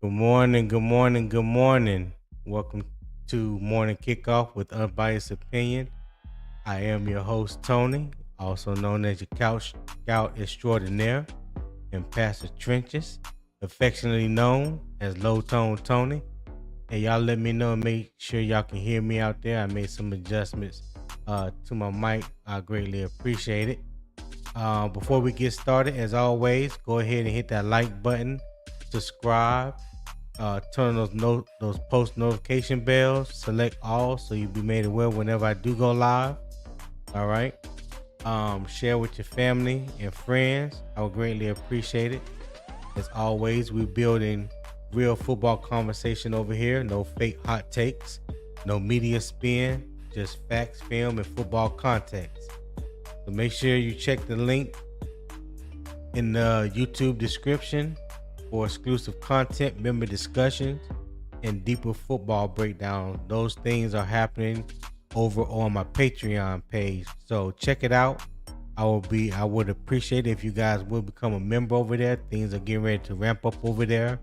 Good morning, good morning, good morning. Welcome to Morning Kickoff with Unbiased Opinion. I am your host, Tony, also known as your couch scout extraordinaire and Pastor Trenches, affectionately known as Low Tone Tony. Hey, y'all let me know and make sure y'all can hear me out there. I made some adjustments to my mic. I greatly appreciate it. Before we get started, as always, go ahead and hit that like button, subscribe, turn those post notification bells, select all so you'll be made aware whenever I do go live. All right. Share with your family and friends. I would greatly appreciate it. As always, we're building real football conversation over here. No fake hot takes, no media spin, just facts, film, and football context. So make sure you check the link in the YouTube description for exclusive content, member discussions, and deeper football breakdown. Those things are happening over on my Patreon page. So check it out. I would appreciate it if you guys would become a member over there. Things are getting ready to ramp up over there.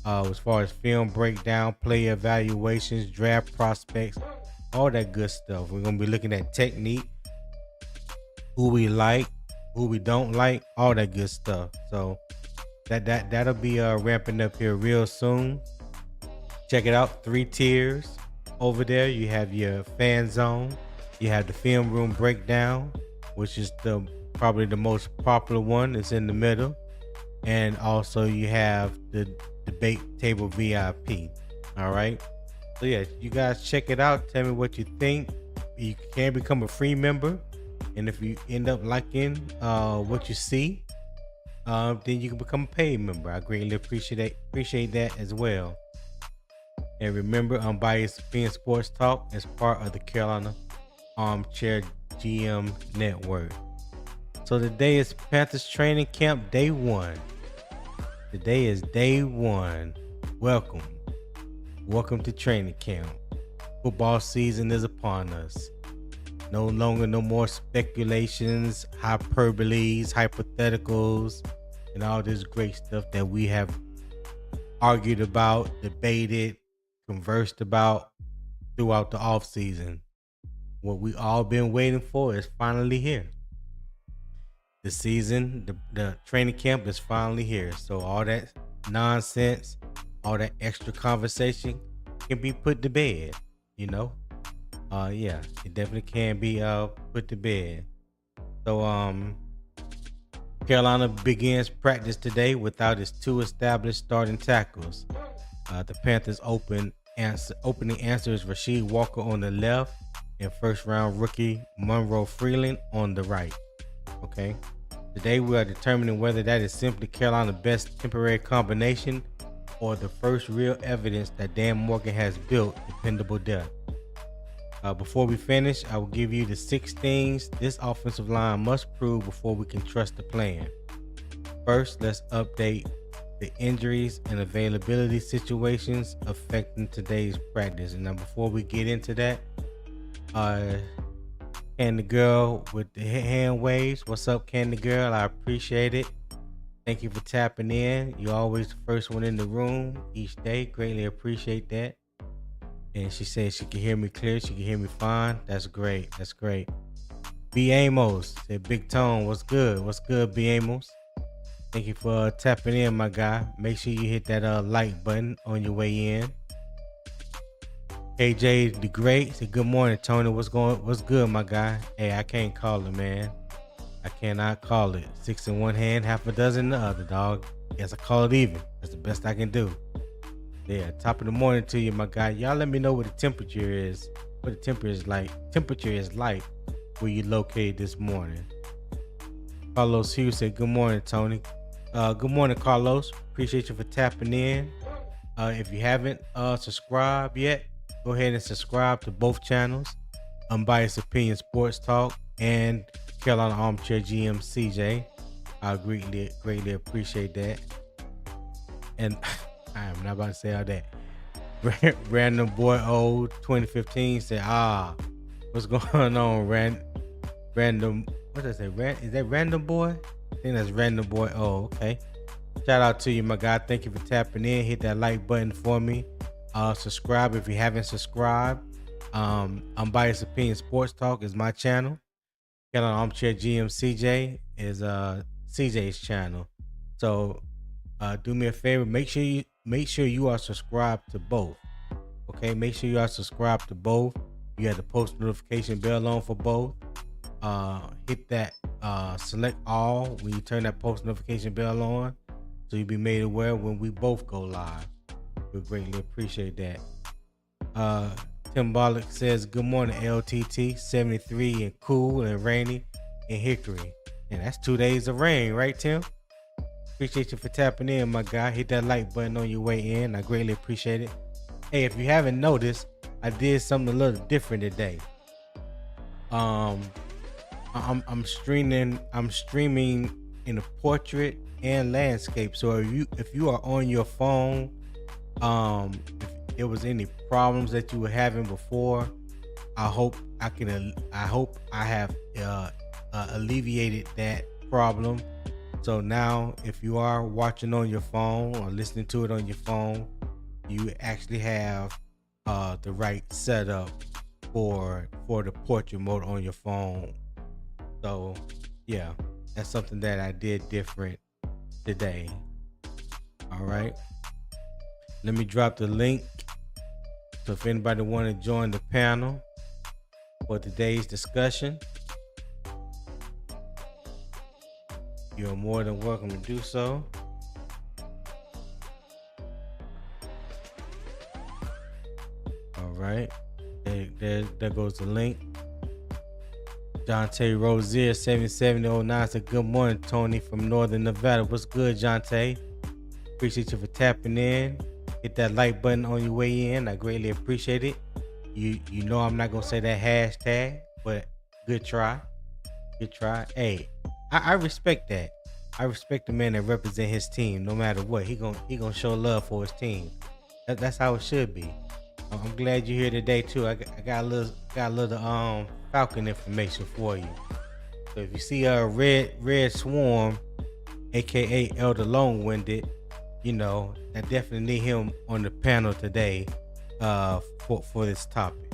As far as film breakdown, player evaluations, draft prospects, all that good stuff. We're gonna be looking at technique, who we like, who we don't like, all that good stuff. So that'll be ramping up here real soon. Check it out. 3 tiers over there. You have your fan zone, you have the film room breakdown, which is probably the most popular one. It's in the middle, and also you have the debate table VIP. All right. So yeah, you guys check it out. Tell me what you think. You can become a free member, and if you end up liking what you see, then you can become a paid member. I greatly appreciate that as well. And remember, Unbiased Opinion Sports Talk is part of the Carolina Armchair GM Network. So today is Panthers training camp day 1. Today is day 1. Welcome to training camp. Football season is upon us. No more speculations, hyperboles, hypotheticals, and all this great stuff that we have argued about, debated, conversed about throughout the off season. What we all been waiting for is finally here. The season, the training camp is finally here. So all that nonsense, all that extra conversation can be put to bed, yeah, it definitely can be put to bed. So Carolina begins practice today without its 2 established starting tackles. The Panthers opening answer is Rasheed Walker on the left and first-round rookie Monroe Freeling on the right. Okay. Today we are determining whether that is simply Carolina's best temporary combination or the first real evidence that Dan Morgan has built dependable depth. Before we finish, I will give you the 6 things this offensive line must prove before we can trust the plan. First, let's update the injuries and availability situations affecting today's practice. And now before we get into that, Candy Girl with the hand waves. What's up, Candy Girl? I appreciate it. Thank you for tapping in. You're always the first one in the room each day. Greatly appreciate that. And she said she can hear me clear. She can hear me fine. That's great. That's great. B. Amos said, Big Tone, what's good? What's good, B. Amos? Thank you for tapping in, my guy. Make sure you hit that like button on your way in. KJ the Great said, good morning, Tony. What's good, my guy? Hey, I can't call it, man. I cannot call it. 6 in one hand, half a dozen in the other, dog. Guess I call it even. That's the best I can do. Yeah, top of the morning to you, my guy. Y'all let me know what the temperature is. What the temperature is like where you located this morning. Carlos Hughes said, good morning, Tony. Good morning, Carlos. Appreciate you for tapping in. If you haven't subscribed yet, go ahead and subscribe to both channels, Unbiased Opinion Sports Talk and Carolina Armchair GM CJ. I greatly appreciate that. And I am not about to say all that. Random Boy Old 2015 said, what's going on, Random? What did I say? Is that Random Boy? I think that's Random Boy. Oh, okay. Shout out to you, my guy. Thank you for tapping in. Hit that like button for me. Subscribe if you haven't subscribed. Unbiased Opinion Sports Talk is my channel. Channel Armchair GM CJ is CJ's channel. So do me a favor. Make sure you are subscribed to both. Okay, make sure you are subscribed to both. You have the post notification bell on for both. Hit that select all when you turn that post notification bell on, so you'll be made aware when we both go live. We greatly appreciate that. Tim Bollock says, good morning, LTT. 73 and cool and rainy in Hickory. And that's 2 days of rain, right, Tim? Appreciate you for tapping in, my guy. Hit that like button on your way in. I greatly appreciate it. Hey, if you haven't noticed, I did something a little different today. I'm streaming in a portrait and landscape. So if you are on your phone, if there was any problems that you were having before, I hope I have alleviated that problem. So now if you are watching on your phone or listening to it on your phone, you actually have the right setup for the portrait mode on your phone. So yeah, that's something that I did different today. All right, let me drop the link. So if anybody want to join the panel for today's discussion, you're more than welcome to do so. All right, there goes the link. Jonte Rozier 7709 said, good morning, Tony from Northern Nevada. What's good, Jonte? Appreciate you for tapping in. Hit that like button on your way in. I greatly appreciate it. You know I'm not gonna say that hashtag, but good try. Good try. Hey, I respect that. I respect the man that represent his team no matter what. He gonna show love for his team. That's how it should be. I'm glad you're here today too. I got a little Falcon information for you. So if you see a red swarm, aka Elder Long-Winded, you know, I definitely need him on the panel today for this topic.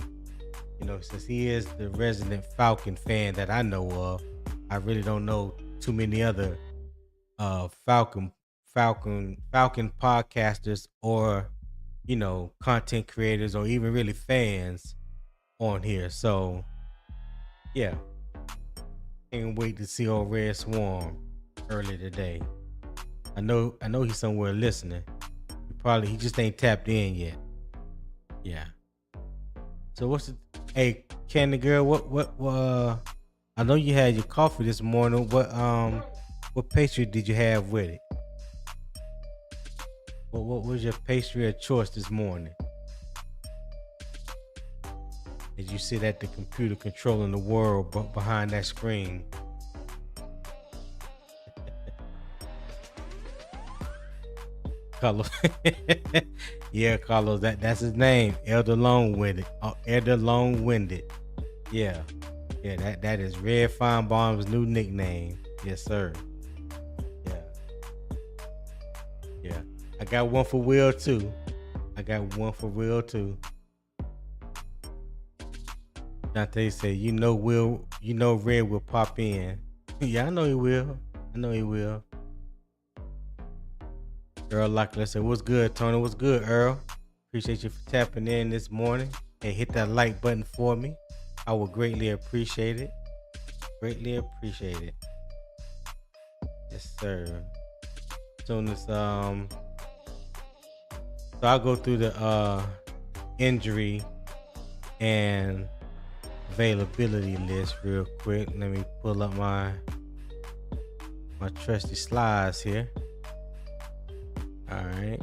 You know, since he is the resident Falcon fan that I know of, I really don't know too many other Falcon podcasters or, you know, content creators or even really fans on here. So yeah, can't wait to see old Red Swarm early today. I know he's somewhere listening. He just ain't tapped in yet. Yeah. So hey, Candy Girl, what I know you had your coffee this morning. What pastry did you have with it? What was your pastry of choice this morning? As you sit at the computer controlling the world behind that screen. Carlos. Yeah, Carlos, that's his name. Elder Long-Winded. Elder Long-Winded. Yeah. Yeah, that is Red Feinbaum's new nickname. Yes, sir. Yeah. I got one for Will too. Dante said, Red will pop in. Yeah, I know he will. Earl Locklear said, what's good, Tony? What's good, Earl? Appreciate you for tapping in this morning. And hit that like button for me. I would greatly appreciate it. Yes, sir. Soon as so I'll go through the injury and availability list real quick. Let me pull up my trusty slides here. All right.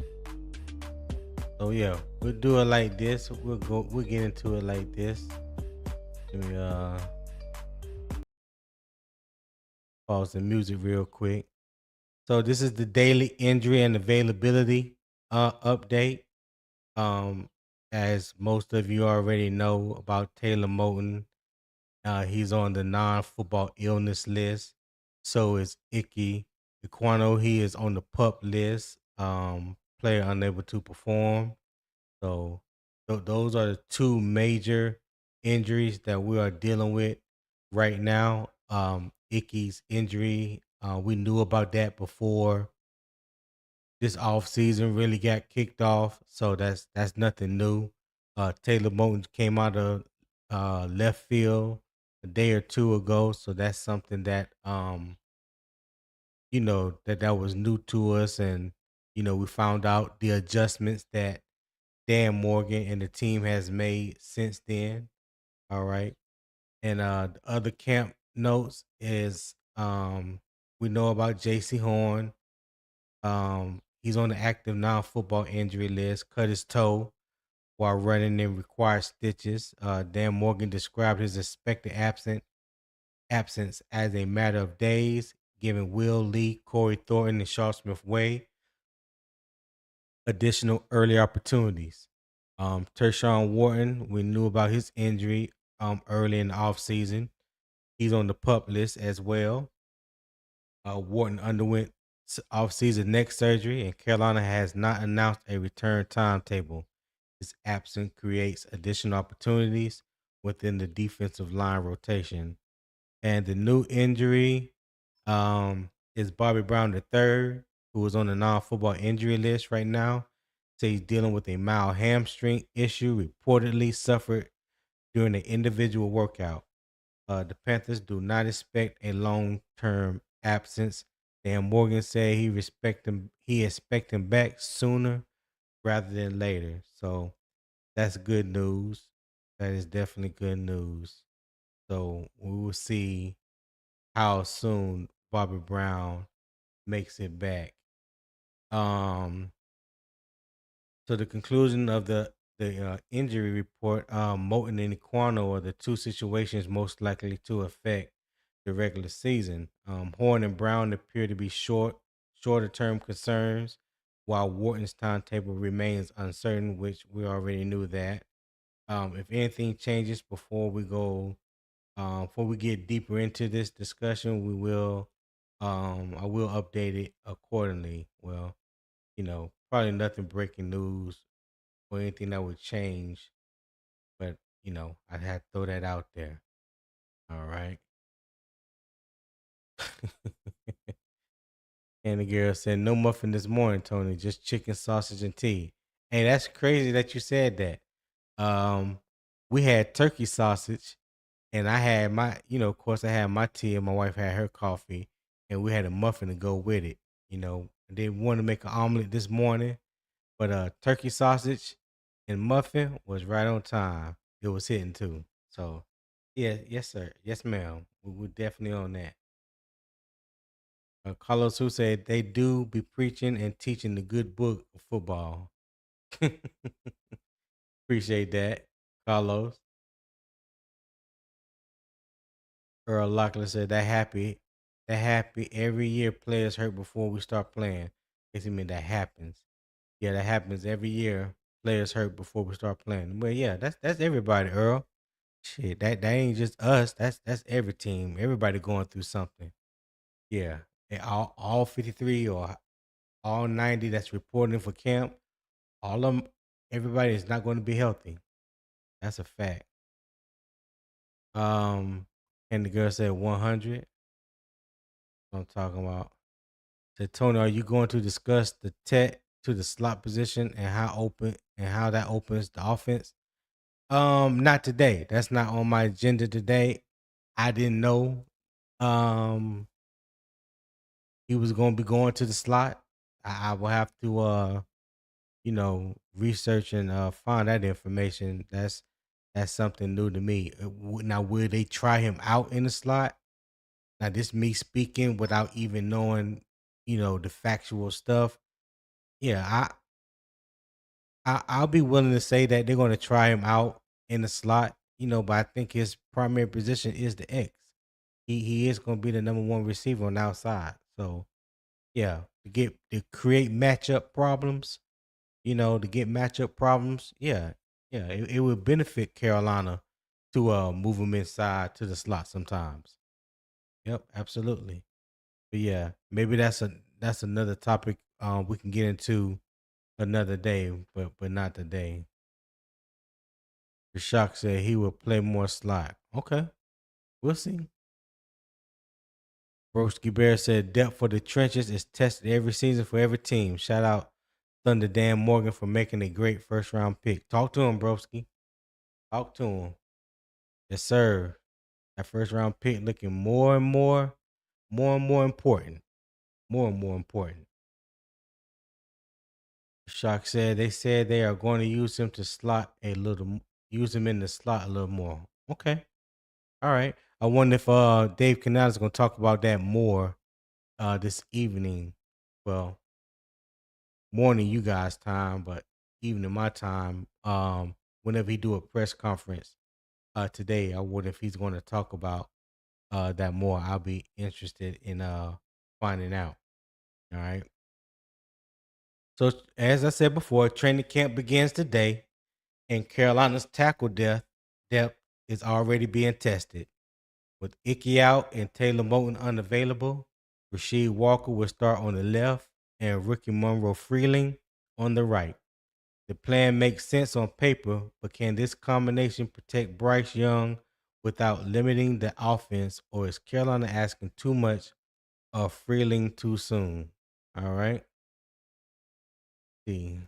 So yeah, we'll do it like this. We'll get into it like this. Let me pause the music real quick. So this is the daily injury and availability update. As most of you already know about Taylor Moton, he's on the non-football illness list. So is Ickey. Ekwonu, he is on the pup list. Player unable to perform. So those are the two major injuries that we are dealing with right now. Ickey's injury, we knew about that before this off season really got kicked off, so that's nothing new. Taylor Moton came out of left field a day or two ago, so that's something that that was new to us, and we found out the adjustments that Dan Morgan and the team has made since then. All right. And the other camp notes is we know about JC Horn. He's on the active non-football injury list, cut his toe while running and required stitches. Dan Morgan described his expected absence as a matter of days, giving Will Lee, Corey Thornton, and Shaw Smith Way additional early opportunities. Tershawn Wharton, we knew about his injury early in the offseason. He's on the pup list as well. Wharton underwent offseason neck surgery, and Carolina has not announced a return timetable. His absence creates additional opportunities within the defensive line rotation. And the new injury is Bobby Brown III, who is on the non-football injury list right now. So he's dealing with a mild hamstring issue reportedly suffered during an individual workout. The Panthers do not expect a long-term absence. Dan Morgan said he expect him back sooner rather than later. So that's good news. That is definitely good news. So we will see how soon Bobby Brown makes it back. So the conclusion of the injury report, Moton and Ekwonu are the two situations most likely to affect the regular season. Horn and Brown appear to be shorter term concerns, while Wharton's timetable remains uncertain, which we already knew that. If anything changes before we get deeper into this discussion, I will update it accordingly. Well, probably nothing breaking news or anything that would change, but I'd have to throw that out there. All right. And the girl said, "No muffin this morning, Tony. Just chicken, sausage, and tea." Hey, that's crazy that you said that. We had turkey sausage, and I had of course, I had my tea, and my wife had her coffee, and we had a muffin to go with it. They wanted to make an omelet this morning, but turkey sausage and muffin was right on time. It was hitting too. So, yeah, yes, sir, yes, ma'am. We're definitely on that. Carlos, who said they do be preaching and teaching the good book of football. Appreciate that, Carlos. Earl Locklear said that happy every year. Players hurt before we start playing. Guess he mean that happens. Yeah, that happens every year. Players hurt before we start playing. Well, yeah, that's everybody, Earl. Shit, that ain't just us. That's every team. Everybody going through something. Yeah, and all 53 or all 90 that's reporting for camp. All of them, everybody is not going to be healthy. That's a fact. And the girl said 100. I'm talking about. Said Tony, are you going to discuss the tech to the slot position and how that opens the offense? Not today. That's not on my agenda today. I didn't know he was gonna be going to the slot. I will have to research and find that information. That's something new to me. Now, will they try him out in the slot? Now, this me speaking without even knowing, the factual stuff. Yeah, I'll be willing to say that they're going to try him out in the slot. But I think his primary position is the X. He is going to be the number one receiver on the outside. So yeah, to create matchup problems. To get matchup problems. Yeah, yeah, it would benefit Carolina to move him inside to the slot sometimes. Yep, absolutely. But yeah, maybe that's another topic we can get into another day, but not today. The shock said he will play more slot. Okay, we'll see. Broski Bear said depth for the trenches is tested every season for every team. Shout out Thunder Dan Morgan for making a great first round pick. Talk to him, Broski. Talk to him. Yes, sir. That first round pick looking more and more important. More and more important. Shock said they are going to use him to slot a little, use him in the slot a little more. Okay. All right. I wonder if Dave Canal is going to talk about that more this evening. Well, morning you guys time, but evening my time. Whenever he do a press conference today, I wonder if he's going to talk about that more. I'll be interested in finding out. All right. So as I said before, training camp begins today, and Carolina's tackle depth is already being tested. With Ickey out and Taylor Moton unavailable, Rasheed Walker will start on the left and rookie Monroe Freeling on the right. The plan makes sense on paper, but can this combination protect Bryce Young without limiting the offense, or is Carolina asking too much of Freeling too soon? All right. See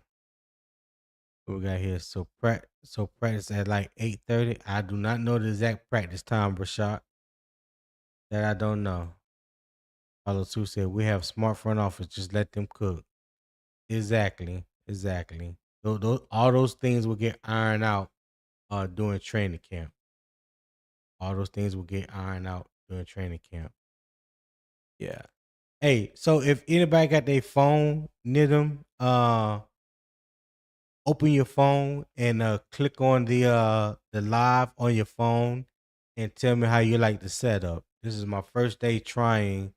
what we got here. So practice at like 8:30. I do not know the exact practice time, Rashad. That I don't know. Paulo Sue said we have smart front office, just let them cook. Exactly. All those things will get ironed out during training camp. All those things will get ironed out during training camp. Yeah. Hey, so if anybody got their phone near them, open your phone and click on the live on your phone and tell me how you like the setup. This is my first day trying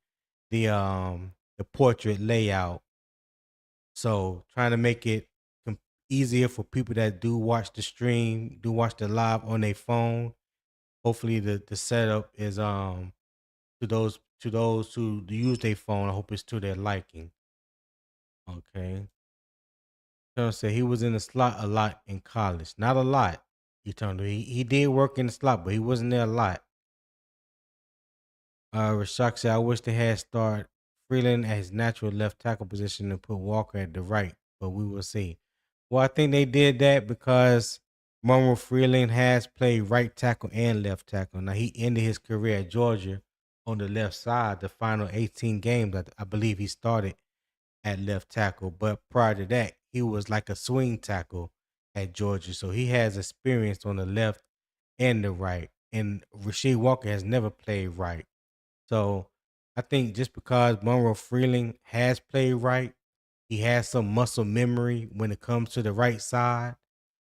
the portrait layout. So trying to make it easier for people that do watch the stream, do watch the live on their phone. Hopefully the setup is to those who use their phone. I hope it's to their liking. Okay. Tell said he was in the slot a lot in college. Not a lot. You told me he did work in the slot, but he wasn't there a lot. Rashak said, I wish they had started Freeland at his natural left tackle position and put Walker at the right, but we will see. Well, I think they did that because Monroe Freeling has played right tackle and left tackle. Now, he ended his career at Georgia on the left side, the final 18 games. I believe he started at left tackle, but prior to that, he was like a swing tackle at Georgia. So he has experience on the left and the right. And Rasheed Walker has never played right. So I think just because Monroe Freeling has played right, he has some muscle memory when it comes to the right side,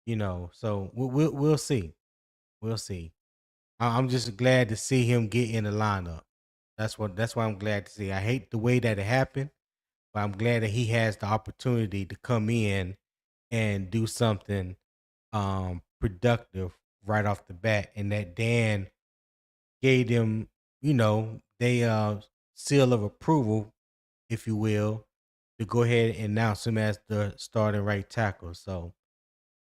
So we'll see. We'll see. I'm just glad to see him get in the lineup. That's why I'm glad to see. I hate the way that it happened, but I'm glad that he has the opportunity to come in and do something productive right off the bat, and that Dan gave them, they seal of approval, if you will, to go ahead and announce him as the starting right tackle. So,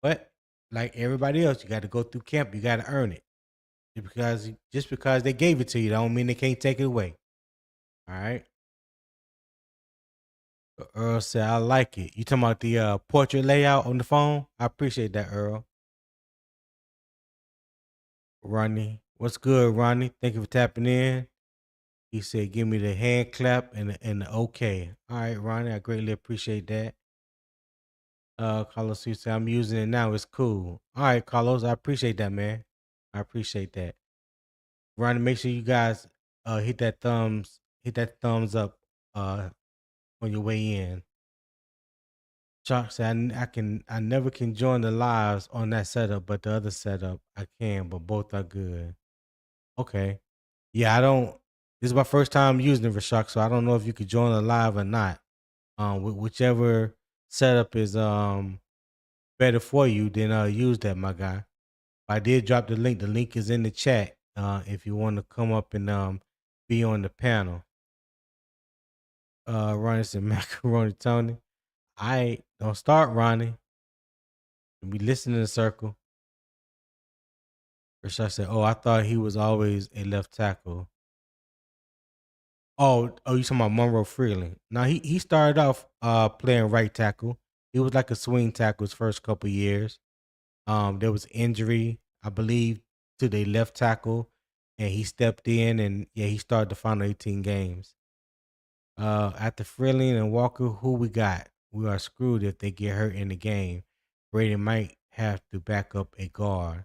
but like everybody else, you got to go through camp. You got to earn it. Just because they gave it to you, don't mean they can't take it away. All right. Earl said, I like it. You talking about the portrait layout on the phone? I appreciate that, Earl. Ronnie. What's good, Ronnie? Thank you for tapping in. He said, give me the hand clap and the okay. All right, Ronnie, I greatly appreciate that. Carlos, you said, I'm using it now. It's cool. All right, Carlos, I appreciate that, man. I appreciate that. Ronnie, make sure you guys hit that thumbs up on your way in. Chalk said, I never can join the lives on that setup, but the other setup I can, but both are good. Okay. Yeah, I don't. This is my first time using it for Shark, so I don't know if you could join the live or not. Whichever setup is better for you, then use that, my guy. I did drop the link. The link is in the chat. If you want to come up and be on the panel. Ronnie said macaroni Tony. I don't start Ronnie. We listen in the circle. Rashad said, "Oh, I thought he was always a left tackle." You talking about Monroe Freeling? Now he started off playing right tackle. He was like a swing tackle his first couple years. There was injury, I believe, to the left tackle, and he stepped in and he started the final 18 games. After Freeling and Walker, who we got? We are screwed if they get hurt in the game. Brady might have to back up a guard.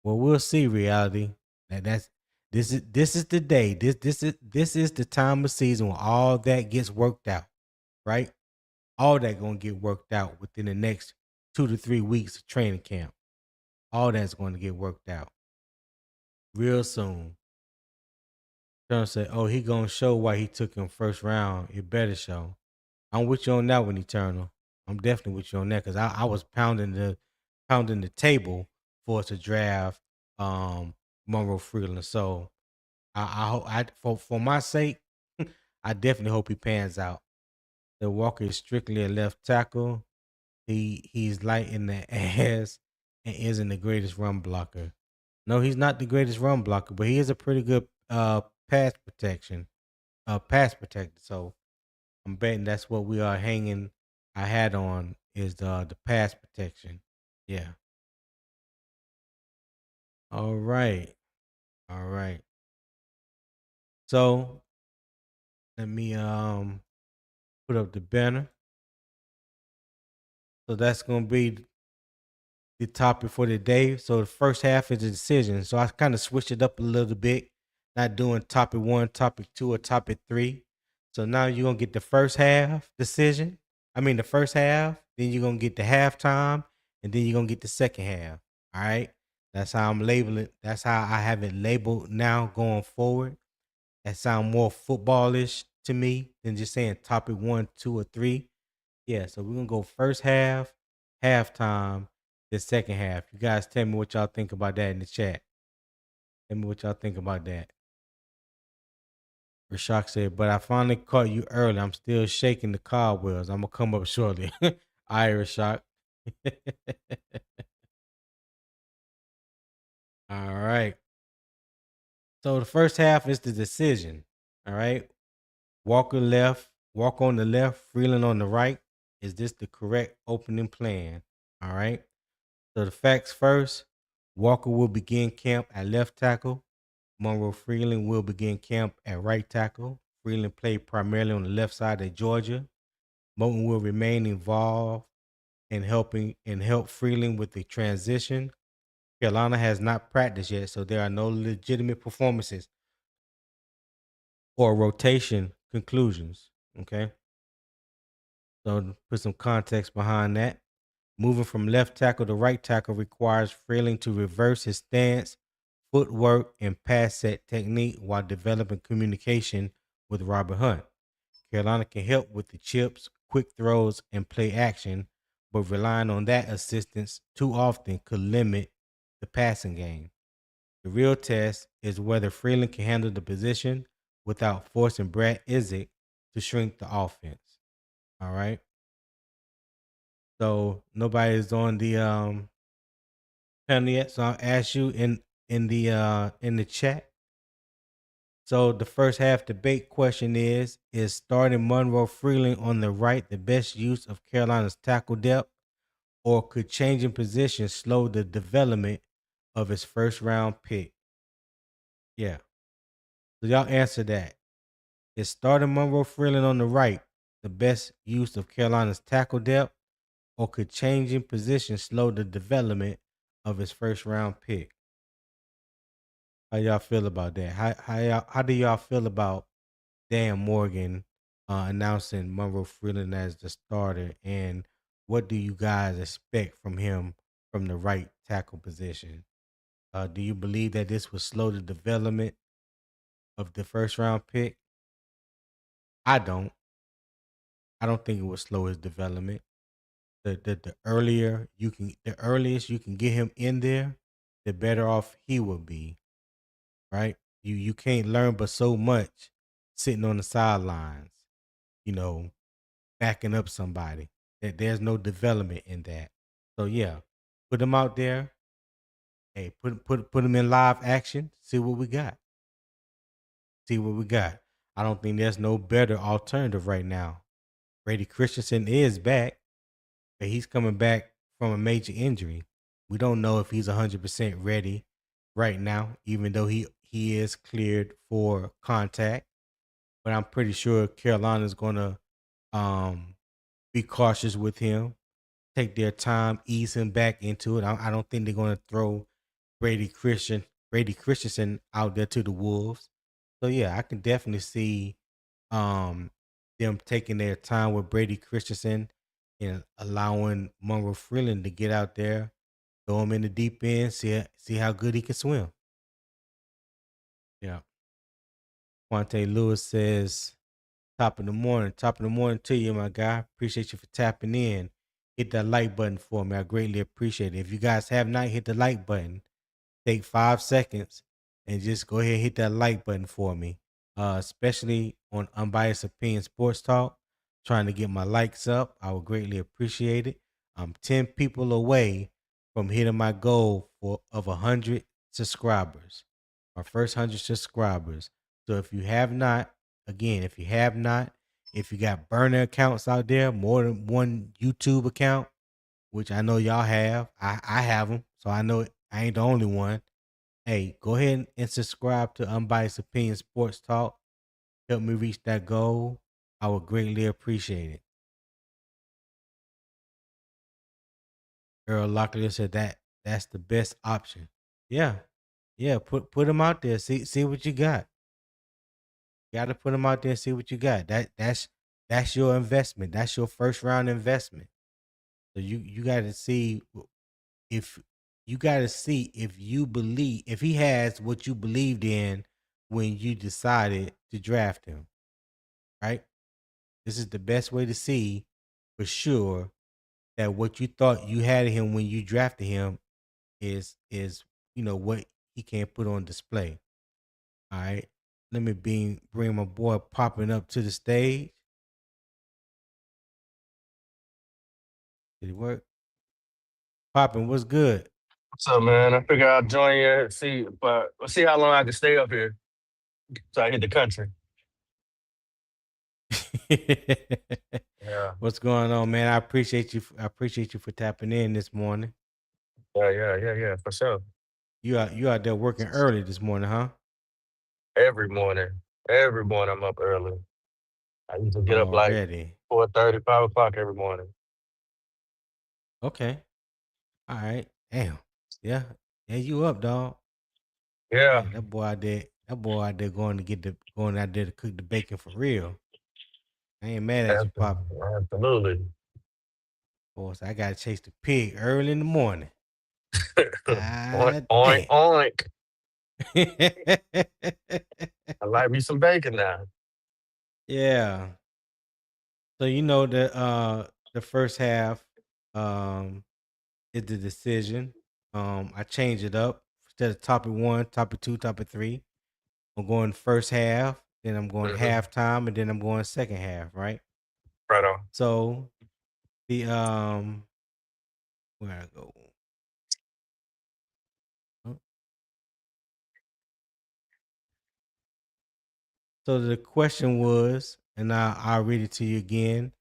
Well, we'll see. Reality. This is the day. This is the time of season when all that gets worked out, right? All that gonna get worked out within the next 2 to 3 weeks of training camp. All that's going to get worked out real soon. Trying to say, "Oh, he gonna show why he took him first round. It better show." I'm with you on that one, Eternal. I'm definitely with you on that because I was pounding the table for us to draft Monroe Freeling. So I hope for my sake, I definitely hope he pans out. The Walker is strictly a left tackle. He's light in the ass and isn't the greatest run blocker. No, he's not the greatest run blocker, but he is a pretty good pass pass protector. So I'm betting that's what we are hanging our hat on is the pass protection. Yeah. All right. All right. So let me put up the banner. So that's gonna be the topic for the day. So the first half is a decision. So I kind of switched it up a little bit, not doing topic 1, topic 2, or topic 3. So now you're gonna get the first half decision. I mean the first half, then you're gonna get the halftime, and then you're gonna get the second half. All right. That's how I'm labeling. That's how I have it labeled now going forward. That sound more footballish to me than just saying topic 1, 2, or 3. Yeah, so we're gonna go first half, halftime, the second half. You guys tell me what y'all think about that in the chat. Tell me what y'all think about that. Rashak said, "But I finally caught you early. I'm still shaking the cobwebs. I'm gonna come up shortly." All right, Rashak. All right. So the first half is the decision. All right. Walker left, Walker on the left, Freeling on the right. Is this the correct opening plan? All right. So the facts first. Walker will begin camp at left tackle. Monroe Freeling will begin camp at right tackle. Freeling played primarily on the left side at Georgia. Moton will remain involved in help Freeling with the transition. Carolina has not practiced yet, so there are no legitimate performances or rotation conclusions. Okay. So to put some context behind that. Moving from left tackle to right tackle requires Freeling to reverse his stance, footwork, and pass set technique while developing communication with Robert Hunt. Carolina can help with the chips, quick throws, and play action, but relying on that assistance too often could limit the passing game. The real test is whether Freeling can handle the position without forcing Brad Ickey to shrink the offense. All right. So nobody's on the panel yet. So I'll ask you in the chat. So the first half debate question is starting Monroe Freeling on the right the best use of Carolina's tackle depth, or could changing position slow the development of his first round pick? Yeah. So y'all answer that. Is starting Monroe Freeling on the right the best use of Carolina's tackle depth, or could changing position slow the development of his first round pick? How y'all feel about that? How do y'all feel about Dan Morgan announcing Monroe Freeling as the starter, and what do you guys expect from him from the right tackle position? Do you believe that this will slow the development of the first round pick? I don't. I don't think it will slow his development. The earliest you can get him in there, the better off he will be. Right? You can't learn but so much sitting on the sidelines. backing up somebody. That there's no development in that. So yeah, put them out there. Hey, put them in live action. See what we got. See what we got. I don't think there's no better alternative right now. Brady Christensen is back, but he's coming back from a major injury. We don't know if he's 100% ready right now, even though he is cleared for contact. But I'm pretty sure Carolina's going to be cautious with him, take their time, ease him back into it. I don't think they're going to throw Brady Christensen out there to the wolves. So yeah, I can definitely see um, them taking their time with Brady Christensen and allowing Monroe Freeling to get out there, throw him in the deep end, see how good he can swim. Yeah. Quante Lewis says, top of the morning to you, my guy. Appreciate you for tapping in. Hit that like button for me. I greatly appreciate it. If you guys have not hit the like button, take 5 seconds and just go ahead and hit that like button for me. Especially on Unbiased Opinion Sports Talk. Trying to get my likes up. I would greatly appreciate it. I'm 10 people away from hitting my goal of 100 subscribers. My first 100 subscribers. So if you have not, if you got burner accounts out there, more than one YouTube account, which I know y'all have, I have them, so I know I ain't the only one. Hey, go ahead and subscribe to Unbiased Opinion Sports Talk. Help me reach that goal. I would greatly appreciate it. Earl Locklear said that's the best option. Yeah. Yeah, put them out there. See what you got. Got to put them out there and see what you got. That's your investment. That's your first round investment. So you got to see if you believe if he has what you believed in when you decided to draft him, right? This is the best way to see for sure that what you thought you had in him when you drafted him is what he can put on display. All right. Let me bring my boy popping up to the stage. Did it work? Popping, what's good? What's up, man? I figure I'll join you. See, but we'll see how long I can stay up here so I hit the country. Yeah, What's going on, man? I appreciate you. I appreciate you for tapping in this morning. yeah, for sure. You out there working early this morning, huh? Every morning, every morning I'm up early. I usually get up like Already. 4:30, 5 o'clock every morning. Okay. All right. Damn. Yeah. Yeah, you up, dog. Yeah, Yeah, that boy out there going out there to cook the bacon for real. I ain't mad at you, Pop. absolutely. Boys, I gotta chase the pig early in the morning. Oink, Ah oink, damn. oink. I like me some bacon now. Yeah. So the first half um is the decision. I changed it up. Instead of topic one, topic two, topic three. I'm going first half, then I'm going Hmm. halftime, and then I'm going second half, right? Right on. So the where I go. Oh, so the question was, and I'll read it to you again.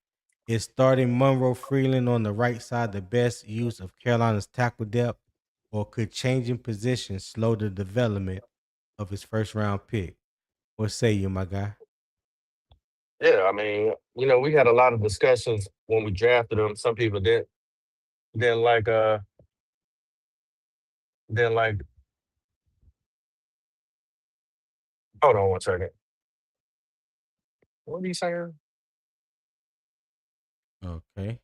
Is starting Monroe Freeling on the right side the best use of Carolina's tackle depth, or could changing positions slow the development of his first round pick? What say you, my guy? Yeah, I mean, we had a lot of discussions when we drafted him. Some people didn't like didn't like. Hold on one second. What are you saying? Okay.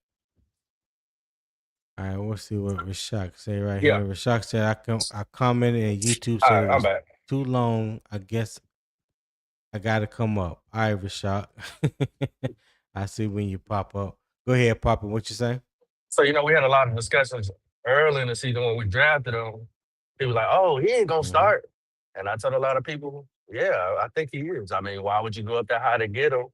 All right, we'll see what Rashak say right Yeah. here. Rashak said I commented and YouTube All said right, it I'm was back. too long. I guess I gotta come up. All right, Rashak. I see when you pop up. Go ahead, Papa. What you say? So, we had a lot of discussions early in the season when we drafted him. He was like, "Oh, he ain't gonna Mm-hmm. start." And I told a lot of people, "Yeah, I think he is. I mean, why would you go up that high to get him?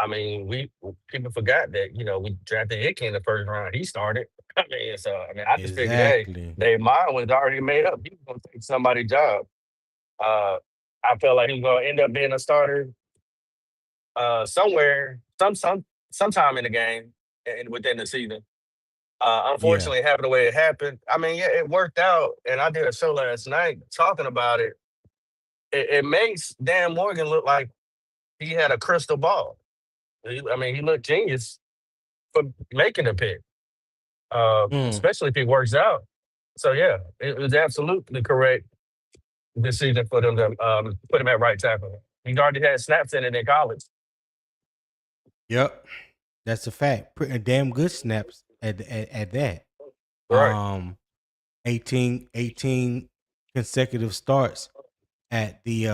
I mean, we people forgot that we drafted Ickey in the first round. He started. I mean, so I just figured, hey, Exactly. their mind was already made up. He was gonna take somebody's job. Uh, I felt like he was gonna end up being a starter somewhere, sometime in the game and within the season. Yeah. Unfortunately, it happened the way it happened. I mean, yeah, it worked out, and I did a show last night talking about it. It makes Dan Morgan look like he had a crystal ball. I mean, he looked genius for making the pick, Mm. especially if he works out. So yeah, it was absolutely correct decision for them to put him at right tackle. He already had snaps in it in college. Yep. That's a fact. Pretty damn good snaps at that. Right. Um, 18 consecutive starts at the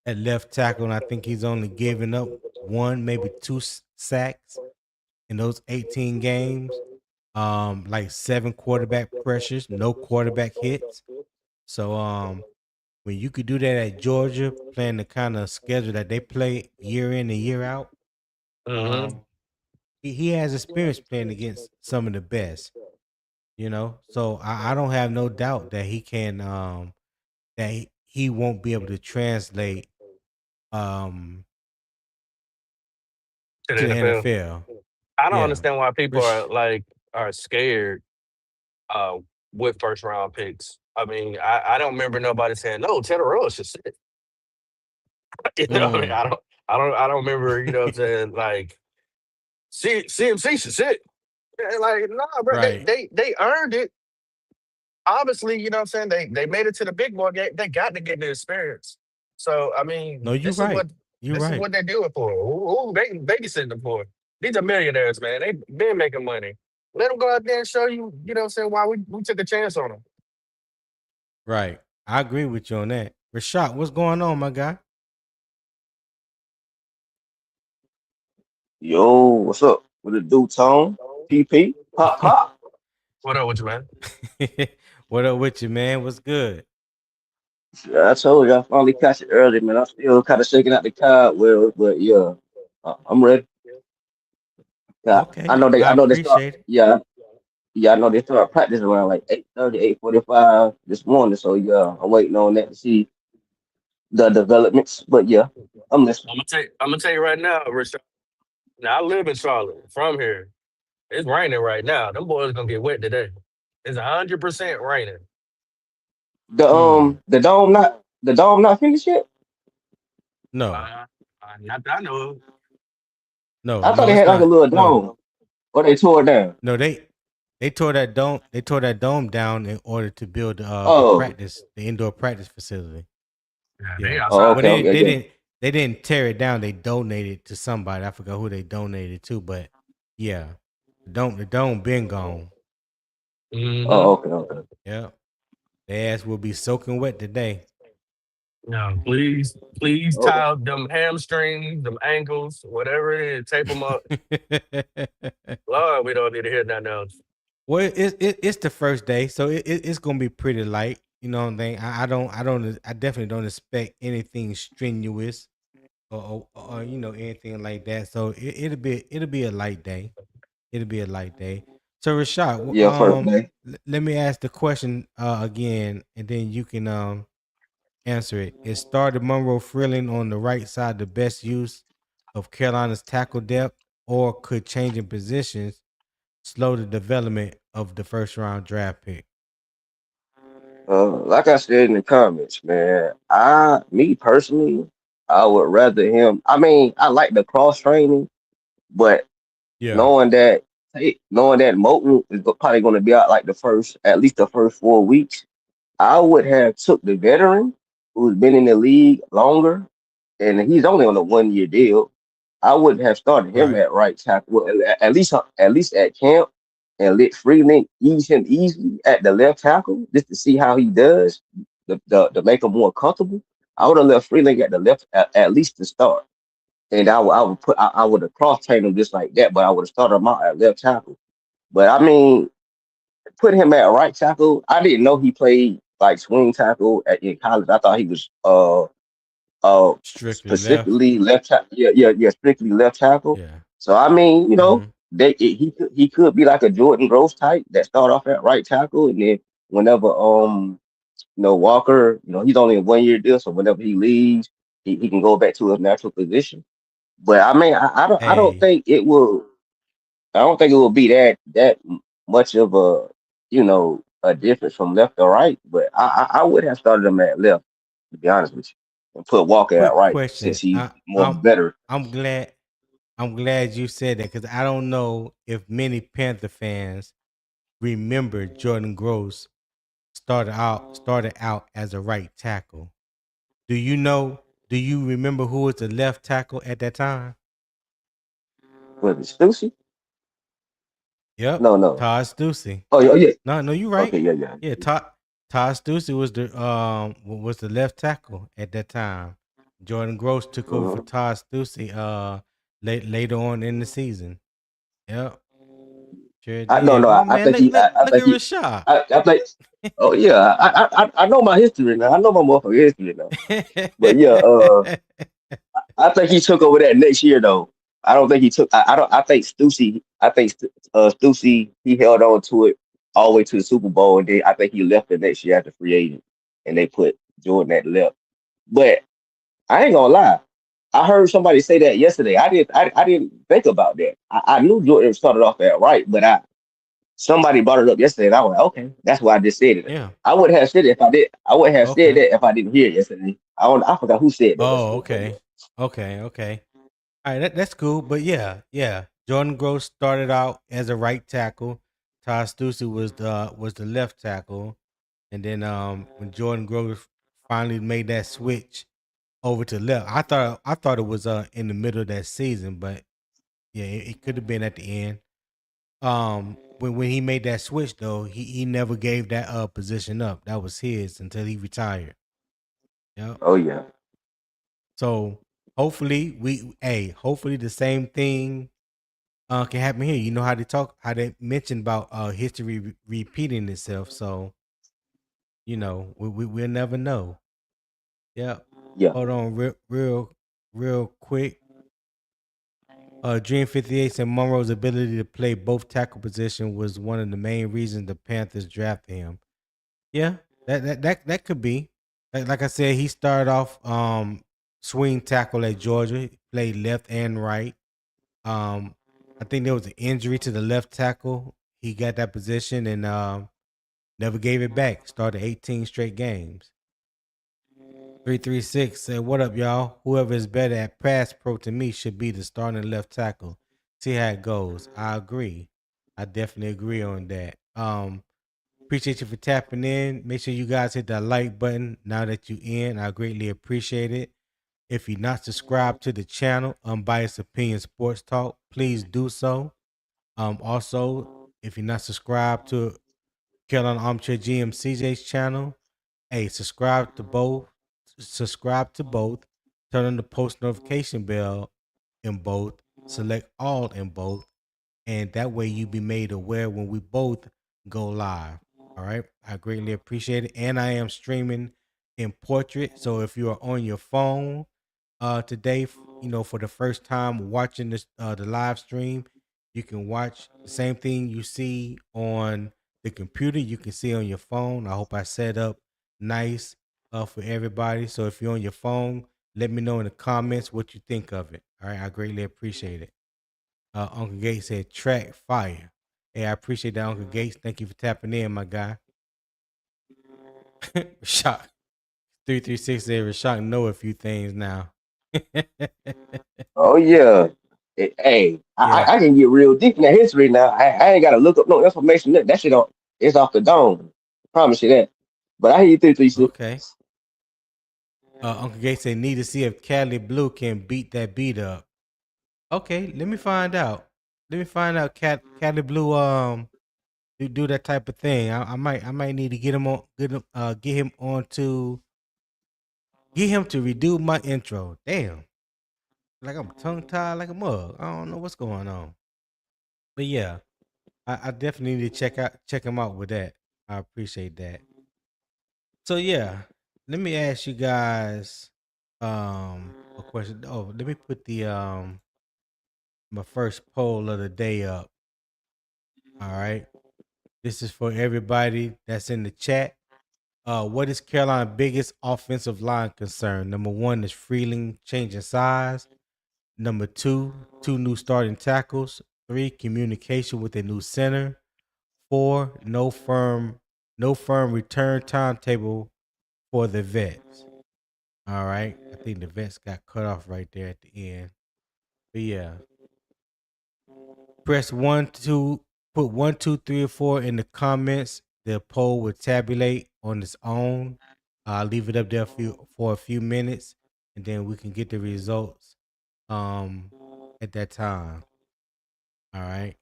at left tackle, and I think he's only given up one, maybe two sacks in those 18 games. Like 7 quarterback pressures, no quarterback hits. So when you could do that at Georgia, playing the kind of schedule that they play year in and year out, Mm-hmm. um, he has experience playing against some of the best. So I don't have no doubt that he can that he won't be able to translate um To the to the NFL. NFL. I don't Yeah. understand why people Rash- are scared uh, with first round picks. I mean, I don't remember nobody saying no. Taylor Rose should sit. I mean, mm. I don't remember. You know what I'm saying? Like CMC should sit. Like, nah, bro, they Right. they they earned it. Obviously, you know what I'm saying? They made it to the big boy game. They got to get the experience. So I No, mean, you're this is right. what You're this is right. what they do it for. Who babysitting them for? These are millionaires, man. They been making money. Let them go out there and show you, you know what I'm saying, why we took a chance on them. Right. I agree with you on that. Rashad, what's going on, my guy? Yo, what's up? What it do, Tone? PP? Pop, pop. What up with you, man? What up with you, man? What's good? Yeah, I told you I finally catch it early, man. I'm still kind of shaking out the cobwebs, but yeah, I'm ready. Yeah, Okay. I I know they start. appreciate it. Yeah, yeah, I know they start practice around like 8:30, 8:45 this morning. So yeah, I'm waiting on that to see the developments. But yeah, I'm listening. I'm gonna tell you right now, Rich. Now I live in Charlotte from here. It's raining right now. Them boys gonna get wet today. It's 100% raining. Mm. The dome not finished yet. No. Uh, not that I know of. No, I thought no, they it's had like a not. little No. dome, or they tore it down. No, they tore that dome down in order to build Oh, the indoor practice facility. Yeah, they Yeah. oh, outside. Well, okay, okay, yeah. they didn't tear it down. They donated to somebody. I forgot who they donated to, but yeah, the dome been gone. Oh, Mm-hmm. okay, okay. Yeah, their ass will be soaking wet today. No, please tie Okay. up them hamstrings, them ankles, whatever it is, tape them up. Lord, we don't need to hear nothing else. Well, it's the first day, so it's gonna be pretty light. You know what I'm saying? I definitely don't expect anything strenuous or anything like that. So it'll be a light day. It'll be a light day. So Rashad, Yeah, first day. let me ask the question again, and then you can answer it. Is started Monroe Freeling on the right side the best use of Carolina's tackle depth, or could changing positions slow the development of the first round draft pick? Like I said in the comments, man, me personally, I would rather him. I mean, I like the cross training, but Yeah. knowing that, knowing that Moton is probably going to be out like at least the first 4 weeks, I would have took the veteran who's been in the league longer, and he's only on a 1 year deal. I would have started him Right. at right tackle, well, at least at camp, and let Freeling ease him easily at the left tackle just to see how he does, to make him more comfortable. I would have left Freeling at the left at least to start, and I would have cross trained him just like that, but I would have started him out at left tackle. But I mean, put him at right tackle. I didn't know he played like swing tackle in college. I thought he was Strictly left. specifically left tackle. Yeah, strictly left tackle. Yeah. So I mean, Mm-hmm. he could be like a Jordan Gross type that start off at right tackle, and then whenever Walker, he's only a 1 year deal, so whenever he leaves, he can go back to his natural position. But I mean, I don't Hey, think it will. I don't think it will be that much of a difference from left to right. But I would have started him at left, to be honest with you, and put Walker at quick right since question. he's I, more I'm better. I'm glad I'm glad you said that because I don't know if many Panther fans remember Jordan Gross started out as a right tackle. Do you know? Do you remember who was the left tackle at that time? Was it Stussy? Yep, No, no. Todd Stussy. Oh yeah. No, you right. Okay, yeah. Yeah, Todd Stussy was the left tackle at that time. Jordan Gross took over for Mhm. Todd Stussy later on in the season. Yep, sure I don't did. know. My I man, think look he. look I look think at he. Rashad. I think. Oh yeah. I know my history now. I know my motherfucking history now. But yeah. I think he took over that next year though. I don't think he took. I don't. I think Stussy. Stussy. He held on to it all the way to the Super Bowl, and then I think he left the next year after free agent, and they put Jordan at left. But I ain't gonna lie. I heard somebody say that yesterday. I didn't think about that. I knew Jordan started off at right, but somebody brought it up yesterday, and I was like, okay, that's why I just said it. Yeah. I wouldn't have said it if I did. I wouldn't have said Okay. that if I didn't hear it yesterday. I forgot who said that Oh, yesterday, but yeah. okay. Okay. All right, that's cool. But yeah. Jordan Gross started out as a right tackle. Todd Stussy was the left tackle. And then when Jordan Gross finally made that switch over to left, I thought it was in the middle of that season, but yeah, it could have been at the end. When he made that switch though, he never gave that position up. That was his until he retired. Yep. Oh yeah. So hopefully the same thing can happen here. You know how they mentioned about history repeating itself. So we'll never know. Yep. Yeah. Hold on, real quick. Dream 58 said Monroe's ability to play both tackle position was one of the main reasons the Panthers drafted him. Yeah, that could be. Like I said, he started off swing tackle at Georgia. He played left and right. Um, I think there was an injury to the left tackle. He got that position and never gave it back. Started 18 straight games. 336 said, "What up, y'all? Whoever is better at pass pro to me should be the starting left tackle. See how it goes." I agree. I definitely agree on that. Appreciate you for tapping in. Make sure you guys hit that like button now that you in. I greatly appreciate it. If you're not subscribed to the channel, Unbiased Opinion Sports Talk, please do so. Also, if you're not subscribed to Carolina Armchair GM CJ's channel, hey, subscribe to both. Subscribe to both. Turn on the post notification bell in both. Select all in both, and that way you be made aware when we both go live. All right, I greatly appreciate it, and I am streaming in portrait. So if you are on your phone today, for the first time watching this the live stream, you can watch the same thing you see on the computer. You can see on your phone. I hope I set up nice for everybody. So if you're on your phone, let me know in the comments what you think of it. All right, I greatly appreciate it. Uncle Gates said track fire. Hey, I appreciate that, Uncle Gates. Thank you for tapping in, my guy. Rashad 336 said Rashad know a few things now. Oh yeah. Hey, Yeah. I can get real deep in that history now. I ain't gotta look up no information. That shit it's off the dome. I promise you that. But I hear you 336. Okay. Uncle Gates said need to see if Cali Blue can beat that beat up. Okay, let me find out. Let me find out Cali Blue do that type of thing. I might need to get him on to get him to redo my intro. Damn. Like I'm tongue tied like a mug. I don't know what's going on. But yeah, I definitely need to check him out with that. I appreciate that. So yeah, let me ask you guys. a question. Oh, let me put the my first poll of the day up. All right. This is for everybody that's in the chat. What is Carolina's biggest offensive line concern? Number one is Freeling changing size. Number two new starting tackles. Three, communication with a new center. Four, no firm return timetable for the vets. All right. I think the vets got cut off right there at the end. But yeah. Press 1, 2, put 1, 2, 3, or 4 in the comments. The poll will tabulate on its own. I'll leave it up there for a few minutes, and then we can get the results at that time. All right.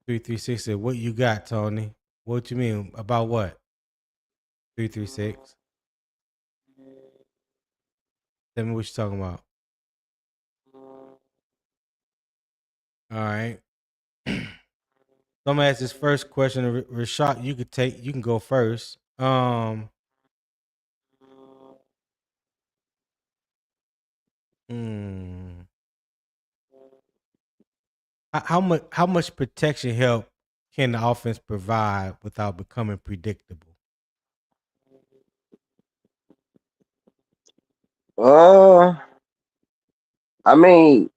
336 said, what you got, Tony? What you mean about what? 336. Tell me what you're talking about. All right. So I'm gonna ask this first question. Rashad, you can go first. How much protection help can the offense provide without becoming predictable? I mean,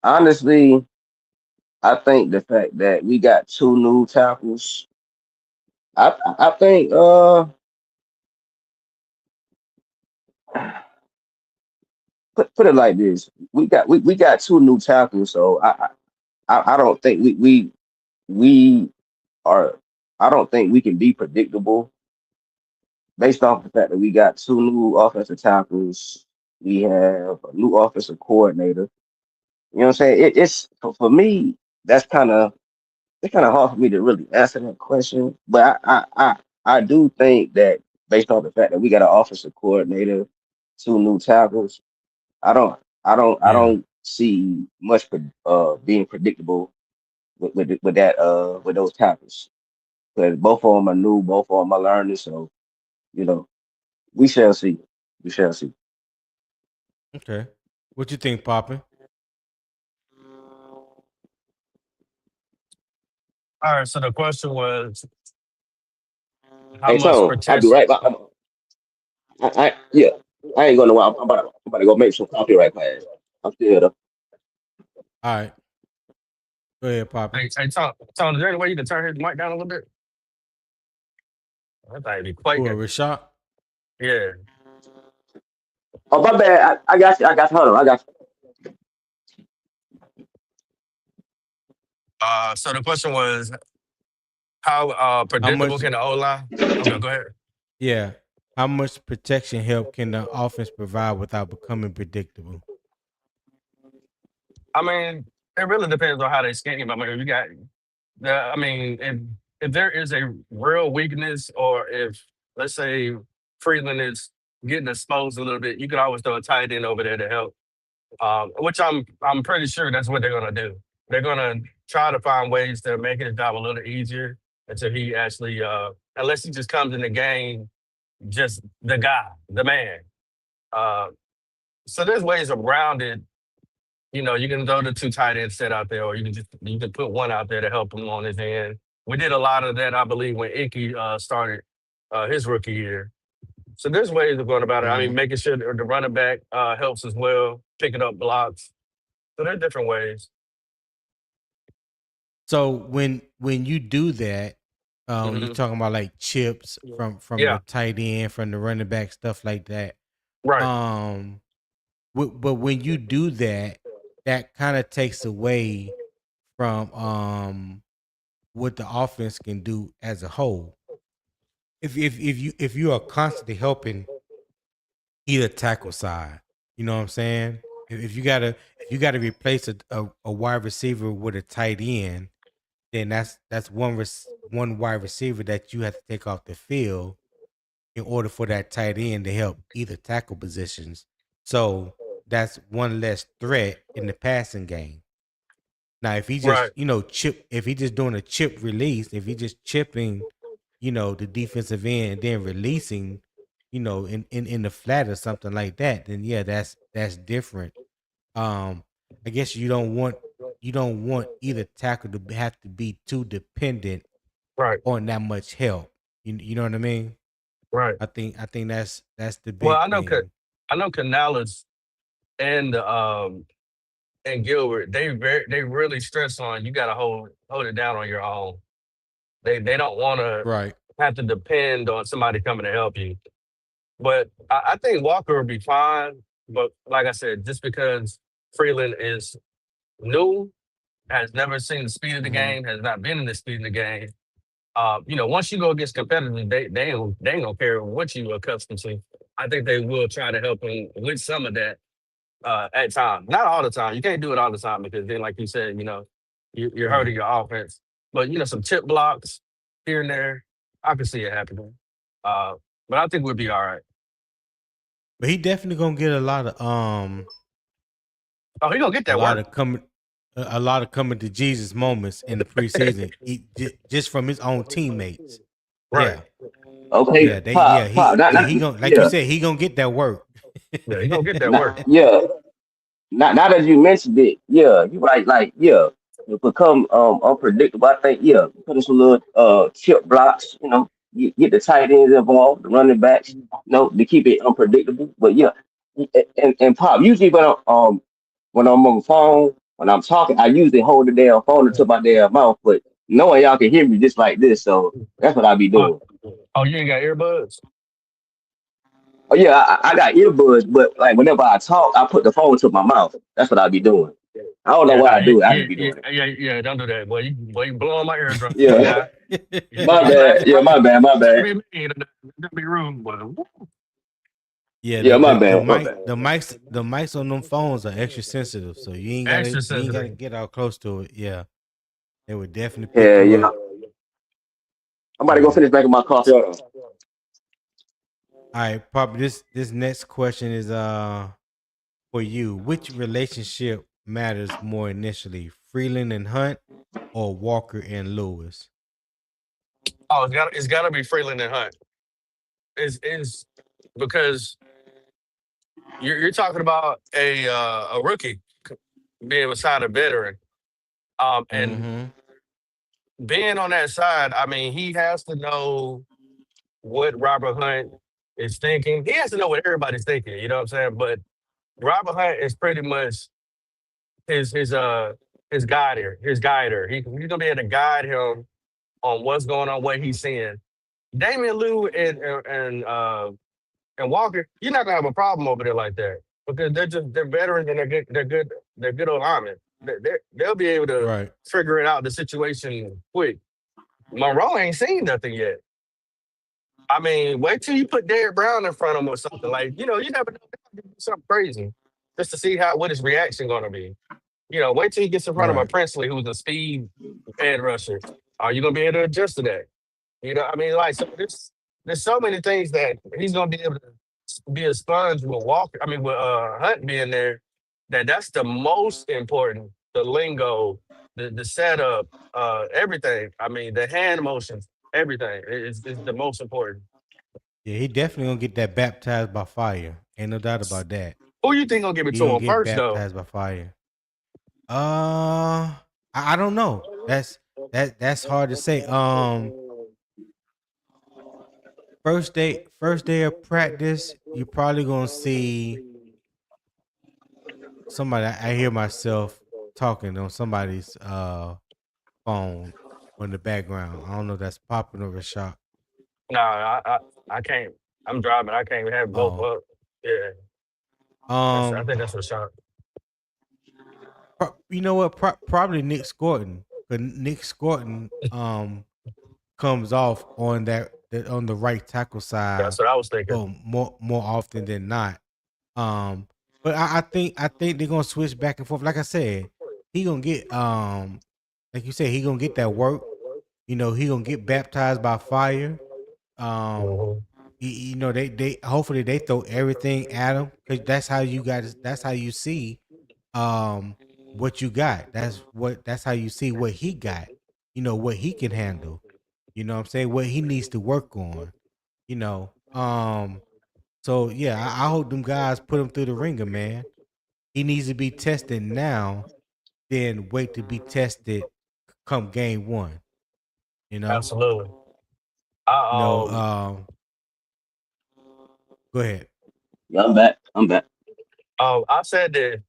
honestly, I think the fact that we got two new tackles, I think put it like this: we got two new tackles, so I don't think we are. I don't think we can be predictable based off the fact that we got two new offensive tackles. We have a new offensive coordinator. You know what I'm saying? It's for me. That's kind of it's kind of hard for me to really answer that question. But I do think that based on the fact that we got an offensive coordinator, two new tackles, I Yeah. don't see much being predictable with that with those tackles. Because both of them are new, both of them are learning. So you know, we shall see. We shall see. Okay. What you think, Poppy? All right. So the question was, how Hey much Tom, I'll be protection? right back. Yeah, I ain't gonna. I'm about to go make some coffee right fast. I'm still here though. All right. Go ahead, Poppy. Hey, Tom, is there any way you can turn his mic down a little bit? I thought he'd be Who quaking. Rashad? Yeah. Oh my bad. I got you. I got you. Hold on. I got you. So the question was, how How predictable much can the O line? Okay, go ahead. yeah. How much protection help can the offense provide without becoming predictable? I mean, it really depends on how they scheme. I mean, you got I mean, if there is a real weakness, or if, let's say, Freeland is getting exposed a little bit, you can always throw a tight end over there to help. Which I'm pretty sure that's what they're gonna do. They're gonna try to find ways to make his job a little easier until he actually, unless he just comes in the game, just the guy, the man. Uh, so there's ways around it. You know, you can throw the two tight ends set out there, or you can put one out there to help him on his end. We did a lot of that, I believe, when Ickey started his rookie year. So there's ways of going about it. I mean, Mm-hmm. making sure the running back helps as well, picking up blocks. So there are different ways. So when you do that, you're Hmm. talking about like chips from the Yeah, tight end, from the running back, stuff like that. right, Um, but when you do that, that kind of takes away from what the offense can do as a whole. If you are constantly helping either tackle side, you know what I'm saying? If you gotta replace a wide receiver with a tight end, then that's one wide receiver that you have to take off the field in order for that tight end to help either tackle positions. So that's one less threat in the passing game. Now, if he right. just, if he just doing a chip release, if he just chipping, the defensive end and then releasing, in the flat or something like that, then yeah, that's different. I guess you don't want either tackle to have to be too dependent Right. on that much help. You know what I mean? Right. I think that's the Well, big thing. I know Canales and and Gilbert, they really stress on you got to hold it down on your own. They don't want to Right. have to depend on somebody coming to help you. But I think Walker will be fine. But like I said, just because Freeland is new, has never seen the speed of the Mm-hmm. game, has not been in the speed of the game. Once you go against competitors, they ain't gonna care what you accustomed to. I think they will try to help him with some of that at times. Not all the time. You can't do it all the time because then, like you said, you're Right. hurting your offense. But some chip blocks here and there, I can see it happening. But I think we'll be all right. But he definitely gonna get a lot of Oh, he gonna get that work. a lot of coming to Jesus moments in the preseason, just from his own teammates. Right. Yeah, Okay, yeah, pop, he gonna, like you yeah, said, he gonna get that work. Yeah, he gonna get that not, work. yeah. Not now that you mentioned it, yeah, you right, like yeah, it become unpredictable. I think yeah, put in some little chip blocks, get the tight ends involved, the running backs, to keep it unpredictable. But yeah, and pop usually when I'm on the phone when I'm talking, I usually hold the damn phone into my damn mouth, but knowing y'all can hear me just like this, so that's what I be Uh, doing. oh, you ain't got earbuds? Oh yeah, I got earbuds, but like whenever I talk, I put the phone to my mouth. That's what I be doing. I don't know Yeah, why nah, I do it. I just be doing it. don't do that, boy. You blowing my eardrum. Yeah, Yeah, my you bad. might Yeah, my bad. My bad. be mean, be rude, but Yeah, Yeah, my bad. My bad. the mics on them phones are extra sensitive, so extra you ain't gotta sensitive. get out close to it. Yeah, they would definitely pick Yeah, you yeah. up. I'm about to go So, finish making my coffee. Hold on. all right, probably this next question is for you. Which relationship matters more initially, Freeland and Hunt, or Walker and Lewis? Oh, it's gotta be Freeland and Hunt. Is because you're talking about a rookie being beside a veteran. And Mm-hmm. being on that side, I mean, he has to know what Robert Hunt is thinking. He has to know what everybody's thinking. You know what I'm saying? But Robert Hunt is pretty much his his uh his guider, he's gonna be able to guide him on what's going on, what he's seeing. Damian Lou and Walker, you're not gonna have a problem over there like that because they're veterans and they're good old linemen. They'll be able to Right. figure it out the situation quick. Monroe ain't seen nothing yet. I mean, wait till you put Derrick Brown in front of him or something like you never know they could do something crazy just to see what his reaction gonna be. Wait till he gets in front of a Right. Princely who's a speed edge rusher. Are you gonna be able to adjust to that? I mean, like so there's so many things that he's gonna be able to be a sponge with Walker. I mean, with Hunt being there, that's the most important. The lingo, the setup, everything. I mean, the hand motions, everything is the most important. Yeah, he definitely gonna get that baptized by fire. Ain't no doubt about that. Who you think gonna give it He to gonna him get first, though? baptized by fire. I don't know. That's hard to say. First day of practice, you're probably gonna see somebody. I hear myself talking on somebody's phone on the background. I don't know if that's popping or a shot. No, I can't. I'm driving. I can't have both Oh, up. Yeah, I um, think that's a shot. you know what? Probably Nick Scorton, but Nick Scorton comes off on on the right tackle side, That's what I was thinking. so more often than not. But I think they're gonna switch back and forth. Like I said, he gonna get like you said, he gonna get that work. He gonna get baptized by fire. Um, Mhm. they hopefully they throw everything at him because that's how you see um what you got. That's how you see what he got. What he can handle. You know what I'm saying? What he needs to work on. You know. So yeah, I hope them guys put him through the ringer, man. He needs to be tested now, then wait to be tested come game one. You know, Absolutely. you know. I Go ahead. Yeah, I'm back. I'm back. I said that,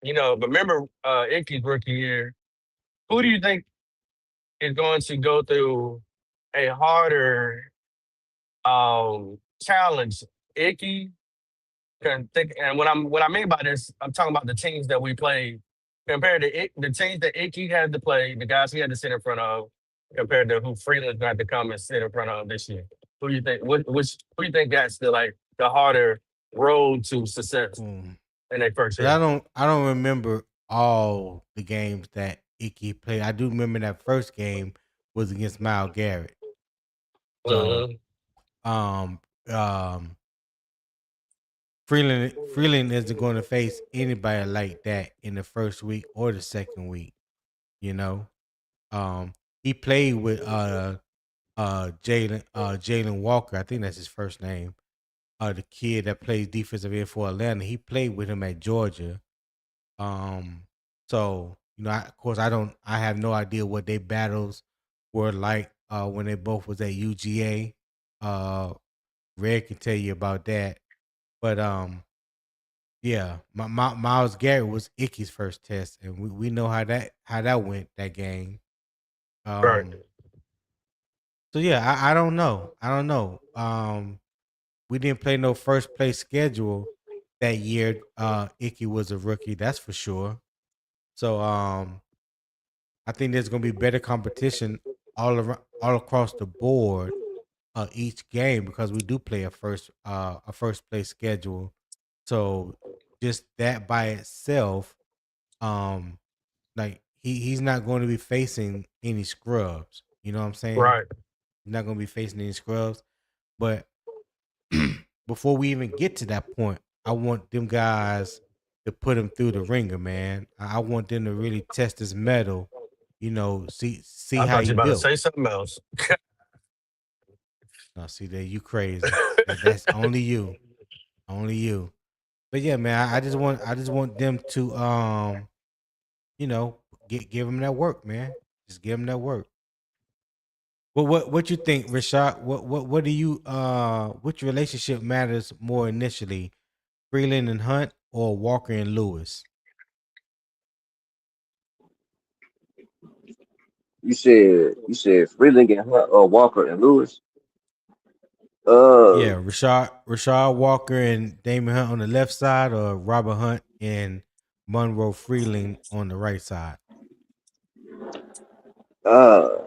but remember Ickey's rookie year. Who do you think is going to go through a harder challenge? Ickey can think, and what I mean by this, I'm talking about the teams that we played compared to the teams that Ickey had to play, the guys he had to sit in front of, compared to who Freeland's got to come and sit in front of this year. Who do you think? Who do you think that's the harder road to success Mm. in their first 'Cause year? I don't remember all the games that Ickey played. I do remember that first game was against Myles Garrett. So Mhm. um um Freeling isn't going to face anybody like that in the first week or the second week. You know, he played with Jalen Walker. I think that's his first name. The kid that plays defensive end for Atlanta. He played with him at Georgia. Um, so of course, I have no idea what their battles were like when they both was at UGA. Red can tell you about that, but yeah, Myles Garrett was Ickey's first test, and we know how that went that game. Right. Um, so yeah, I don't know, we didn't play no first place schedule that year. Ickey was a rookie, that's for sure. So I think there's gonna be better competition all around, all across the board, each game because we do play a first place schedule. So just that by itself, um, like he's not going to be facing any scrubs. You know what I'm saying? Right. He's not going to be facing any scrubs. But before we even get to that point, I want them guys to put him through the ringer, man. I want them to really test his metal. See I how thought he you were about to built. say something else. Now, see that you crazy. That's only you, only you. But yeah, man, I just want them to you know, give him that work, man. Just give him that work. Well, what you think, Rashad? What do you which relationship matters more initially, Freeland and Hunt or Walker and Lewis? You said Freeling and Walker and Lewis. Yeah, Uh, Rashaad Walker and Damon Hunt on the left side, or Robert Hunt and Monroe Freeling on the right side. uh,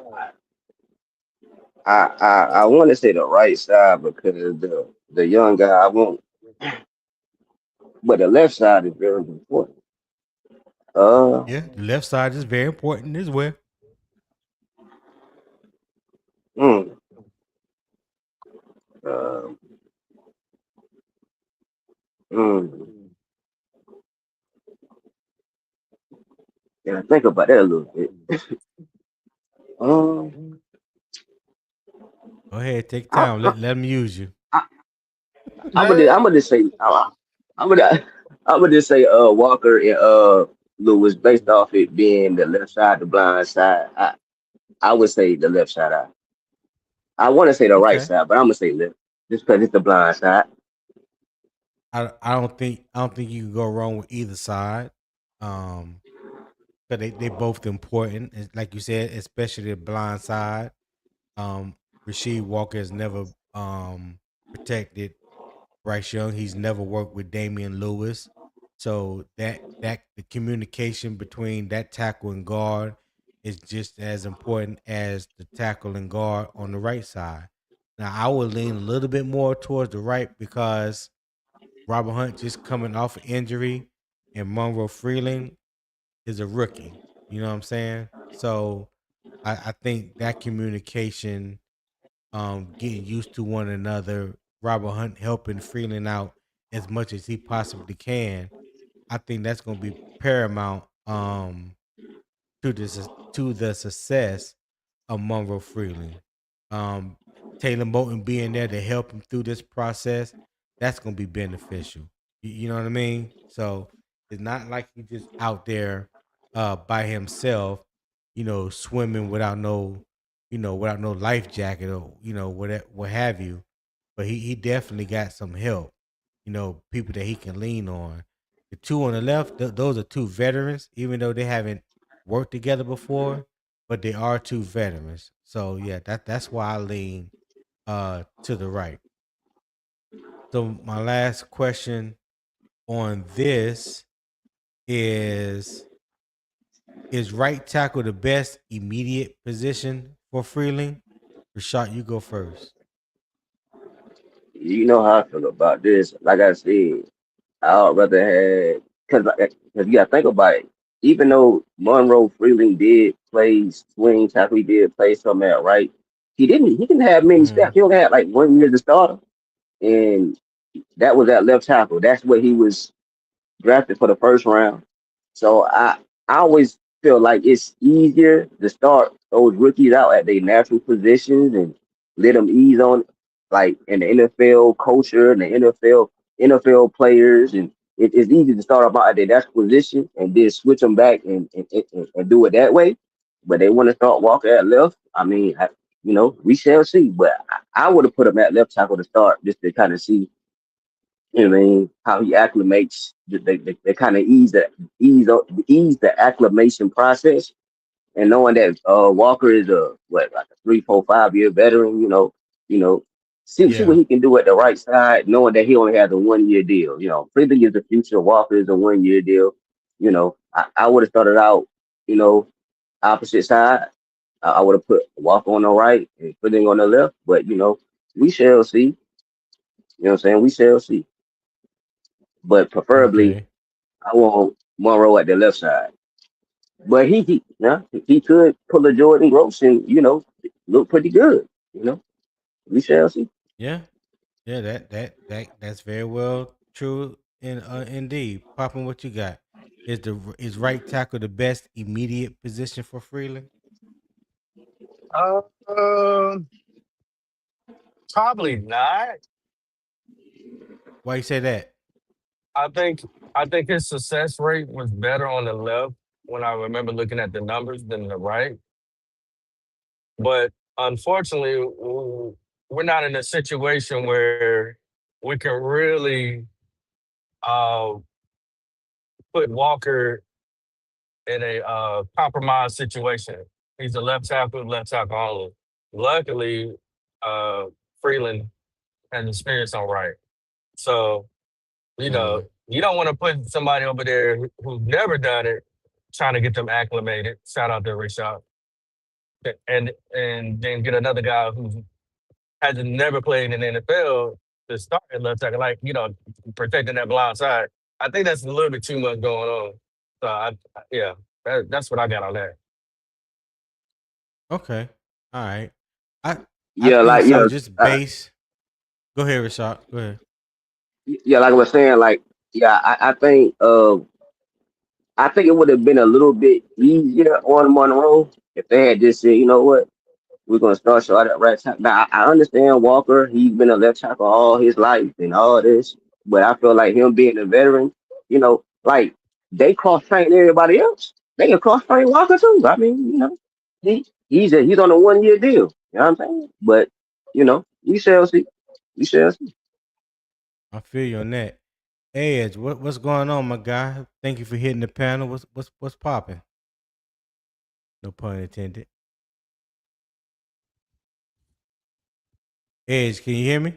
I want to say the right side because the young guy I won't, but the left side is very important. Uh, Yeah, the left side is very important as well. mm, uh, mm. Yeah, think about that a little bit. Um, Go ahead, take I, time. I, Let them use you. I, I'm Man, gonna just say, I'm gonna, I'm gonna just say, Walker and Lewis based off it being the left side, the blind side. I would say the left side. I want to say the right Okay. side, but I'm gonna say left just because it's the blind side. I don't think you can go wrong with either side. Um, but they both important. Like you said, especially the blind side. Um, Rasheed Walker has never protected Bryce Young. He's never worked with Damian Lewis. So that the communication between that tackle and guard is just as important as the tackle and guard on the right side. Now I would lean a little bit more towards the right because Robert Hunt just coming off an injury and Monroe Freeling is a rookie. You know what I'm saying? So I think that communication, getting used to one another, Robert Hunt helping Freeling out as much as he possibly can. I think that's going to be paramount to the success of Monroe Freeling. Um, Taylor Moton being there to help him through this process. that's gonna be beneficial. You know what I mean? So it's not like he's just out there by himself, swimming without without no life jacket or what have you. But he definitely got some help. People that he can lean on. The two on the left, those are two veterans, even though they haven't worked together before, but they are two veterans. So yeah, that's why I lean to the right. So my last question on this is right tackle the best immediate position for Freeling? Rashad, you go first. You know how I feel about this. Like I said, I'd rather have because you gotta think about it. Even though Monroe Freeling did play swing tackle, he did play some at right. He didn't have many Mm-hmm. snaps. He only had like 1 year to start, and that was at left tackle. That's what he was drafted for the first round. So I always feel like it's easier to start those rookies out at their natural positions and let them ease on like in the NFL culture and the NFL players, and it's easy to start them out at their natural position and then switch them back and do it that way. But they want to start Walker at left. I mean, we shall see. But I would have put him at left tackle to start just to kind of see, what I mean, how he acclimates. They kind of ease the acclimation process, and knowing that Walker is like a 3, 4, 5 year veteran, see what Yeah. he can do at the right side, knowing that he only has a 1 year deal. Freeling is the future. Walker is a 1 year deal. I would have started out, you know, opposite side. I would have put Walker on the right and Freeling on the left, but we shall see. You know what I'm saying? We shall see. But preferably Okay. I want Monroe at the left side. But he could pull a Jordan Gross and look pretty good. We shall see. Yeah. Yeah, that's very well true and indeed. Popping, what you got? Is right tackle the best immediate position for Freeling? Uh, um, Probably not. Why you say that? I think I think his success rate was better on the left when I remember looking at the numbers than the right. But unfortunately, we're not in a situation where we can really uh, put Walker in a compromised situation. He's a left tackle only. Luckily, uh, Freeland has experience on right. So, Mm-hmm. you don't want to put somebody over there who's never done it, trying to get them acclimated. Shout out to Rashad. And then get another guy who has never played in the NFL to start at left tackle, like, protecting that blind side. I think that's a little bit too much going on. So, yeah, that's what I got on that. Okay. All right. I I Yeah, think like so. Just uh, base. Go ahead, Rashad. Go ahead. yeah, like I was saying, like yeah, I think it would have been a little bit easier on Monroe if they had just said, you know what, we're gonna start short at right tackle. Now I understand Walker; he's been a left tackle all his life and all this, but I feel like him being a veteran, like they cross train everybody else. They can cross train Walker too. I mean, he's on a 1 year deal. You know what I'm saying? But we shall see. We shall see. I feel you on that. Edge, what's going on, my guy? Thank you for hitting the panel. What's popping? No pun intended. Edge, can you hear me?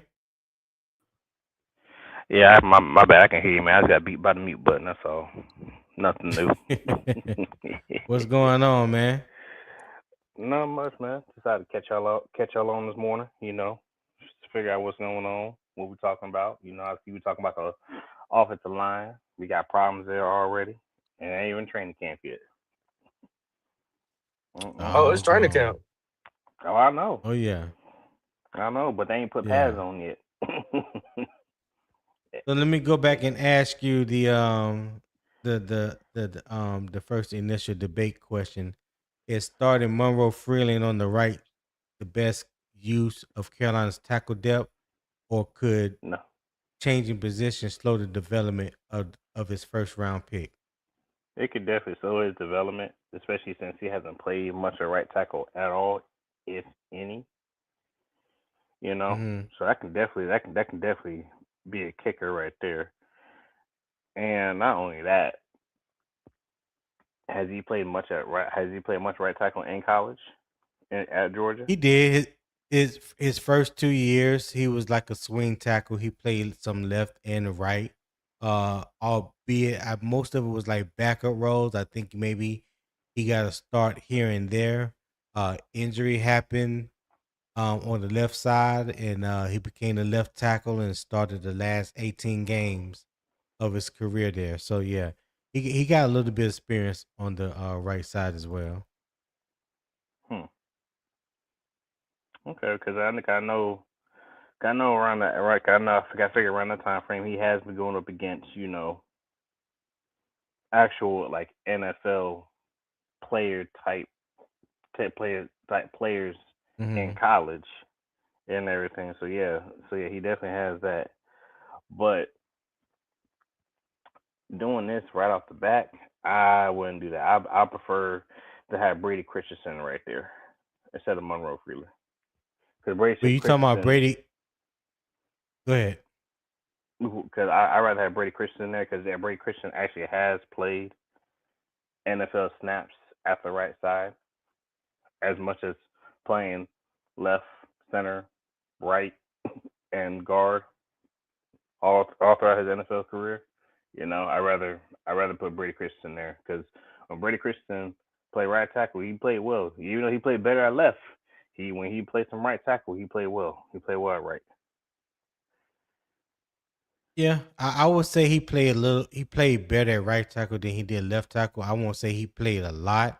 Yeah, my bad. I can hear you, man. I just got beat by the mute button. That's all. Nothing new. What's going on, man? Not much, man. Just had to catch y'all on this morning. Just to figure out what's going on, what we're talking about. I see we talking about the offensive line. We got problems there already, and ain't even training camp yet. Oh, it's training Doggone. camp. Oh, I know, Oh yeah. but they ain't put Yeah. pads on yet. So let me go back and ask you the first initial debate question. Is starting Monroe Freeling on the right the best use of Carolina's tackle depth, or could No, changing position slow the development of his first round pick? It could definitely slow his development, especially since he hasn't played much of right tackle at all, if any. Mm-hmm. So that can definitely be a kicker right there. And not only that, has he played much right tackle in college at Georgia? He did his first 2 years. He was like a swing tackle. He played some left and right. Albeit most of it was like backup roles. I think maybe he got a start here and there. Injury happened on the left side, and he became a left tackle and started the last 18 games of his career there. So yeah, he got a little bit of experience on the right side as well. Hmm. Okay, because I think I know around that right. I figure around that time frame he has been going up against actual like NFL player players in Mm-hmm. college and everything. So yeah, he definitely has that. But doing this right off the bat, I wouldn't do that. I prefer to have Brady Christensen right there instead of Monroe Freeling. Because But Brady you talking about Christensen, Brady? Go ahead. because I rather have Brady Christensen there because Brady Christensen actually has played NFL snaps at the right side as much as playing left, center, right, and guard all throughout his NFL career. I rather put Brady Christensen there because when Brady Christensen played right tackle, he played well. Even though he played better at left, when he played some right tackle, he played well. He played well at right. Yeah, I would say he played a little. He played better at right tackle than he did left tackle. I won't say he played a lot.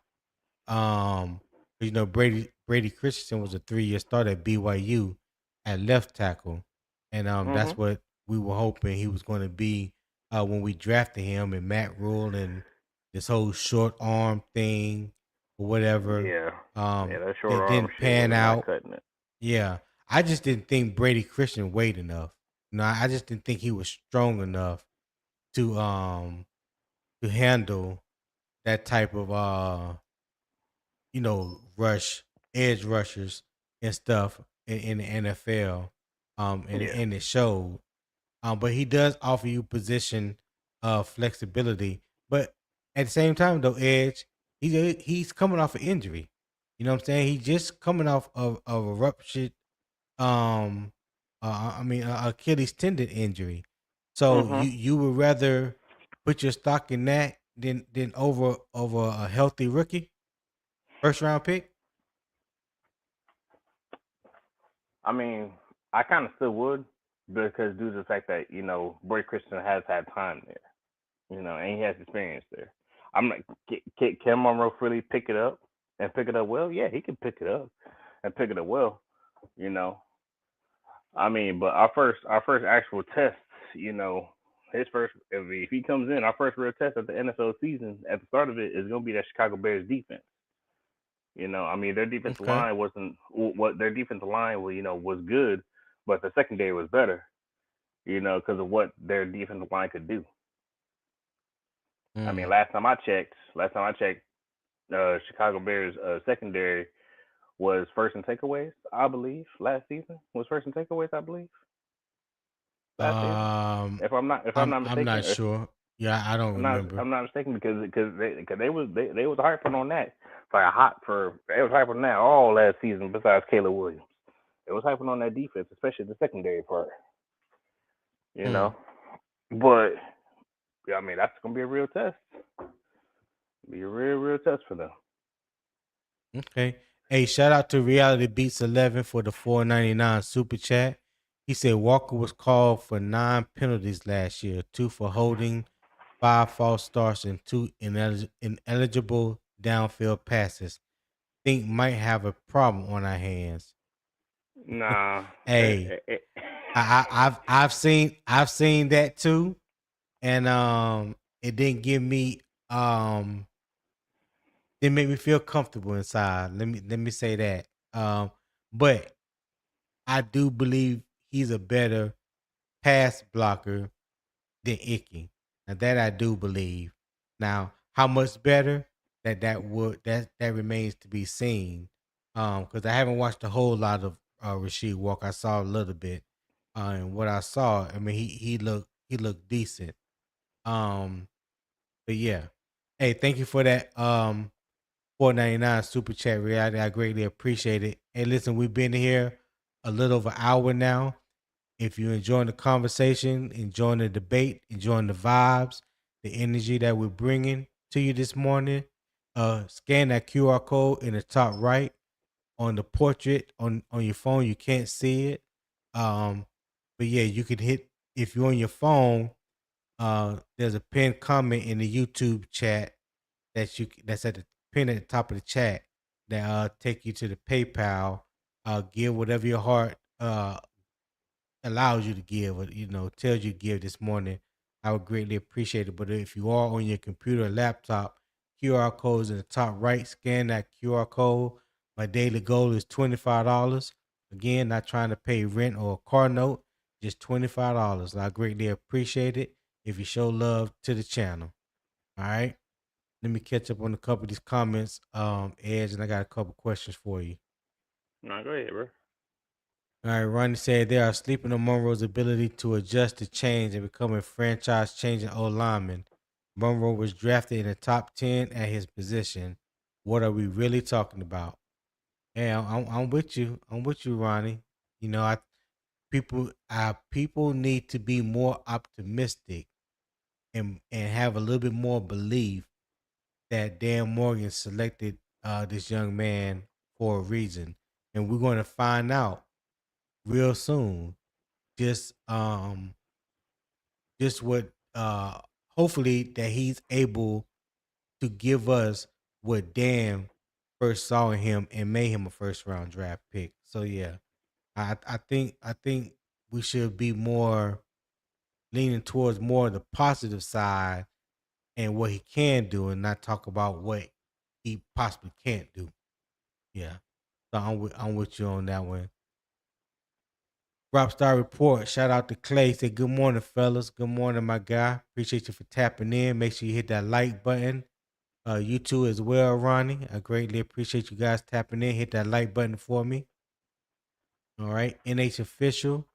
Um, Brady Christensen was a 3-year starter at BYU at left tackle, and that's Mhm. what we were hoping he was going to be when we drafted him. And Matt Rule and this whole short arm thing or whatever, Yeah. Yeah, that short that arm didn't shit was pan not out. cutting it. Yeah, I just didn't think Brady Christian weighed enough. No, I just didn't think he was strong enough to handle that type of edge rushers and stuff in the NFL. Yeah. And it showed. But he does offer you position flexibility. But at the same time, though, Edge, he's coming off an injury. You know what I'm saying? He's just coming off of a ruptured um Achilles tendon injury. So Mhm. you would rather put your stock in that than over a healthy rookie first round pick? I mean, I kind of still would because due to the fact that Brady Christensen has had time there. And he has experience there. I'm like, can Monroe Freeling pick it up and pick it up well? Yeah, he can pick it up and pick it up well. You know, I mean, but our first actual test, his first if he comes in, our first real test of the NFL season at the start of it is going to be that Chicago Bears defense. I mean, their defensive Okay. line wasn't what their defensive line was good, but the secondary was better. Because of what their defensive line could do. I mean, Mm. last time I checked, Chicago Bears secondary was first in takeaways, I believe. Last season was first in takeaways, I believe. Last season, Um, if I'm not I'm mistaken, not sure. Yeah, I don't I'm not remember. I'm not mistaken because they was hyping on that they was hyping on that all last season besides Caleb Williams. They was hyping on that defense, especially the secondary part. You Mm. know, but yeah, I mean that's gonna be a real test. Be a real test for them. Okay. Hey, shout out to Reality Beats 11 for the 4.99 super chat. He said Walker was called for 9 penalties last year, 2 for holding, 5 false starts, and 2 ineligible downfield passes. Think might have a problem on our hands. Nah. Hey, I've seen that too, and it um didn't make me feel comfortable inside. Let me say that. But I do believe he's a better pass blocker than Ickey. Now that I do believe. Now, how much better that remains to be seen. Because I haven't watched a whole lot of Rasheed Walker. I saw a little bit. And what I saw, I mean, he looked decent. Um, but yeah. Hey, thank you for that. 4.99 super chat reality. I greatly appreciate it. Hey, listen, we've been here a little over an hour now. If you're enjoying the conversation, enjoying the debate, enjoying the vibes, the energy that we're bringing to you this morning, scan that QR code in the top right on the portrait on your phone. You can't see it, but yeah, you could hit if you're on your phone. There's a pinned comment in the YouTube chat that's at the pin at the top of the chat that take you to the PayPal. Give whatever your heart allows you to give, or tells you to give this morning. I would greatly appreciate it. But if you are on your computer or laptop, QR codes in the top right. Scan that QR code. My daily goal is $25. Again, not trying to pay rent or a car note, just $25. I greatly appreciate it if you show love to the channel. All right. Let me catch up on a couple of these comments, Edge, and I got a couple questions for you. No, go ahead, bro. All right, Ronnie said they are sleeping on Monroe's ability to adjust to change and become a franchise-changing O lineman. Monroe was drafted in the top 10 at his position. What are we really talking about? Yeah, I'm with you. I'm with you, Ronnie. People need to be more optimistic and have a little bit more belief that Dan Morgan selected this young man for a reason, and we're going to find out real soon. Just just what hopefully that he's able to give us what Dan first saw in him and made him a first round draft pick. So yeah, I think we should be more leaning towards more of the positive side and what he can do, and not talk about what he possibly can't do. Yeah. So I'm with you on that one. Rockstar Report. Shout out to Clay. Said good morning, fellas. Good morning, my guy. Appreciate you for tapping in. Make sure you hit that like button. You too as well, Ronnie. I greatly appreciate you guys tapping in. Hit that like button for me. All right. NH official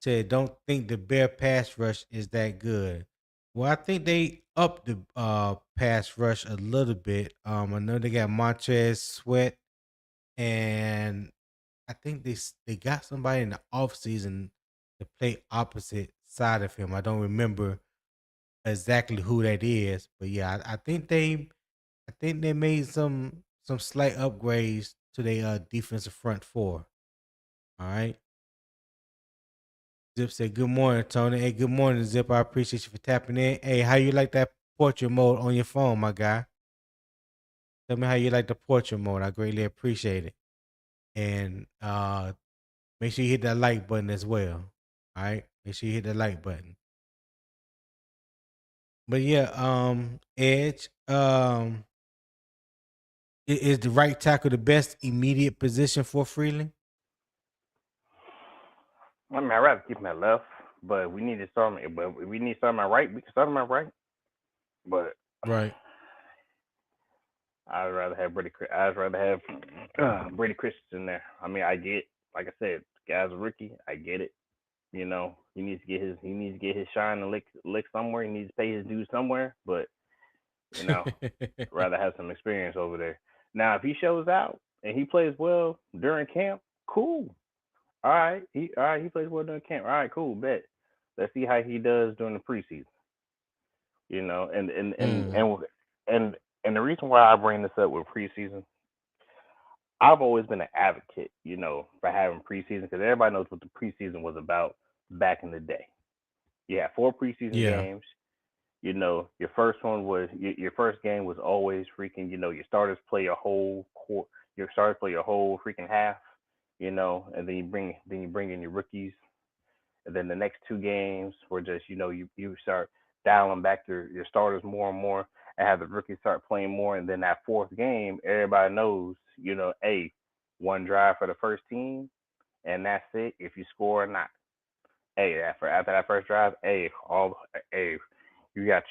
said don't think the Bear pass rush is that good. Well, I think they upped the pass rush a little bit. I know they got Montrez Sweat, and I think they got somebody in the offseason to play opposite side of him. I don't remember exactly who that is, but yeah, I think they made some slight upgrades to their defensive front four. All right. Zip said, "Good morning, Tony." Hey, good morning, Zip. I appreciate you for tapping in. Hey, how you like that portrait mode on your phone, my guy? Tell me how you like the portrait mode. I greatly appreciate it. And make sure you hit that like button as well. All right. Make sure you hit the like button. But yeah, Edge, is the right tackle the best immediate position for Freeling? I mean, I'd rather keep him at left, but we need to start him. But if we need to start him at right, we can start him at right. But Right. I'd rather have Brady Christensen there. I mean, I get, like I said, the guy's a rookie. I get it. He needs to get his shine and lick somewhere. He needs to pay his dues somewhere. But you know, I'd rather have some experience over there. Now, if he shows out and he plays well during camp, cool. All right. He plays well during camp. All right, cool. Bet. Let's see how he does during the preseason. You know, Mm, and and the reason why I bring this up with preseason, I've always been an advocate, for having preseason because everybody knows what the preseason was about back in the day. You had four preseason yeah. games. Your first one was your first game was always freaking. Your starters play your whole your starters play your whole freaking half. And then you bring in your rookies, and then the next two games were just you start dialing back your starters more and more, and have the rookies start playing more, and then that fourth game, everybody knows, one drive for the first team, and that's it if you score or not. Hey, after that first drive, hey, you're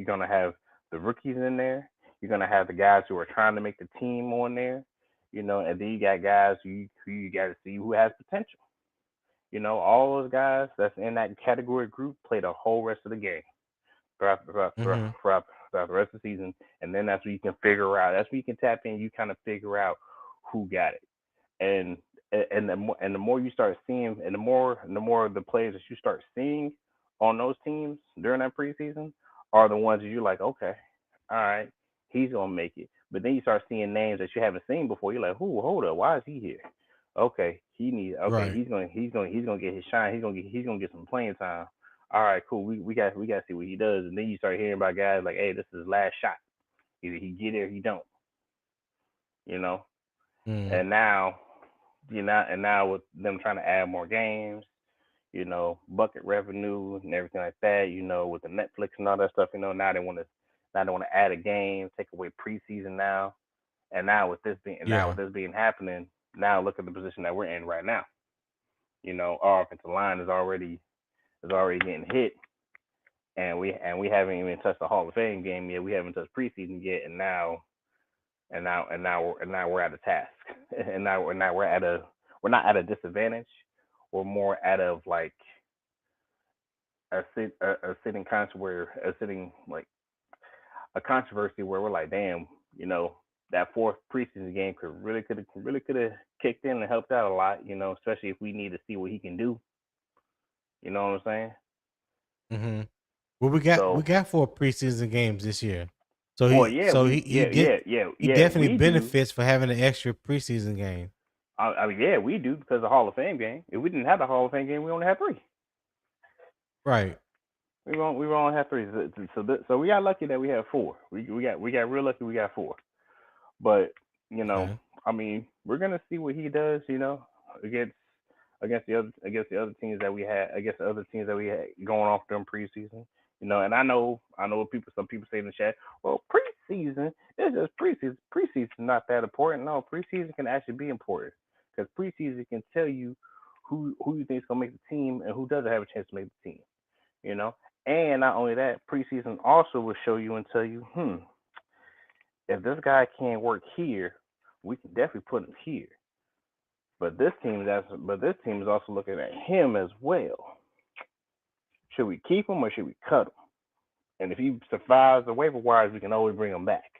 gonna have the rookies in there. You're gonna have the guys who are trying to make the team on there, and then you got guys who you got to see who has potential. All those guys that's in that category group play the whole rest of the game throughout throughout throughout, Mm-hmm. throughout, throughout the rest of the season, and then that's where you can figure out. That's where you can tap in. You kind of figure out who got it, and and the more you start seeing, and the more of the players that you start seeing on those teams during that preseason are the ones that you're like, okay, all right, he's gonna make it. But then you start seeing names that you haven't seen before. You're like, who? Hold up, why is he here? Okay, Okay, Right. he's gonna get his shine. He's gonna get some playing time. All right, cool. We got to see what he does. And then you start hearing about guys like, hey, this is his last shot. Either he get it or he don't. You know. Mm. And now with them trying to add more games, bucket revenue and everything like that, with the Netflix and all that stuff, now they want to add a game, take away preseason now, and Yeah. with this being happening, now look at the position that we're in right now. Our offensive line is already getting hit, and we haven't even touched the Hall of Fame game yet. We haven't touched preseason yet, and now we're at a task, and now we're not at a disadvantage. We're more out of like a sitting like a controversy where we're like, damn, that fourth preseason game could have kicked in and helped out a lot, especially if we need to see what he can do. You know what I'm saying? Mm-hmm. Well, we So, got 4 preseason games this year, so well, he yeah, so he we he yeah did yeah yeah he yeah definitely we do. benefits for having an extra preseason game. I mean, yeah, we do because of the Hall of Fame game. If we didn't have the Hall of Fame game, we only had three. Right. We only have three. So we got lucky that we had four. We got real lucky. We got four. But you know, Okay. I mean, we're gonna see what he does. Against against the other teams that we had, against the other teams that we had going off during preseason. And I know what some people say in the chat. Well, preseason it's just preseason. Preseason not that important. No, preseason can actually be important because preseason can tell you who you think is gonna make the team and who doesn't have a chance to make the team. You know, and not only that, preseason also will show you and tell you, if this guy can't work here, we can definitely put him here. But this team is also looking at him as well. Should we keep him or should we cut him? And if he survives the waiver wires, we can always bring him back.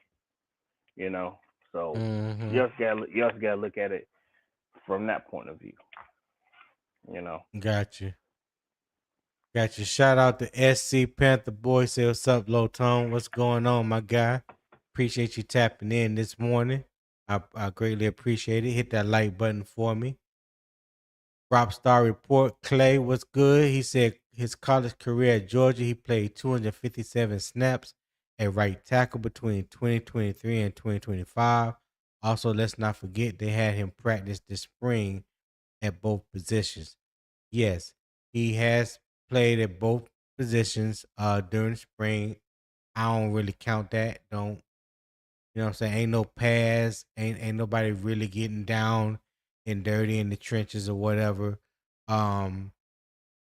You know, so Mm-hmm. you also gotta look at it from that point of view. You know, Got you. Got you. Shout out to SC Panther Boy. Say what's up, Low Tone. What's going on, my guy? Appreciate you tapping in this morning. I greatly appreciate it. Hit that like button for me. Rob Star Report. Clay, what's good? He said his college career at Georgia, he played 257 snaps at right tackle between 2023 and 2025. Also, let's not forget they had him practice this spring at both positions. Yes, he has played at both positions during the spring. I don't really count that. Don't you know what I'm saying? Ain't no pass, ain't nobody really getting down and dirty in the trenches or whatever. Um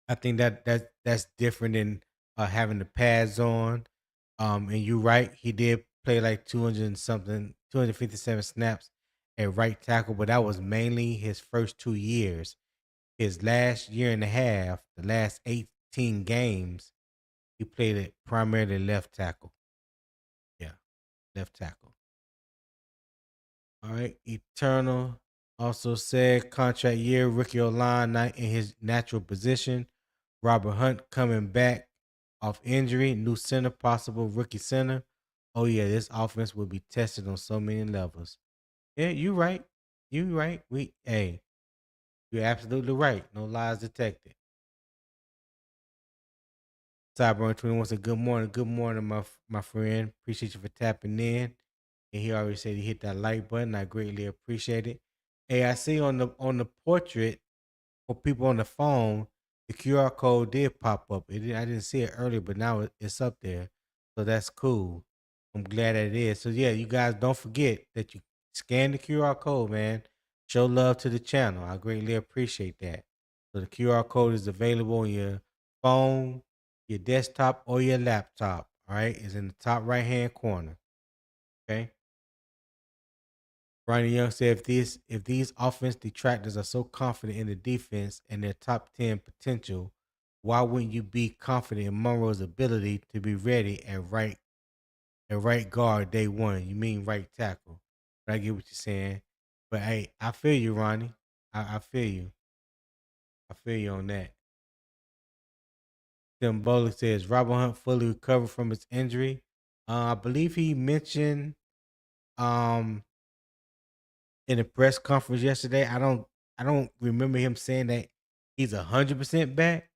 I think that's different than having the pads on. And you're right, he did play like 200 and something, 257 snaps at right tackle, but that was mainly his first 2 years. His last year and a half, the last 18 games, he played it primarily left tackle. Yeah, left tackle. All right. Eternal also said contract year, rookie line not in his natural position. Robert Hunt coming back off injury, new center, possible rookie center. Oh yeah, this offense will be tested on so many levels. Yeah, you right. You right. You're absolutely right. No lies detected. Cyber 21 said, good morning. Good morning, my friend. Appreciate you for tapping in. And he already said he hit that like button. I greatly appreciate it. Hey, I see on the portrait for people on the phone, the QR code did pop up. I didn't see it earlier, but now it's up there. So that's cool. I'm glad that it is. So yeah, you guys don't forget that you scan the QR code, man. Show love to the channel. I greatly appreciate that. So the QR code is available on your phone, your desktop, or your laptop. All right, it's in the top right hand corner. Okay. Ronnie Young said, if these offense detractors are so confident in the defense and their top 10 potential, why wouldn't you be confident in Monroe's ability to be ready at right guard day one? You mean right tackle? But I get what you're saying. But hey, I feel you, Ronnie. I feel you. I feel you on that. Tim Bowler says Robert Hunt fully recovered from his injury. I believe he mentioned in a press conference yesterday. I don't remember him saying that he's 100% back,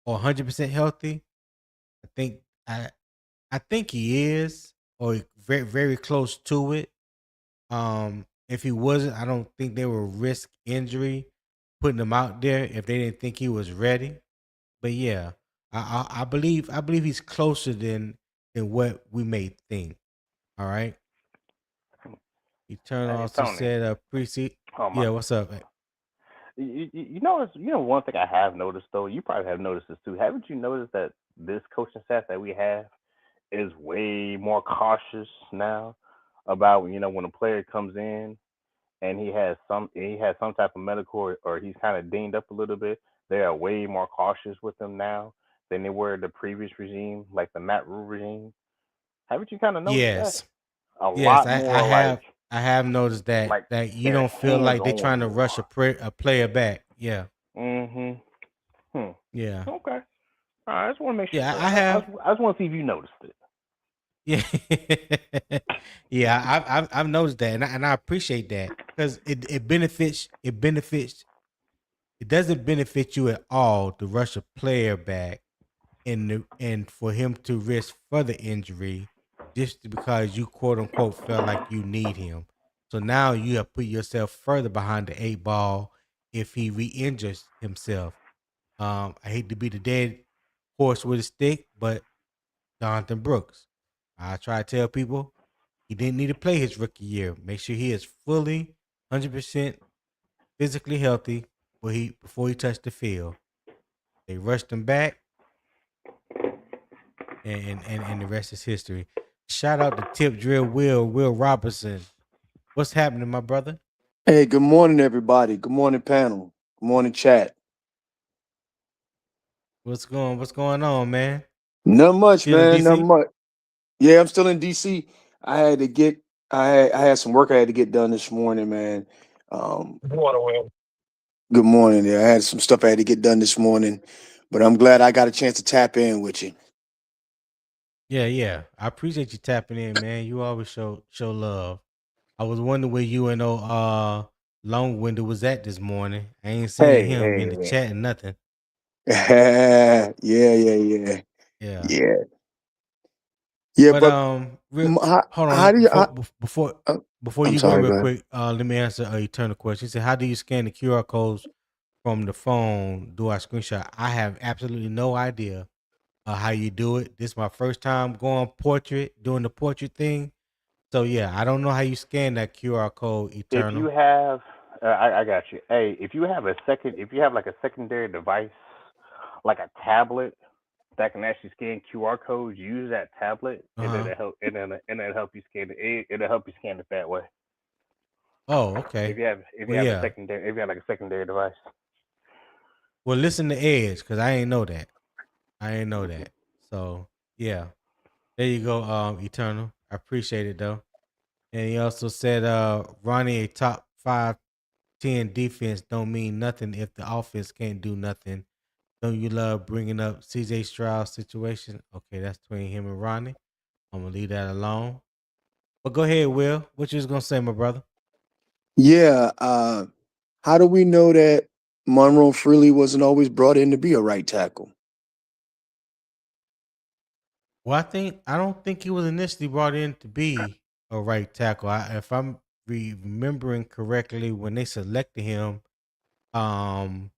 or 100% healthy. I think I think he is, or very very close to it. If he wasn't, I don't think they would risk injury putting him out there if they didn't think he was ready. But yeah, I believe he's closer than what we may think. All right. Eternal Hey, also Tony. said preseason. Oh, Yeah, what's up? You know, one thing I have noticed though. You probably have noticed this too. Haven't you noticed that this coaching staff that we have is way more cautious now about when a player comes in and he has some type of medical or he's kind of dinged up a little bit. They are way more cautious with them now than they were the previous regime, like the Matt Rule regime. Haven't you kind of noticed that? Yes. A Yes, lot more like I have noticed that you they're don't feel hands like they're on trying to rush more. a player back. Yeah. Mhm. Yeah. Okay. All right. I just want to make sure. Yeah, I have. I just want to see if you noticed it. Yeah. Yeah, I've noticed that, and I appreciate that because it benefits it doesn't benefit you at all to rush a player back and for him to risk further injury just because you quote unquote felt like you need him. So now you have put yourself further behind the eight ball if he re-injures himself. I hate to be the dead horse with a stick, but Jonathan Brooks, I try to tell people he didn't need to play his rookie year. Make sure he is fully 100% physically healthy before he touched the field. They rushed him back, and the rest is history. Shout out to Tip Drill Will Robinson. What's happening, my brother? Hey, good morning, everybody. Good morning, panel. Good morning, chat. What's going on, man? Not much, Still in man. Not DC? much. Yeah, I'm still in DC. I had to get. I had some work I had to get done this morning, man. You want to win. Good morning. Yeah, I had some stuff I had to get done this morning, but I'm glad I got a chance to tap in with you. Yeah. I appreciate you tapping in, man. You always show love. I was wondering where you and Long Window was at this morning. I ain't seen him in the Hey, chat and nothing. yeah, Yeah. yeah, yeah. But But hold how on do you? Uh, before I'm you go sorry. real Go ahead. quick. Let me answer an eternal question. He said, "How do you scan the QR codes from the phone? Do I screenshot?" I have absolutely no idea how you do it. This is my first time doing the portrait thing. So yeah, I don't know how you scan that QR code. If you Eternal. have, I got you. Hey, if you have like a secondary device, like a tablet that can actually scan QR codes, use that tablet, and Uh huh. it'll help you scan it. It'll help you scan it that way. Oh, okay. If you Well, have a yeah. secondary if you have like a secondary device. Well, listen to Edge because I ain't know that. I ain't know that. So yeah, there you go. Eternal. I appreciate it though. And he also said, Ronnie, a top 5-10 defense don't mean nothing if the offense can't do nothing. Don't you love bringing up CJ Stroud's situation? Okay, that's between him and Ronnie. I'm gonna leave that alone. But go ahead, Will. What you was gonna say, my brother? Yeah. How do we know that Monroe Freeling wasn't always brought in to be a right tackle? Well, I don't think he was initially brought in to be a right tackle. If I'm remembering correctly, when they selected him, um,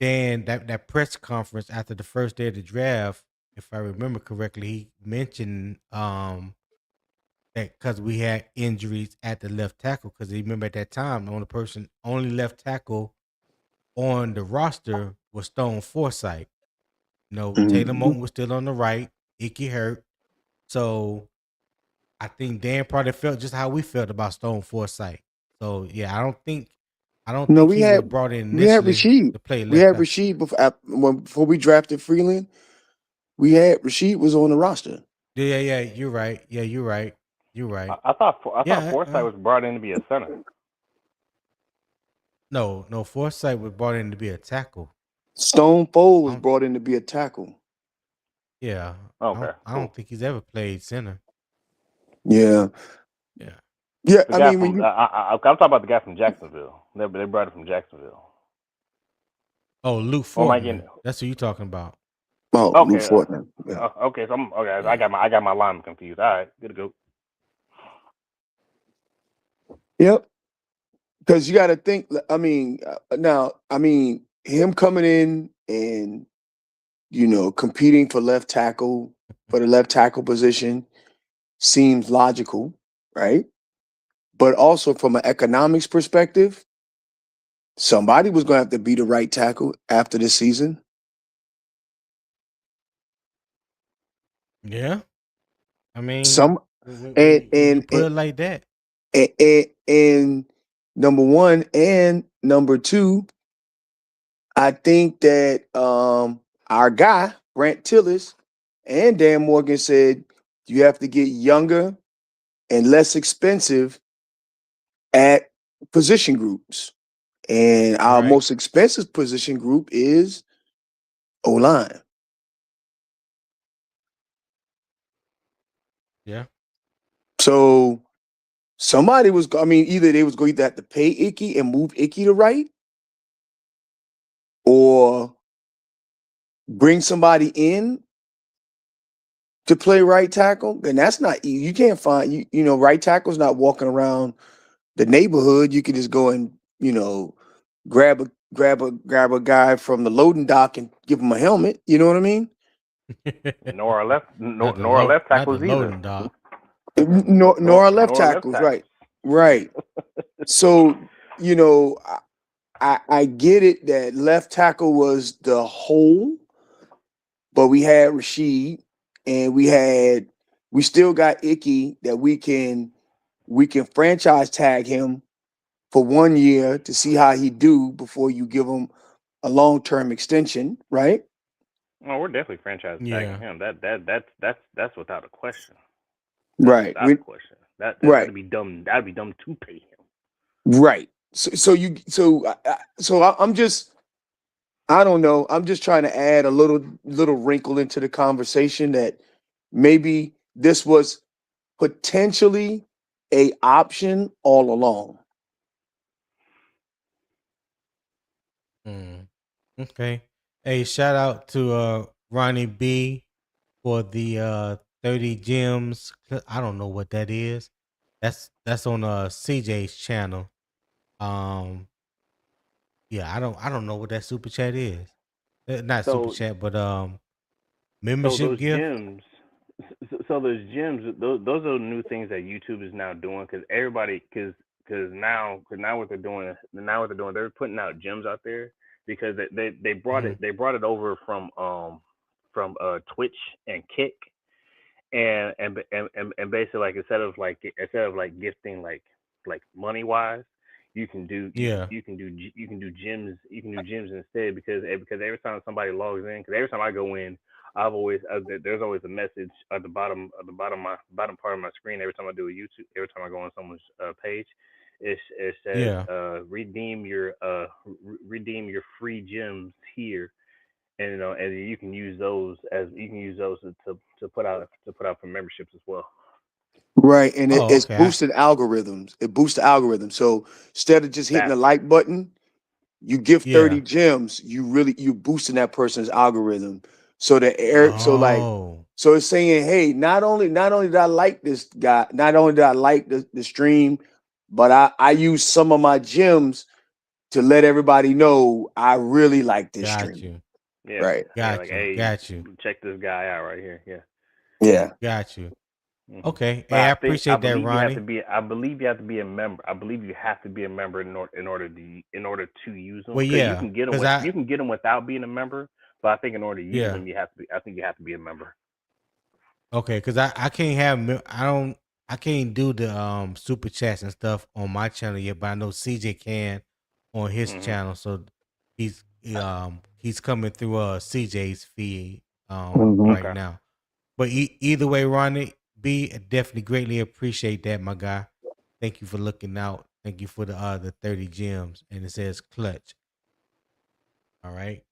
then that press conference after the first day of the draft, if I remember correctly, he mentioned that because we had injuries at the left tackle, because remember at that time the only left tackle on the roster was Stone Forsythe. Taylor Mhm. Moton was still on the right. Ickey hurt. So I think Dan probably felt just how we felt about Stone Forsythe. So yeah, I don't think No, he was brought in we had initially Rasheed. to play We left had tackle. Rasheed before we drafted Freeling. We had Rasheed was on the roster. Yeah. You're right. Yeah, you're right. I thought Yeah, Forsythe was brought in to be a center. No, Forsythe was brought in to be a tackle. Stone Fold was I don't- brought in to be a tackle. Yeah, Okay, I cool. don't think he's ever played center. Yeah. Yeah. Yeah, The I guy mean, when from you I'm talking about the guy from Jacksonville. They brought it from Jacksonville. Oh, Luke Or am I Fortner. getting? That's who you talking about. Luke Okay, Fortner. Yeah. okay. So I'm okay. Yeah. I got my line confused. All right, good to go. Yep. Because you got to think. I mean, him coming in and competing for left tackle for the left tackle position seems logical, right? But also from an economics perspective, somebody was going to have to be the right tackle after this season. Yeah. I mean, Some when and you and put it like that. and number one and number two, I think that our guy Brant Tillis and Dan Morgan said you have to get younger and less expensive at position groups, and our Right. most expensive position group is O-line. Yeah. So somebody was, either they was going to have to pay Ickey and move Ickey to right, or bring somebody in to play right tackle. And that's not easy. You can't find right tackle's not walking around the neighborhood. You can just go and grab a guy from the loading dock and give him a helmet. You know what I mean? Nor left not the tackles either. loading dock. Nor left Nor left tackles, tackles. right. So I get it that left tackle was the hole, but we had Rasheed and we still got Ickey that we can franchise tag him for 1 year to see how he do before you give him a long-term extension, right? Oh, we're definitely franchise tagging Yeah. him. That's without a question. That's Right. without a question. Right. That'd be dumb. That'd be dumb to pay him. Right. I'm just, I don't know. I'm just trying to add a little wrinkle into the conversation that maybe this was potentially a option all along. Okay. Hey, shout out to Ronnie B for the 30 gems. I don't know what that is. That's on CJ's channel. Yeah, I don't know what that super chat is. Not super So chat, but so membership those gift. gyms. So those gyms. Those are new things that YouTube is now doing because everybody now what they're doing they're putting out gyms out there because they brought Mhm. it over from Twitch and Kick and basically like instead of like gifting like money wise you can do Yeah. you can do gyms instead because every time somebody logs in because every time I go in there's always a message at the bottom part of my screen every time I do a YouTube every time I go on someone's page it says Yeah. redeem redeem your free gyms here and and you can use those to put out for memberships as well. Right. And Oh, it's okay. boosted algorithms. It boosts the algorithm. So instead of just hitting the That's like button, you give 30 Yeah. gems, you boosting that person's algorithm. So Oh. so it's saying, hey, not only did I like this guy, not only did I like the stream, but I use some of my gems to let everybody know I really like this Got stream. you. Right. yeah like Got you. hey Got you. check this guy out right here yeah Yeah. Got you. Okay. But Hey, I I appreciate that, believe you have Ronnie. to be. I believe you have to be a member. I believe you have to be a member in order to use them. Well, Because you yeah, can get them because I you can get them without being a member. But I think in order to use yeah. them, you have to be. I think you have to be a member. Okay, because I can't have I can't do the super chats and stuff on my channel yet, but I know CJ can on his Hmm. channel, so he's he's coming through CJ's feed Mhm. right Okay. now. But either way, Ronnie B, I definitely greatly appreciate that, my guy. Thank you for looking out. Thank you for the 30 gems, and it says clutch. All right.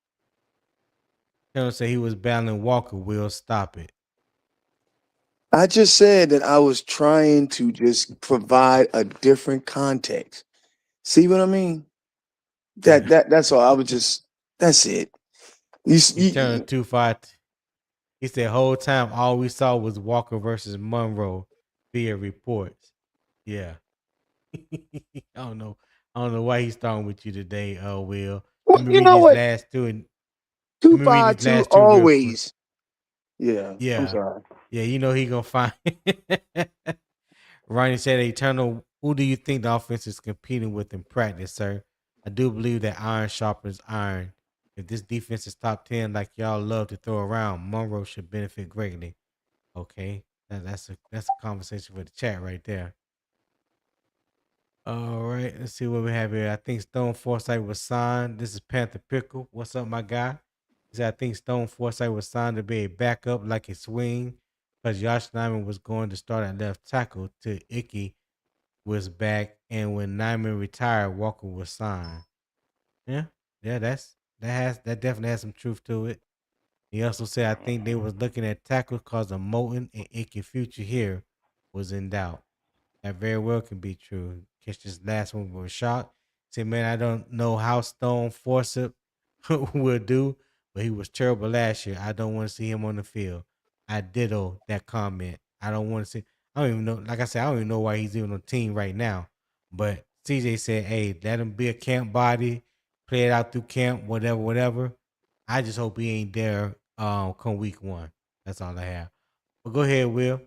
Tell him say he was battling Walker. Will stop it. I just said that I was trying to just provide a different context. See what I mean? Yeah. That's all. I was just that's it. He turned 2-5. He said, whole time all we saw was Walker versus Monroe via reports. Yeah. I don't know. I don't know why he's starting with you today, Will. well, Let me you read know these what? last two and let me read these 252 last two real quick. always. Yeah, I'm Yeah. sorry. Yeah, you know he gonna find Ronnie said Eternal, who do you think the offense is competing with in practice, sir? I do believe that iron sharpens iron. If this defense is top 10 like y'all love to throw around, Monroe should benefit greatly. Okay, that's a conversation for the chat right there. All right, let's see what we have here. I think Stone Forsythe was signed. This is Panther Pickle. What's up, my guy? He said I think Stone Forsythe was signed to be a backup, like a swing, because Josh Nyman was going to start at left tackle till Ickey was back, and when Nyman retired, Walker was signed. Yeah, yeah, that definitely has some truth to it. He also said I think they was looking at tackles because of Moton and Ickey future here was in doubt. That very well can be true. Catch this last one with a shock. Say, man, I don't know how Stone Forsythe will do, but he was terrible last year. I don't want to see him on the field. I ditto that comment. I don't want to see. I don't even know. Like I said, I don't even know why he's even on the team right now. But CJ said, hey, let him be a camp body, play it out through camp, whatever, whatever. I just hope he ain't there come week one. That's all I have. But go ahead, Will.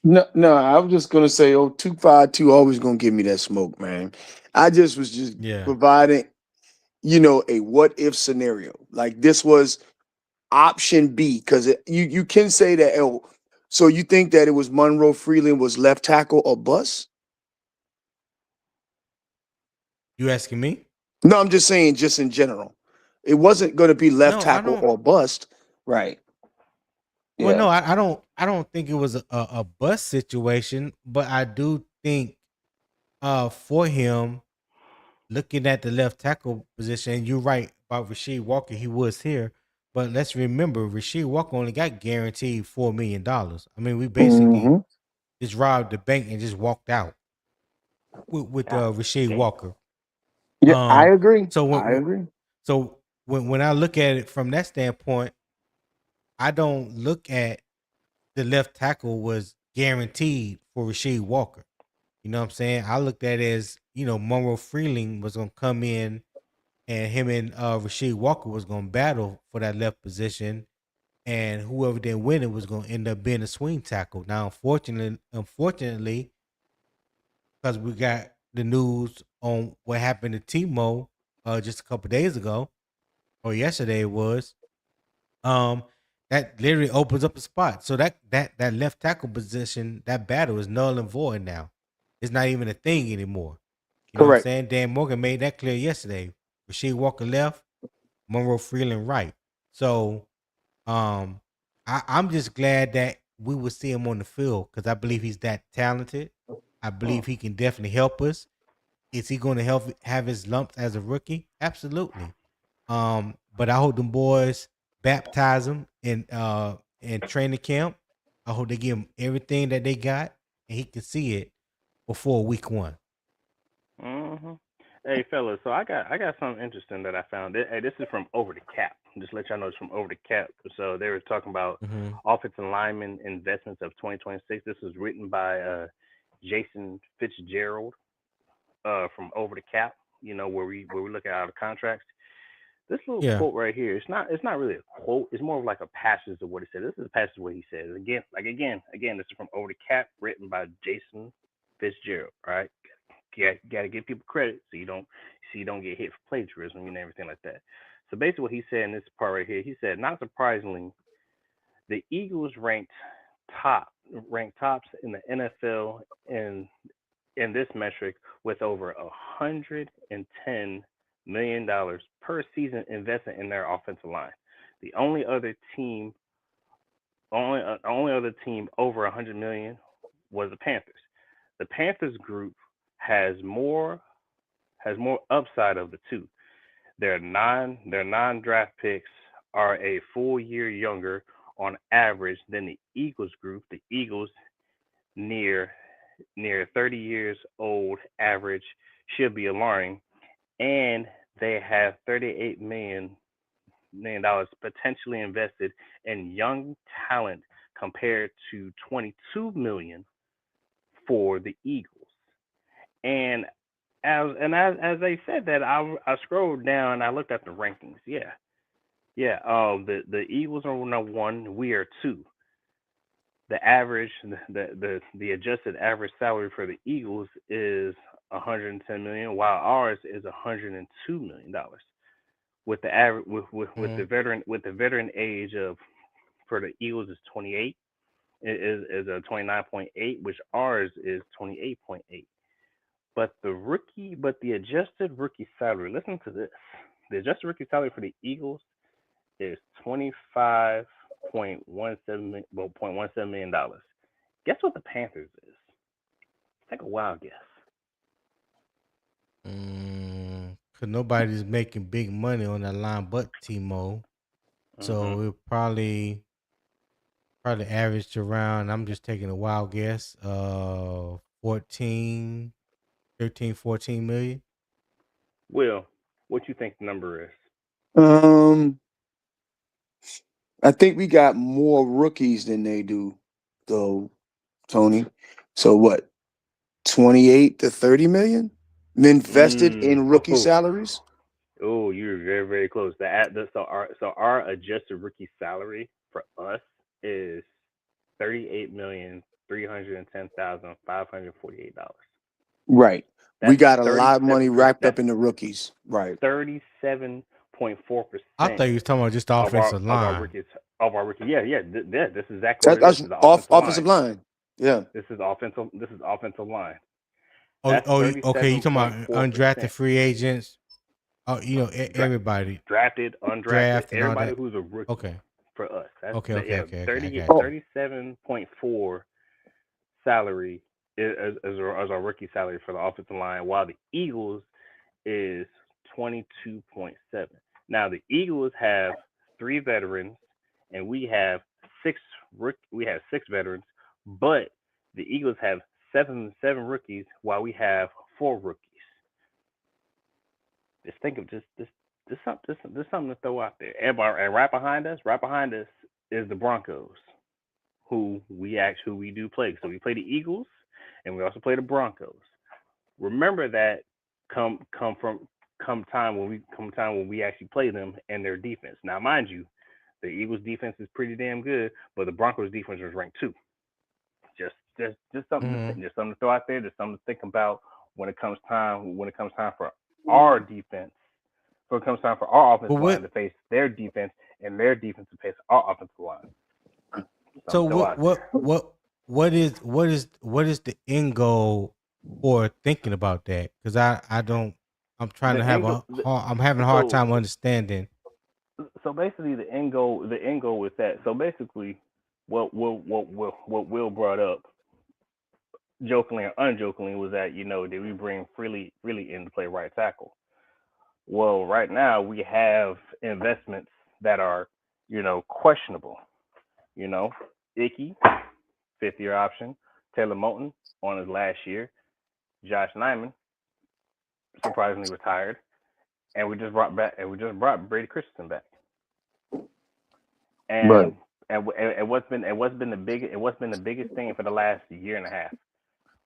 No, I was just gonna say, 252 always gonna give me that smoke, man. I just was just Yeah. providing, a what if scenario. Like this was option B, because you can say that. Oh, so you think that it was Monroe Freeling was left tackle or bust? You asking me? No, I'm just saying, just in general, it wasn't going to be left No, I tackle don't. or bust, right? Well, Yeah. no, I don't. I don't think it was a bus situation, but I do think for him looking at the left tackle position, you're right about Rasheed Walker. He was here, but let's remember Rasheed Walker only got guaranteed $4 million. I mean, we basically Hmm. just robbed the bank and just walked out with God Rasheed damn. Walker. Yeah, I Um, agree. so I when agree. so when I look at it from that standpoint, I don't look at the left tackle was guaranteed for Rasheed Walker. You know what I'm saying? I looked at it as, Monroe Freeling was gonna come in and him and Rasheed Walker was gonna battle for that left position. And whoever didn't win it was gonna end up being a swing tackle. Now, unfortunately, because we got the news on what happened to Timo just a couple days ago, or yesterday it was, um, that literally opens up a spot. So that left tackle position, that battle is null and void now. It's not even a thing anymore. You know what I'm Correct. saying? Dan Morgan made that clear yesterday. Rasheed Walker left, Monroe Freeling right. So I'm just glad that we will see him on the field because I believe he's that talented. I believe he can definitely help us. Is he going to help have his lumps as a rookie? Absolutely. But I hope them boys baptize him in training camp. I hope they give him everything that they got and he can see it before week one. Hmm. Hey fellas, so I got something interesting that I found. Hey, this is from Over the Cap. Just let y'all know it's from Over the Cap. So they were talking about Mm-hmm. offensive lineman investments of 2026. This was written by Jason Fitzgerald from Over the Cap. Where we look at our contracts. This little Yeah. quote right here, it's not really a quote. It's more of like a passage of what he said. This is a passage of what he says. Again, this is from Over the Cap, written by Jason Fitzgerald. Right? Got to give people credit so you don't get hit for plagiarism and everything like that. So basically, what he said in this part right here, he said, not surprisingly, the Eagles ranked tops in the NFL in this metric with over $110 million per season invested in their offensive line. The only other team over 100 million was the Panthers. The Panthers group has more upside of the two. Their non-draft picks are a full year younger on average than the Eagles group. The Eagles near 30 years old average should be alarming, and they have $38 million potentially invested in young talent compared to $22 million for the Eagles. And as they said that, I scrolled down and I looked at the rankings. Yeah. The Eagles are number one. We are two. The average, the adjusted average salary for the Eagles is 110 million, while ours is 102 million dollars. With the average, with the veteran age of for the Eagles is 28, is a 29.8, which ours is 28.8. But the adjusted rookie salary. Listen to this. The adjusted rookie salary for the Eagles is $25.17 million. Guess what the Panthers is? Take a wild guess. Cause nobody's making big money on that line but Timo. So it probably averaged around, I'm just taking a wild guess, 13, 14 million. Will, what you think the number is? I think we got more rookies than they do, though, Tony. So what? 28 to 30 million invested in rookie salaries. Oh, you're very, very close. So our adjusted rookie salary for us is $38,310,548. Right. That's We got a lot of money wrapped up in the rookies. Right. 37.4%. I thought you was talking about just the offensive line. Of our rookies. Yeah. This is exactly what it is. That's The offensive line. Yeah. This is offensive line. Okay. You talking about undrafted free agents? Oh, everybody drafted, undrafted, and all everybody that. who's a rookie. Okay. For us, that's Okay. I got you. 37.4 salary as our rookie salary for the offensive line, while the Eagles is 22.7. Now the Eagles have 3 veterans, and we have 6 veterans, but the Eagles have seven rookies, while we have 4 rookies. Just think of this something to throw out there. And right behind us is the Broncos, who we do play. So we play the Eagles, and we also play the Broncos. Remember that come time when we actually play them and their defense. Now, mind you, the Eagles defense is pretty damn good, but the Broncos defense was ranked 2. Just something just something to throw out there. Just something to think about when it comes time for our defense. When it comes time for our offensive line to face their defense, and their defense to face our offensive line. So what is the end goal for thinking about that? Because I'm having a hard time understanding. So basically, the end goal with that. So basically, what Will brought up, jokingly or unjokingly, was that did we bring Freely in to play right tackle? Well, right now we have investments that are, questionable. Ickey, 5th-year option. Taylor Moton on his last year. Josh Nyman, surprisingly retired, and we just brought Brady Christensen back. And right. and what's been the biggest thing for the last year and a half?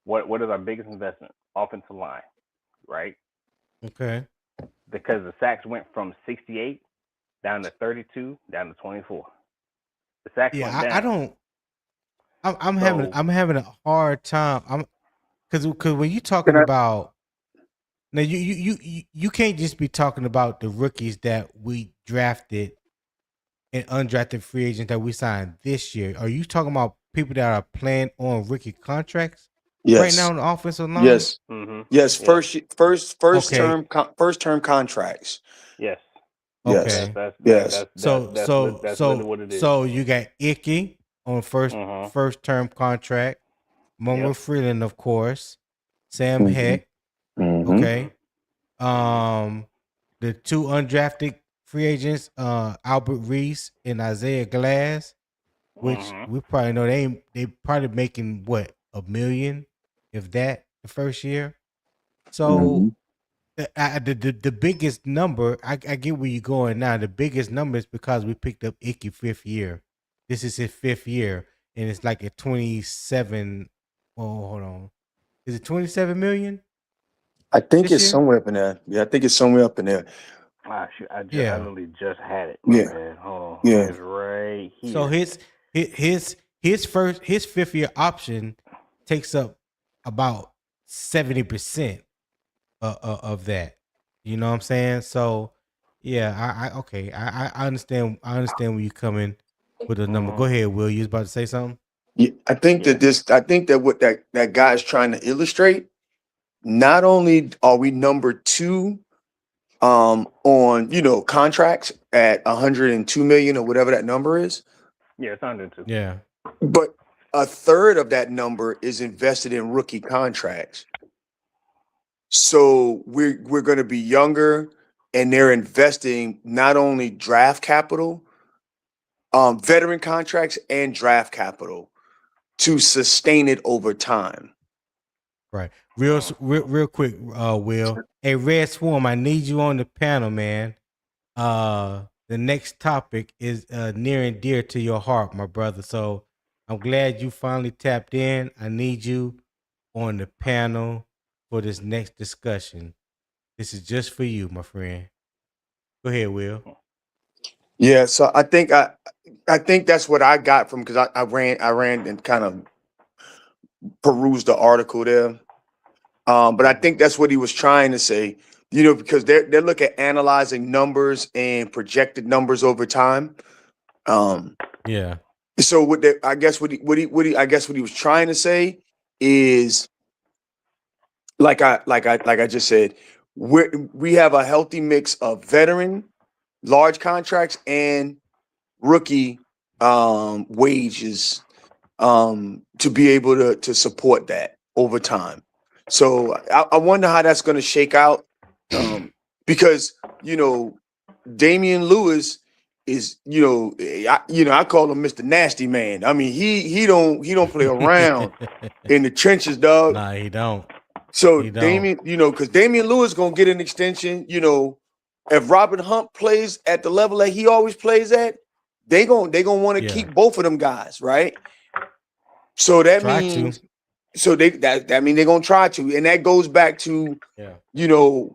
What is our biggest investment? Offensive line, right? Okay. because the sacks went from 68 down to 32 down to 24. The sacks went down. I don't. I'm having a hard time. Because when you're talking about now, you can't just be talking about the rookies that we drafted and undrafted free agents that we signed this year. Are you talking about people that are playing on rookie contracts right now on the offensive line? Yes. Mm-hmm. Yes. First Okay. term contracts. Yes. Okay. That's So what it is. So you got Ickey on first term contract, Monroe Freeling, of course, Sam Heck. Okay. The two undrafted free agents, Albert Reese and Isaiah Glass, which we probably know they probably making what, $1 million, if that, the first year. So the biggest number, I get where you're going now. The biggest number is because we picked up Ickey 5th year. This is his 5th year, and it's like a 27. Oh, hold on, is it 27 million? I think this it's year? somewhere up in there. Yeah, I think it's somewhere up in there. I literally just had it. Yeah. Man. Hold on. Yeah. It's right here. So his 5th year option takes up about 70% of that. You know what I'm saying? So yeah, I understand. I understand where you're coming with the number. Go ahead, Will. You was about to say something? Yeah, I think that what that guy is trying to illustrate. Not only are we number 2 on contracts at 102 million or whatever that number is. Yeah, it's 102. Yeah. But a third of that number is invested in rookie contracts. So we're going to be younger, and they're investing not only draft capital, veteran contracts and draft capital to sustain it over time. Right. Real quick, Will. Hey, Red Swarm, I need you on the panel, man. The next topic is near and dear to your heart, my brother. So I'm glad you finally tapped in. I need you on the panel for this next discussion. This is just for you, my friend. Go ahead, Will. Yeah, so I think that's what I got from, because I ran and kind of perused the article there. But I think that's what he was trying to say, because they're looking at analyzing numbers and projected numbers over time. Yeah. So I guess what he was trying to say is, like I just said, we have a healthy mix of veteran large contracts and rookie wages to be able to support that over time. So I wonder how that's going to shake out, because Damian Lewis is I call him Mr. Nasty Man. I mean he don't play around in the trenches, dog. Nah, he don't. So He don't. Damian, because Damian Lewis gonna get an extension. If Robert Hunt plays at the level that he always plays at, they gonna want to keep both of them guys, right? So that means that means they're gonna try to, and that goes back to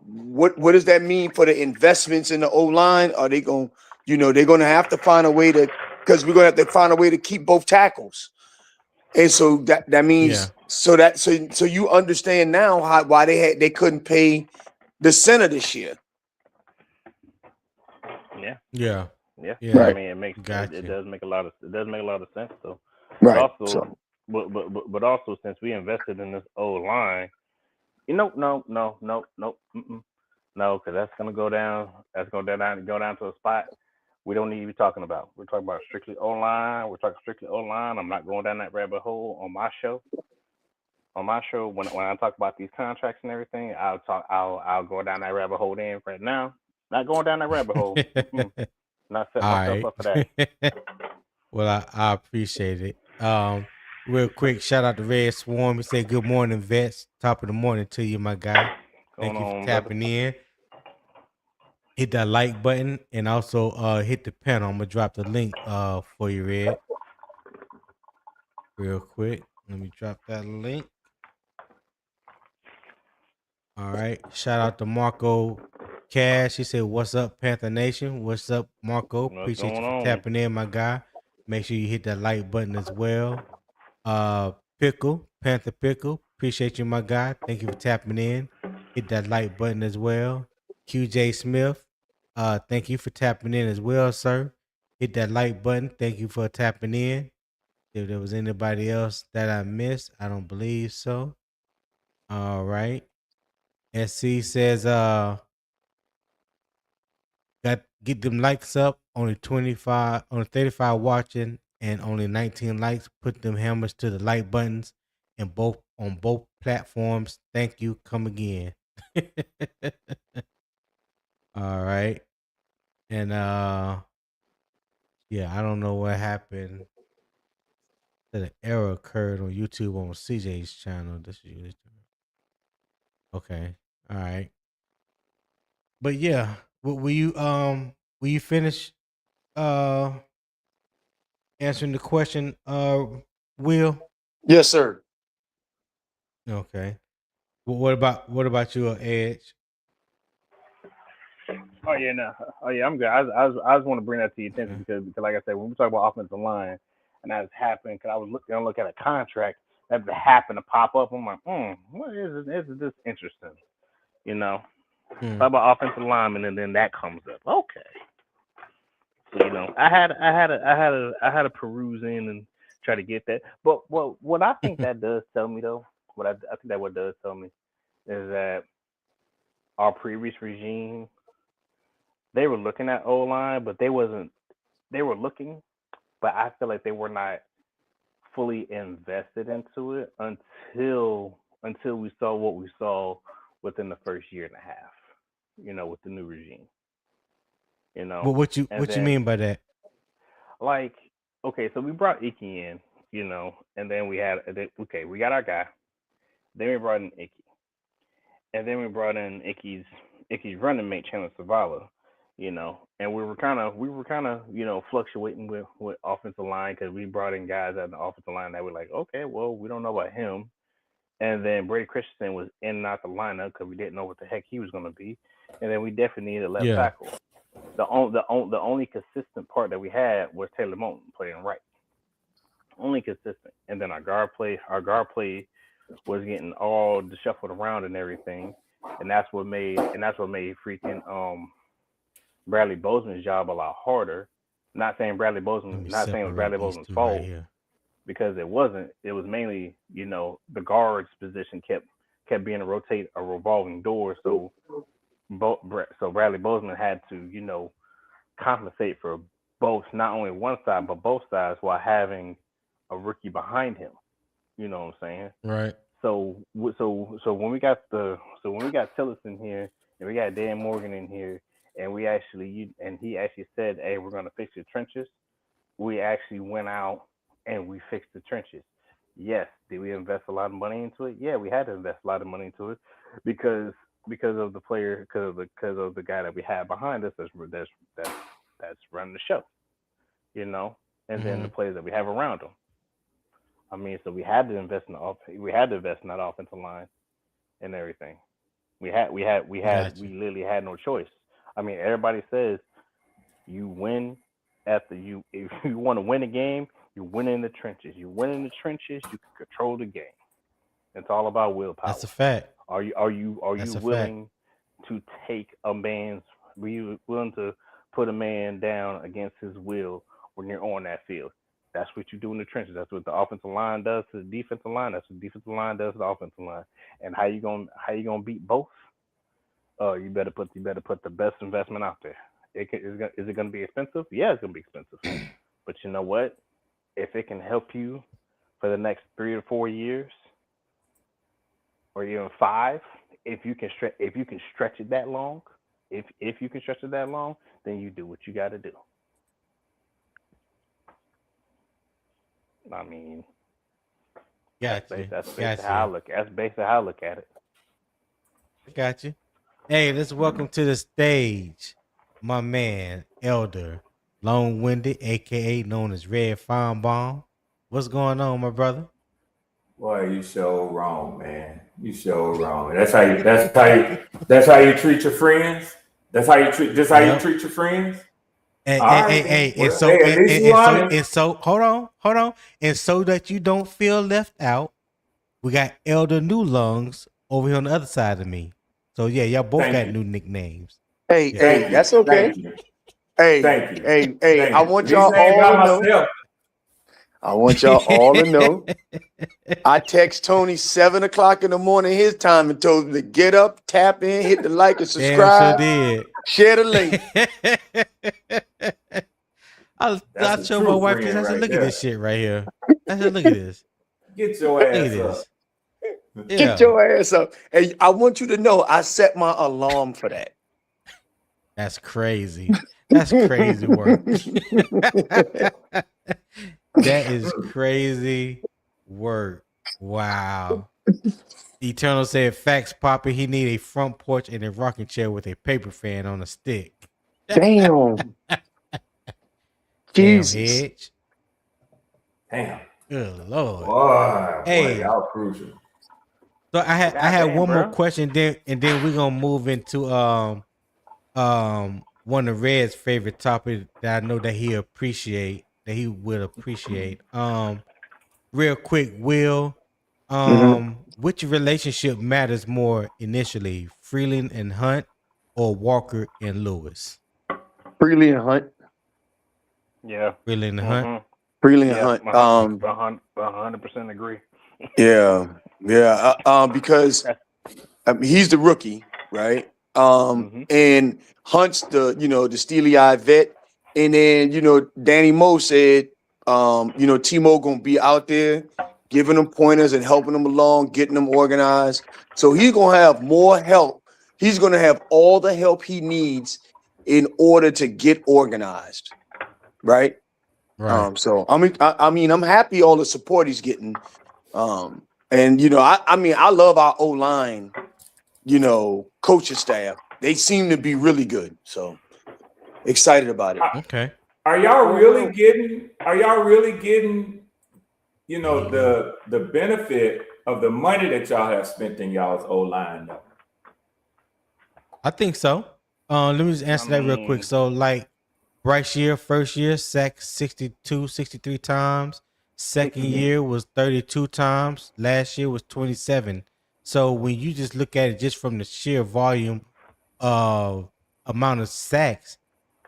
what does that mean for the investments in the O-line? Are they going they're gonna have to find a way to, because we're gonna have to find a way to keep both tackles. And so that means so you understand now why they couldn't pay the center this year. Yeah. Right. I mean, it does make a lot of sense though. Right. But also since we invested in this old line, no, because that's gonna go down. That's gonna go down to a spot we don't need to be talking about. We're talking about strictly O-line. I'm not going down that rabbit hole on my show. When I talk about these contracts and everything, I'll go down that rabbit hole then. Right now, not going down that rabbit hole. Not setting myself up for that. Well, I appreciate it. Real quick, shout out to Red Swarm. He said, "Good morning, vets. Top of the morning to you, my guy. Thank you for tapping in. Hit that like button and also hit the panel. I'm gonna drop the link for you, Red. Real quick, let me drop that link. All right. Shout out to Marco Cash, he said, "What's up, Panther Nation? What's up, Marco? What's Appreciate you going for on? tapping in, my guy. Make sure you hit that like button as well. Pickle, Panther Pickle, appreciate you, my guy. Thank you for tapping in. Hit that like button as well. QJ Smith, thank you for tapping in as well, sir. Hit that like button. Thank you for tapping in. If there was anybody else that I missed, I don't believe so. All right. SC says, get them likes up. Only 35 watching, and only 19 likes. Put them hammers to the like buttons, and on both platforms. Thank you. Come again. All right. And yeah, I don't know what happened. That an error occurred on YouTube on CJ's channel. This is okay. All right. But yeah, will you finish answering the question, Will? Yes, sir. Okay. Well, what about you, Edge? Oh yeah, no. Oh yeah, I'm good. I just want to bring that to your attention because like I said, when we talk about offensive line, and that's happened because I was looking at a contract that happened to pop up. I'm like, what is it? Isn't this interesting? You know, talk about offensive lineman, and then that comes up. Okay. So, you know, I had a peruse in and try to get that. But what I think that does tell me though, what does tell me is that our previous regime, they were looking at O line, but they were looking, but I feel like they were not fully invested into it until we saw what we saw within the first year and a half, you know, with the new regime. You know. But what you mean by that? Like, okay, so we brought Ickey in, you know, and then we got our guy. Then we brought in Ickey. And then we brought in Ickey's running mate, Chandler Zavala, you know, and we were kind of, you know, fluctuating with offensive line because we brought in guys at the offensive line that were like, okay, well, we don't know about him. And then Brady Christensen was in and out the lineup because we didn't know what the heck he was going to be. And then we definitely needed a left tackle. The only consistent part that we had was Taylor Moton playing right. Only consistent. And then our guard play was getting all shuffled around and everything. And that's what made freaking Bradley Bozeman's job a lot harder. Not saying it was Bradley Bozeman's fault because it wasn't. It was mainly, you know, the guards position kept being a revolving door. So Bradley Bozeman had to, you know, compensate for both, not only one side but both sides, while having a rookie behind him. You know what I'm saying? Right. So when we got Tillis in here and we got Dan Morgan in here and he actually said, hey, we're gonna fix the trenches. We actually went out and we fixed the trenches. Yes, did we invest a lot of money into it? Yeah, we had to invest a lot of money into it because of the player, because of the guy that we had behind us that's running the show, you know, and then the players that we have around him. I mean, so we had to invest in that offensive line and everything. We literally had no choice. I mean, everybody says you win if you want to win a game, you win in the trenches. You win in the trenches, you can control the game. It's all about willpower. That's a fact. Are you willing to take a man's? Are you willing to put a man down against his will when you're on that field? That's what you do in the trenches. That's what the offensive line does to the defensive line. That's what the defensive line does to the offensive line. And how you gonna beat both? You better put the best investment out there. Is it gonna be expensive? Yeah, it's gonna be expensive. But you know what? If it can help you for the next 3 or 4 years, or even 5, if you can stretch it that long, then you do what you got to do. I mean, that's basically how I look at it. Got you. Hey, let's welcome to the stage my man, Elder Long-Winded, aka known as Red Fine Bomb. What's going on, my brother? Boy, you so wrong, man. You so wrong. That's how you treat your friends. That's how you treat. That's how you treat your friends. All right, then. Well, hey, at least you honest. hold on, and so that you don't feel left out, we got Elder New Lungs over here on the other side of me. So yeah, y'all both got new nicknames. Hey, Yeah. hey, that's okay. Thank you. Hey, Thank you. hey, I want y'all all to know. I want y'all all to know. I text Tony 7 o'clock in the morning his time and told him to get up, tap in, hit the like and subscribe. Damn, sure did. Share the link. I showed my wife this. I said, "Look at this shit right here." I said, "Look at this. Get your ass up. Yeah. Get your ass up." And I want you to know I set my alarm for that. That's crazy. That's crazy work. That is crazy work. Wow. Eternal said, "Facts, Poppy. He need a front porch and a rocking chair with a paper fan on a stick." Damn. Jesus. Edge. Damn. Good Lord. Boy, Hey, y'all crucial. So I had one more question, and then we're gonna move into one of Red's favorite topics that I know that he would appreciate. Real quick, Will, which relationship matters more initially, Freeling and Hunt or Walker and Lewis? Freeling and Hunt. Yeah. Freeling and Hunt. Freeling and Hunt. 100% agree. Yeah. Because he's the rookie, right? And Hunt's the steely-eyed vet. And then, Danny Moe said, T-Mo gonna be out there giving them pointers and helping them along, getting them organized. So he's gonna have more help. He's gonna have all the help he needs in order to get organized, right? Right. So I mean, I'm happy all the support he's getting. And I love our O-line, coaching staff. They seem to be really good. So excited about it. Okay. Are y'all really getting the benefit of the money that y'all have spent in y'all's O-line though? I think so. Let me just answer that real quick. So like Bryce first year sacked 62, 63 times. Second year was 32 times. Last year was 27. So when you just look at it just from the sheer volume of amount of sacks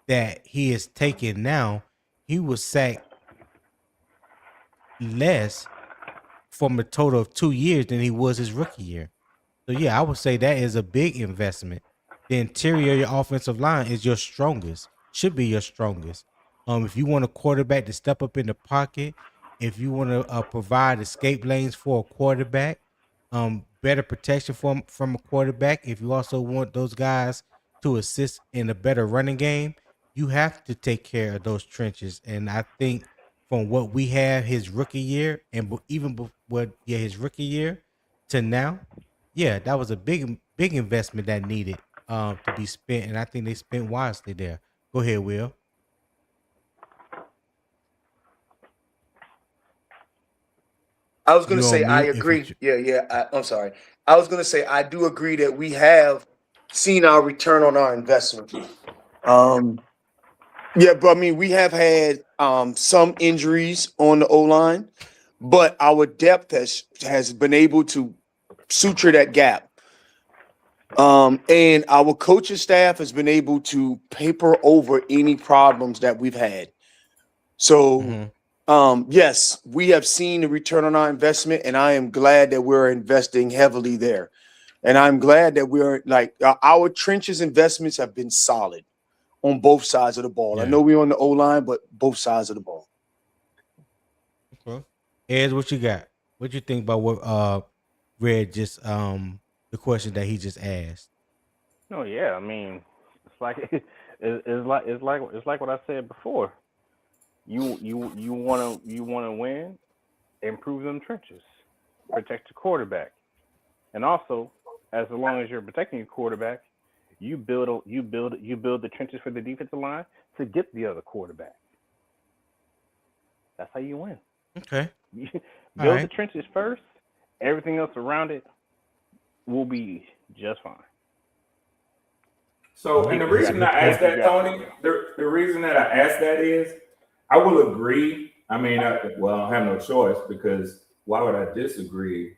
that he is taking now, he was sacked less from a total of 2 years than he was his rookie year. So yeah, I would say that is a big investment. The interior of your offensive line is your strongest, should be your strongest. If you want a quarterback to step up in the pocket, if you want to provide escape lanes for a quarterback, better protection from a quarterback, if you also want those guys to assist in a better running game, you have to take care of those trenches. And I think from what we have his rookie year and his rookie year to now, yeah, that was a big investment that needed to be spent, and I think they spent wisely there. Go ahead, Will. I was going to say I agree. I'm sorry. I was going to say I do agree that we have seen our return on our investment. But I mean, we have had some injuries on the O-line, but our depth has been able to suture that gap. And our coaching staff has been able to paper over any problems that we've had. So, yes, we have seen the return on our investment, and I am glad that we're investing heavily there. And I'm glad that we're our trenches investments have been solid on both sides of the ball. Yeah. I know we're on the O-line, but both sides of the ball. Okay. Ed, what you got? What you think about what Red just the question that he just asked? No, yeah, I mean, it's like what I said before. You wanna win, improve them trenches, protect your quarterback, and also as long as you're protecting your quarterback, you build the trenches for the defensive line to get the other quarterback. That's how you win. Okay. Build the trenches first. Everything else around it will be just fine. So, and the reason I asked that, Tony, the reason that I asked that is, I will agree. I mean, I don't have no choice, because why would I disagree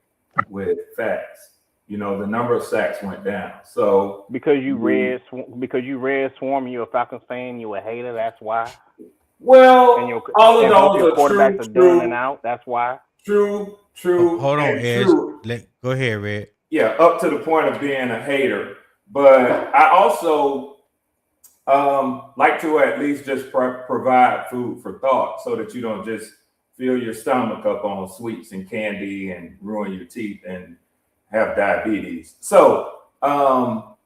with facts? You know, the number of sacks went down. So because you read Swarm, and you're a Falcons fan, you a hater. That's why. Well, all of those your quarterbacks are done and out. That's why. True. Hold on, Ed. True. Go ahead, Red. Yeah, up to the point of being a hater. But I also like to at least just provide food for thought, so that you don't just fill your stomach up on sweets and candy and ruin your teeth and have diabetes. So I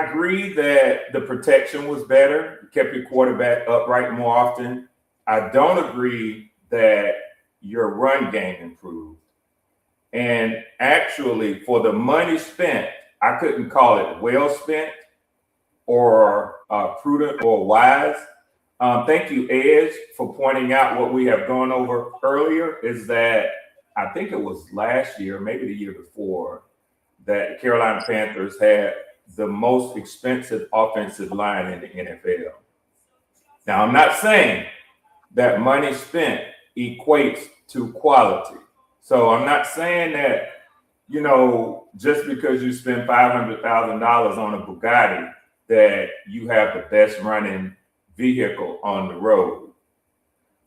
agree that the protection was better, kept your quarterback upright more often. I don't agree that your run game improved. And actually, for the money spent, I couldn't call it well spent or prudent or wise. Thank you, Edge, for pointing out what we have gone over earlier, is that I think it was last year, maybe the year before, that the Carolina Panthers had the most expensive offensive line in the NFL. Now, I'm not saying that money spent equates to quality. So I'm not saying that, you know, just because you spend $500,000 on a Bugatti, that you have the best running vehicle on the road.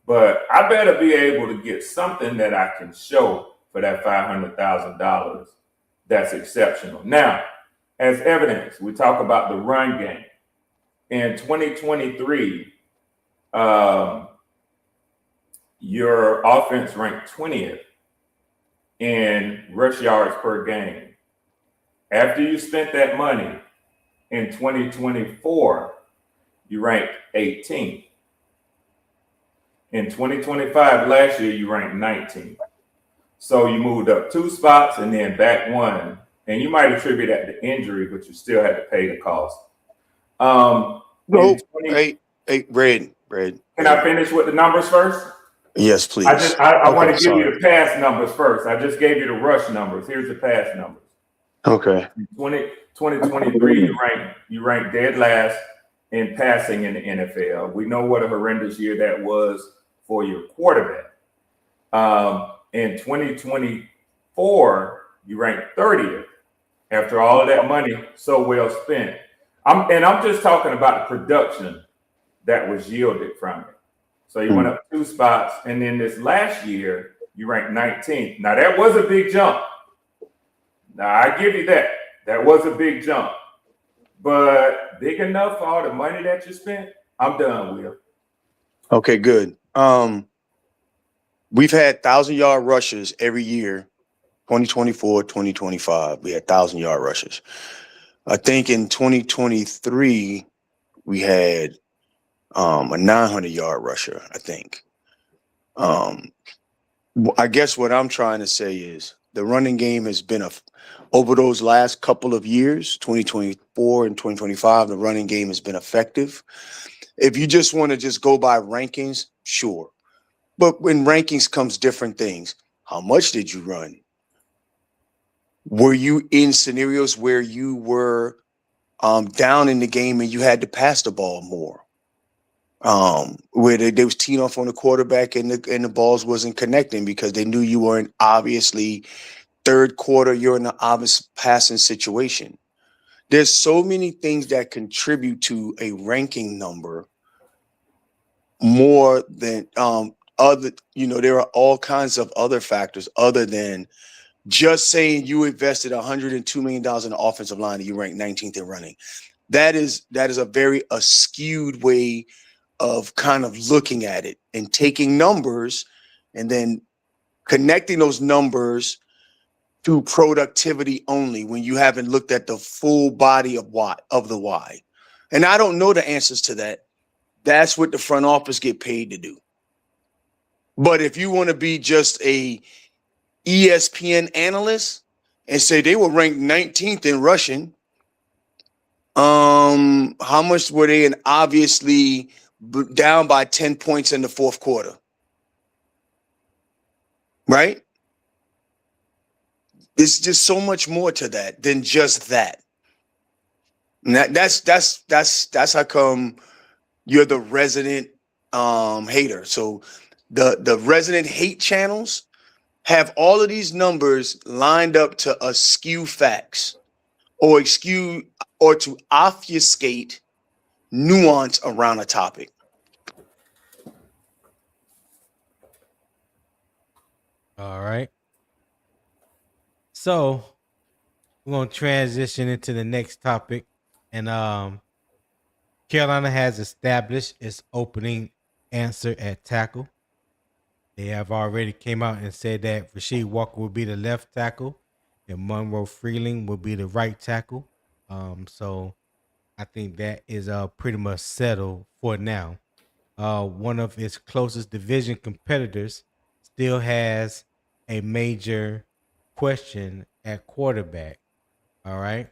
But I better be able to get something that I can show for that $500,000 that's exceptional. Now, as evidence, we talk about the run game. In 2023, your offense ranked 20th in rush yards per game. After you spent that money in 2024, you ranked 18th. In 2025, last year, you ranked 19th. So you moved up 2 spots and then back 1. And you might attribute that to injury, but you still had to pay the cost. Red. Can I finish with the numbers first? Yes, please. I want to give you the pass numbers first. I just gave you the rush numbers. Here's the pass numbers. Okay. In 2023, you ranked dead last in passing in the NFL. We know what a horrendous year that was for your quarterback. In 2024, you ranked 30th after all of that money so well spent. I'm just talking about the production that was yielded from it. So you went up 2 spots, and then this last year, you ranked 19th. Now, that was a big jump. Now, I give you that. That was a big jump. But big enough for all the money that you spent? I'm done, Will. Okay, good. We've had 1,000-yard rushes every year, 2024, 2025. We had 1,000-yard rushes. I think in 2023, we had a 900-yard rusher, I think. I guess what I'm trying to say is the running game has been over those last couple of years, 2024 and 2025, the running game has been effective. If you just want to just go by rankings, sure. But when rankings comes different things. How much did you run? Were you in scenarios where you were down in the game and you had to pass the ball more? Where they was teeing off on the quarterback and the balls wasn't connecting because they knew you were in obviously third quarter, you're in an obvious passing situation. There's so many things that contribute to a ranking number more than there are all kinds of other factors other than just saying you invested $102 million in the offensive line and you ranked 19th in running. That is a very skewed way of kind of looking at it and taking numbers and then connecting those numbers to productivity only when you haven't looked at the full body of the why. And I don't know the answers to that. That's what the front office get paid to do. But if you want to be just a ESPN analyst and say they were ranked 19th in rushing, how much were they? And obviously down by 10 points in the fourth quarter. Right? There's just so much more to that than just that. And that's how come you're the resident hater. So the resident hate channels have all of these numbers lined up to eschew facts or to obfuscate nuance around a topic. All right. So we're gonna transition into the next topic, and Carolina has established its opening answer at tackle. They have already came out and said that Rasheed Walker will be the left tackle and Monroe Freeling will be the right tackle. So I think that is pretty much settled for now. One of its closest division competitors still has a major question at quarterback. All right.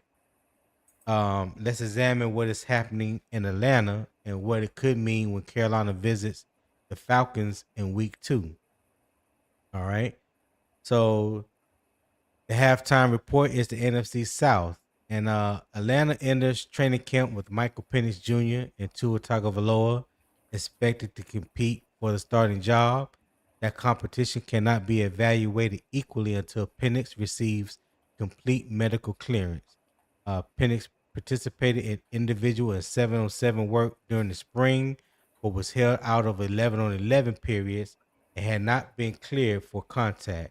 Let's examine what is happening in Atlanta and what it could mean when Carolina visits the Falcons in week 2. All right. So the halftime report is the NFC South. And Atlanta enters training camp with Michael Penix Jr. and Tua Tagovailoa expected to compete for the starting job. That competition cannot be evaluated equally until Penix receives complete medical clearance. Penix participated in individual and 7-on-7 work during the spring, but was held out of 11-on-11 periods and had not been cleared for contact.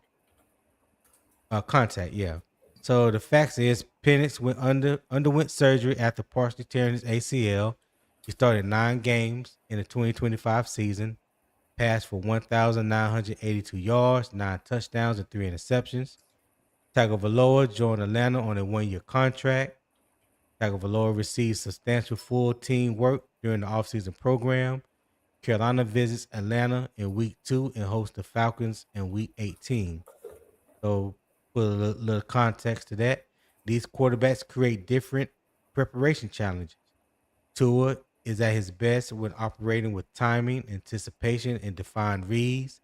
Yeah. So the facts is Penix underwent surgery after partially tearing his ACL. He started 9 games in the 2025 season, passed for 1,982 yards, 9 touchdowns, and 3 interceptions. Tagovailoa joined Atlanta on a 1-year contract. Tagovailoa received substantial full team work during the offseason program. Carolina visits Atlanta in week 2 and hosts the Falcons in week 18. So, put a little context to that. These quarterbacks create different preparation challenges. Tua is at his best when operating with timing, anticipation, and defined reads.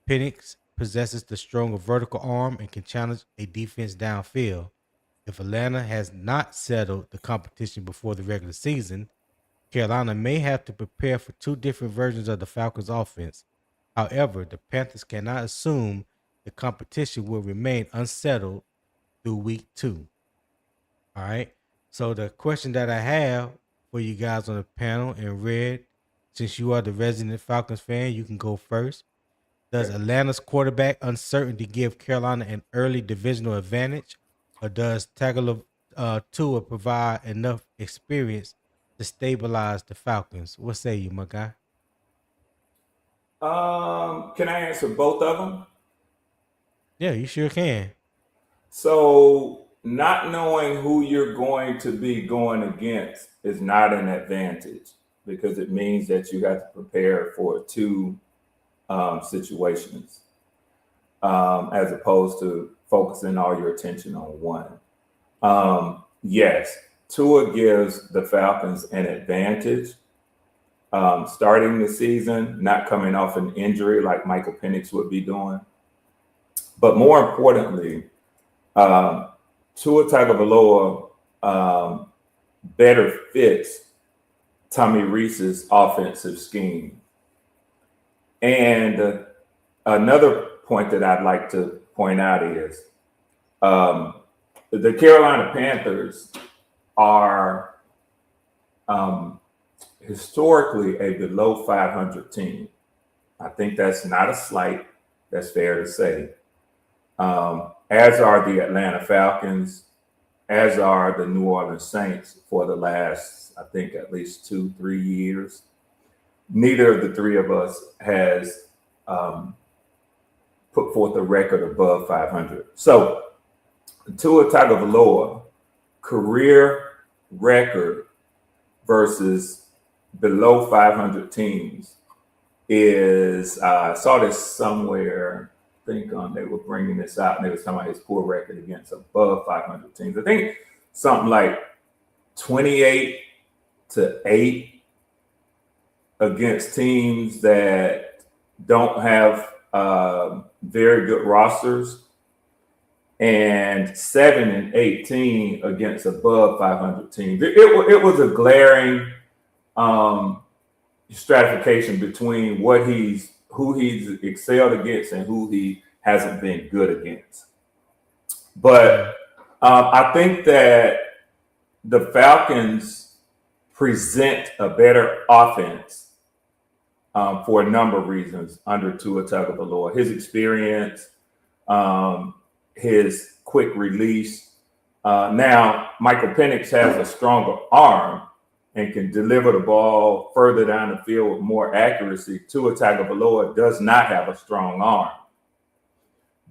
Penix possesses the stronger vertical arm and can challenge a defense downfield. If Atlanta has not settled the competition before the regular season, Carolina may have to prepare for 2 different versions of the Falcons' offense. However, the Panthers cannot assume the competition will remain unsettled through week 2. All right. So the question that I have for you guys on the panel, and Red, since you are the resident Falcons fan, you can go first. Does Atlanta's quarterback uncertainty give Carolina an early divisional advantage, or does Tua provide enough experience to stabilize the Falcons? What say you, my guy? Can I answer both of them? Yeah, you sure can. So not knowing who you're going to be going against is not an advantage because it means that you have to prepare for 2 situations as opposed to focusing all your attention on one. Yes, Tua gives the Falcons an advantage starting the season, not coming off an injury like Michael Penix would be doing. But more importantly, Tua Tagovailoa better fits Tommy Rees's offensive scheme. And another point that I'd like to point out is the Carolina Panthers are historically a below 500 team. I think that's not a slight. That's fair to say. As are the Atlanta Falcons, as are the New Orleans Saints for the last, I think, at least 2-3 years. Neither of the 3 of us has put forth a record above 500. So, Tua Tagovailoa career record versus below 500 teams is, I saw this somewhere. I think they were bringing this out and they were talking about his poor record against above 500 teams. I think something like 28-8 against teams that don't have very good rosters. and 7-18 against above 500 teams. It was a glaring stratification between who he's excelled against and who he hasn't been good against. But I think that the Falcons present a better offense for a number of reasons under Tua Tagovailoa. His experience, his quick release. Now, Michael Penix has a stronger arm and can deliver the ball further down the field with more accuracy. Tua Tagovailoa does not have a strong arm.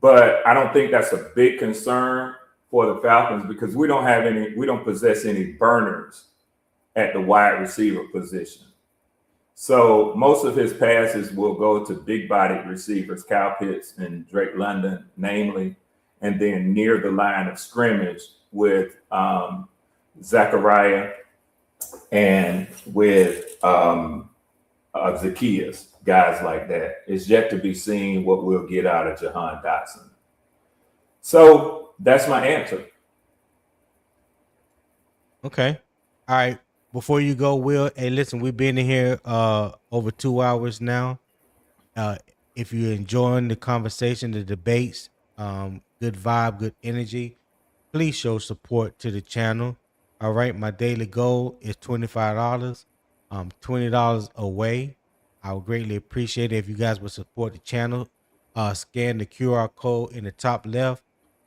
But I don't think that's a big concern for the Falcons because we don't possess any burners at the wide receiver position. So most of his passes will go to big-bodied receivers, Kyle Pitts and Drake London, namely, and then near the line of scrimmage with Zachariah and with Zacchaeus, guys like that. It's yet to be seen what we'll get out of Jahan Dotson. So that's my answer. Okay. All right. Before you go, Will, hey, listen, we've been in here over 2 hours now. If you're enjoying the conversation, the debates, good vibe, good energy, please show support to the channel. All right. My daily goal is $25. $20 away. I would greatly appreciate it if you guys would support the channel. Scan the QR code in the top left.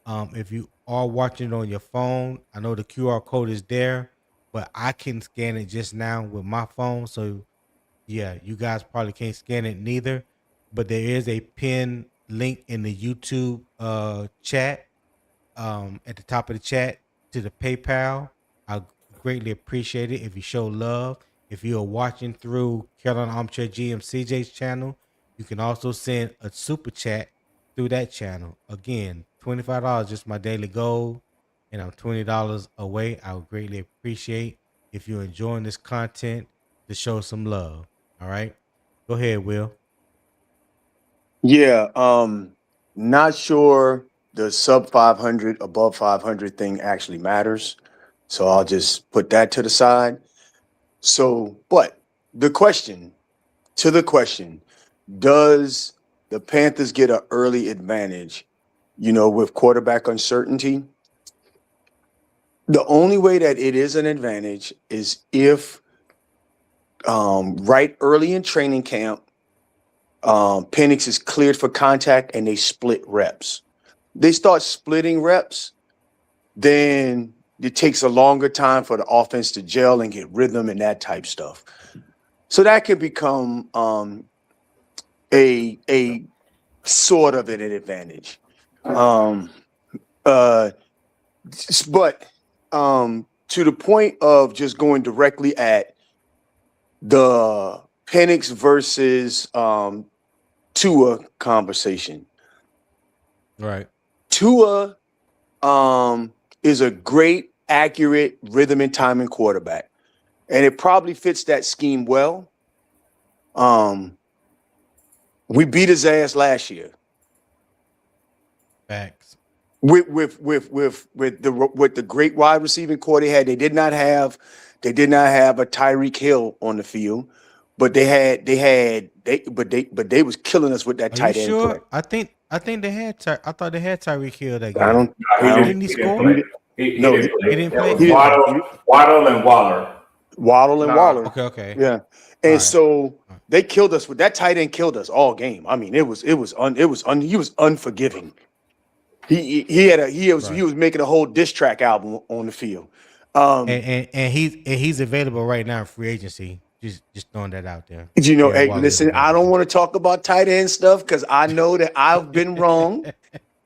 If you are watching on your phone, I know the QR code is there, but I can scan it just now with my phone. So yeah, you guys probably can't scan it neither, but there is a pinned link in the YouTube chat at the top of the chat to the PayPal. I greatly appreciate it if you show love. If you are watching through Carolina Armchair GM CJ's channel, you can also send a super chat through that channel. Again, $25 just my daily goal, and I'm $20 away. I would greatly appreciate if you're enjoying this content to show some love. All right, go ahead, Will. Yeah, not sure the sub 500, above 500 thing actually matters. So I'll just put that to the side. So, but the question, does the Panthers get an early advantage, with quarterback uncertainty? The only way that it is an advantage is if right early in training camp, Penix is cleared for contact and they split reps. They start splitting reps, then it takes a longer time for the offense to gel and get rhythm and that type stuff. So that could become a sort of an advantage. But to the point of just going directly at the Penix versus Tua conversation. Right. Tua is a great, accurate rhythm and timing quarterback. And it probably fits that scheme well. We beat his ass last year. Facts. With the great wide receiving core they had. They did not have a Tyreek Hill on the field, but they was killing us with that tight end play. I think they had I thought they had Tyreek Hill that game. I don't. Didn't he score? He didn't play. He Waddle and Waller. Waller. Okay. Yeah. And so they killed us with that tight end. Killed us all game. I mean, he was unforgiving. He was making a whole diss track album on the field. And he's available right now in free agency. Just throwing that out there. Hey, listen, I don't want to talk about tight end stuff because I know that I've been wrong,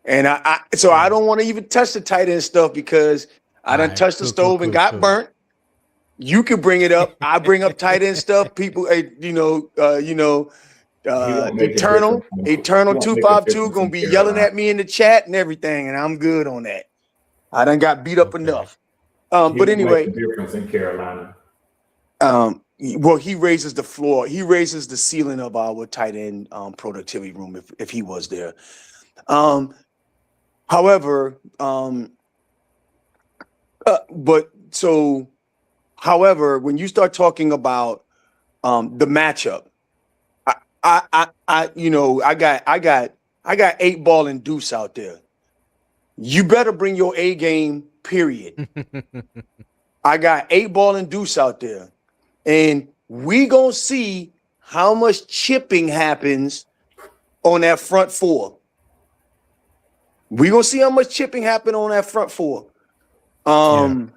and I don't want to even touch the tight end stuff because I done touched the stove and got burnt. You can bring it up. I bring up tight end stuff. People, Eternal 252 gonna be yelling at me in the chat and everything, and I'm good on that. I done got beat up enough. But anyway, difference in Carolina. Well, he raises the floor. He raises the ceiling of our tight end productivity room if he was there. However, however, when you start talking about the matchup, I got 8-ball and deuce out there. You better bring your A game, period. I got 8-ball and deuce out there. And we gonna see how much chipping happens on that front four. We gonna see how much chipping happen on that front four. The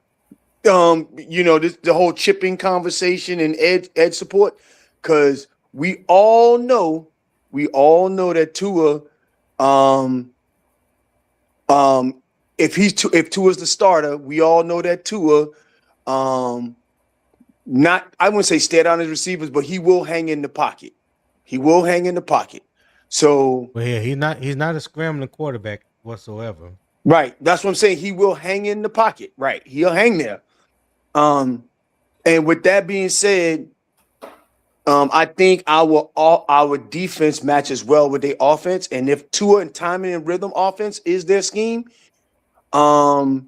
whole chipping conversation and edge support, because we all know that Tua, if Tua's the starter, we all know that Tua, I wouldn't say stay on his receivers, but he will hang in the pocket. So, well, yeah, he's not a scrambling quarterback whatsoever. Right, that's what I'm saying. He will hang in the pocket. Right, he'll hang there. And with that being said, I think our defense matches well with their offense, and if Tua and timing and rhythm offense is their scheme, Drake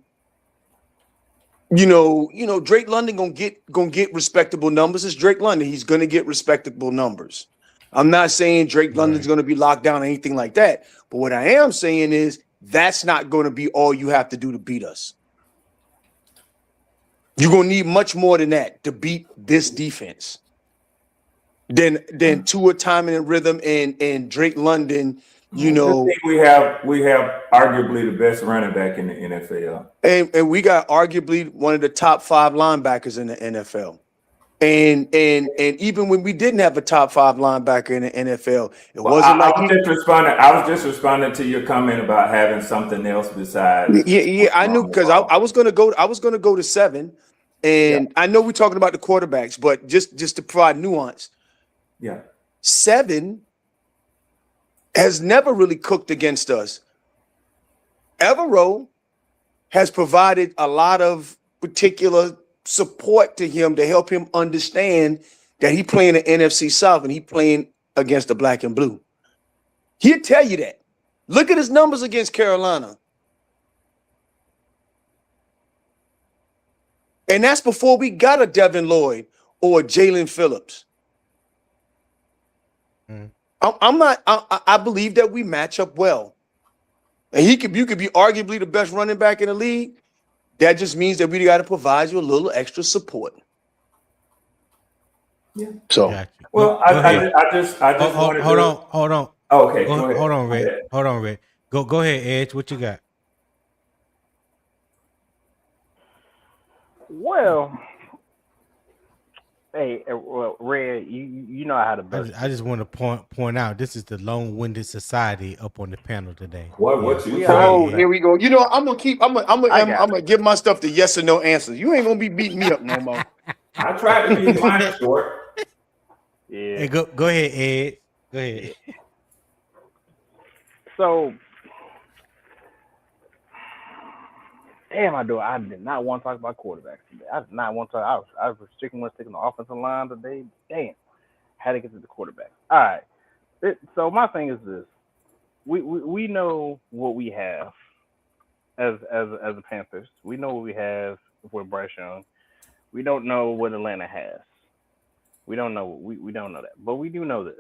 London gonna get respectable numbers. It's Drake London. He's gonna get respectable numbers. I'm not saying Drake London's gonna be locked down or anything like that, but what I am saying is that's not going to be all you have to do to beat us. You're going to need much more than that to beat this defense. Than Tua timing and rhythm and Drake London. I think we have arguably the best running back in the NFL, and we got arguably one of the top 5 linebackers in the NFL. And even when we didn't have a top 5 linebacker in the NFL, I was just responding to your comment about having something else besides. Yeah, I knew, because I was gonna go to 7, and I know we're talking about the quarterbacks, but just to provide nuance, 7 has never really cooked against us. Evero has provided a lot of particular support to him to help him understand that he playing the NFC South and he playing against the black and blue. He'll tell you that. Look at his numbers against Carolina. And that's before we got a Devin Lloyd or a Jalen Phillips. I believe that we match up well. And you could be arguably the best running back in the league. That just means that we got to provide you a little extra support. Yeah. So, well, I just wanted hold on. Okay. Go ahead. Hold on, Red. Go ahead, Edge. What you got? Well, Red, you know how to best. I just want to point out this is the long-winded society up on the panel today. What you? Oh, here we go. I'm gonna give my stuff to yes or no answers. You ain't gonna be beating me up no more. I tried to keep mine short. Yeah. Hey, go ahead, Ed. Go ahead. So, damn, I did not want to talk about quarterbacks today. I did not want to. I was sticking to the offensive line today. Damn, had to get to the quarterback. All right. So my thing is this: we know what we have as the Panthers. We know what we have with Bryce Young. We don't know what Atlanta has. We don't know. We don't know that, but we do know this: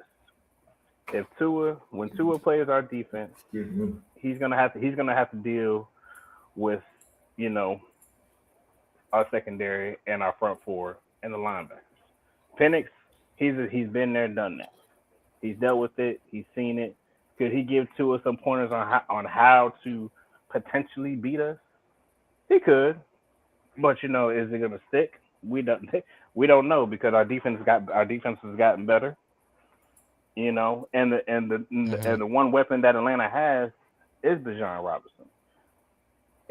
when Tua plays our defense, he's gonna have to deal with our secondary and our front four and the linebackers. Penix, he's been there, done that. He's dealt with it. He's seen it. Could he give Tua some pointers on how to potentially beat us? He could, but is it gonna stick? We don't know, because our defense has gotten better. And the one weapon that Atlanta has is Bijan Robinson.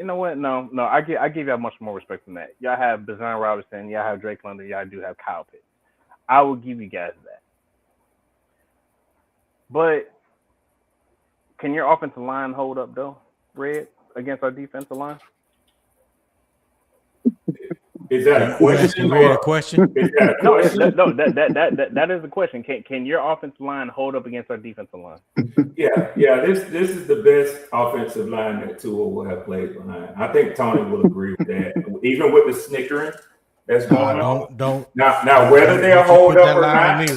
You know what? No, I give y'all much more respect than that. Y'all have Bijan Robinson, y'all have Drake London, y'all do have Kyle Pitts. I will give you guys that. But can your offensive line hold up though, Red, against our defensive line? Is that a question? You read a question? Is that a No, question? that is the question. Can your offensive line hold up against our defensive line? Yeah. This is the best offensive line that Tua will have played behind. I think Tony will agree with that. Even with the snickering that's going on. Now whether they're hold up or not,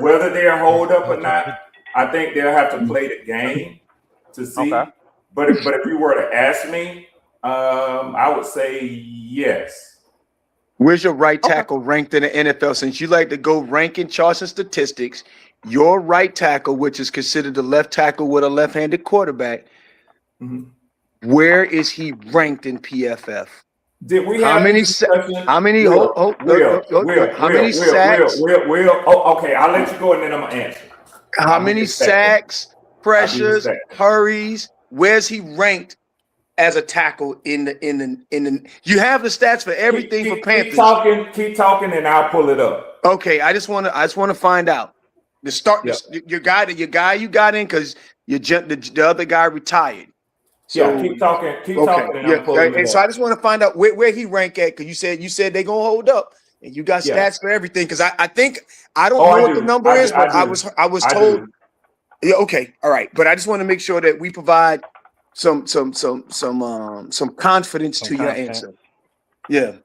whether they're hold up or not, I think they'll have to play the game to see. Okay. But if you were to ask me, I would say yes. Where's your right tackle ranked in the NFL? Since you like to go ranking charts and statistics, your right tackle, which is considered the left tackle with a left-handed quarterback, where is he ranked in PFF? Did we have how many sacks? Okay, I'll let you go and then I'm gonna answer. How many sacks, pressures, hurries? Where's he ranked as a tackle in the? You have the stats for everything for Panthers. Keep talking, and I'll pull it up. Okay, I just want to find out. Your guy you got in because the other guy retired. So, keep talking, and I'm pulling it up. So I just want to find out where he ranked at, because you said they're gonna hold up, and you got stats for everything. Because I think I don't know what the number is, but I was told. Yeah, okay, all right, but I just want to make sure that we provide some confidence to your answer. Yeah.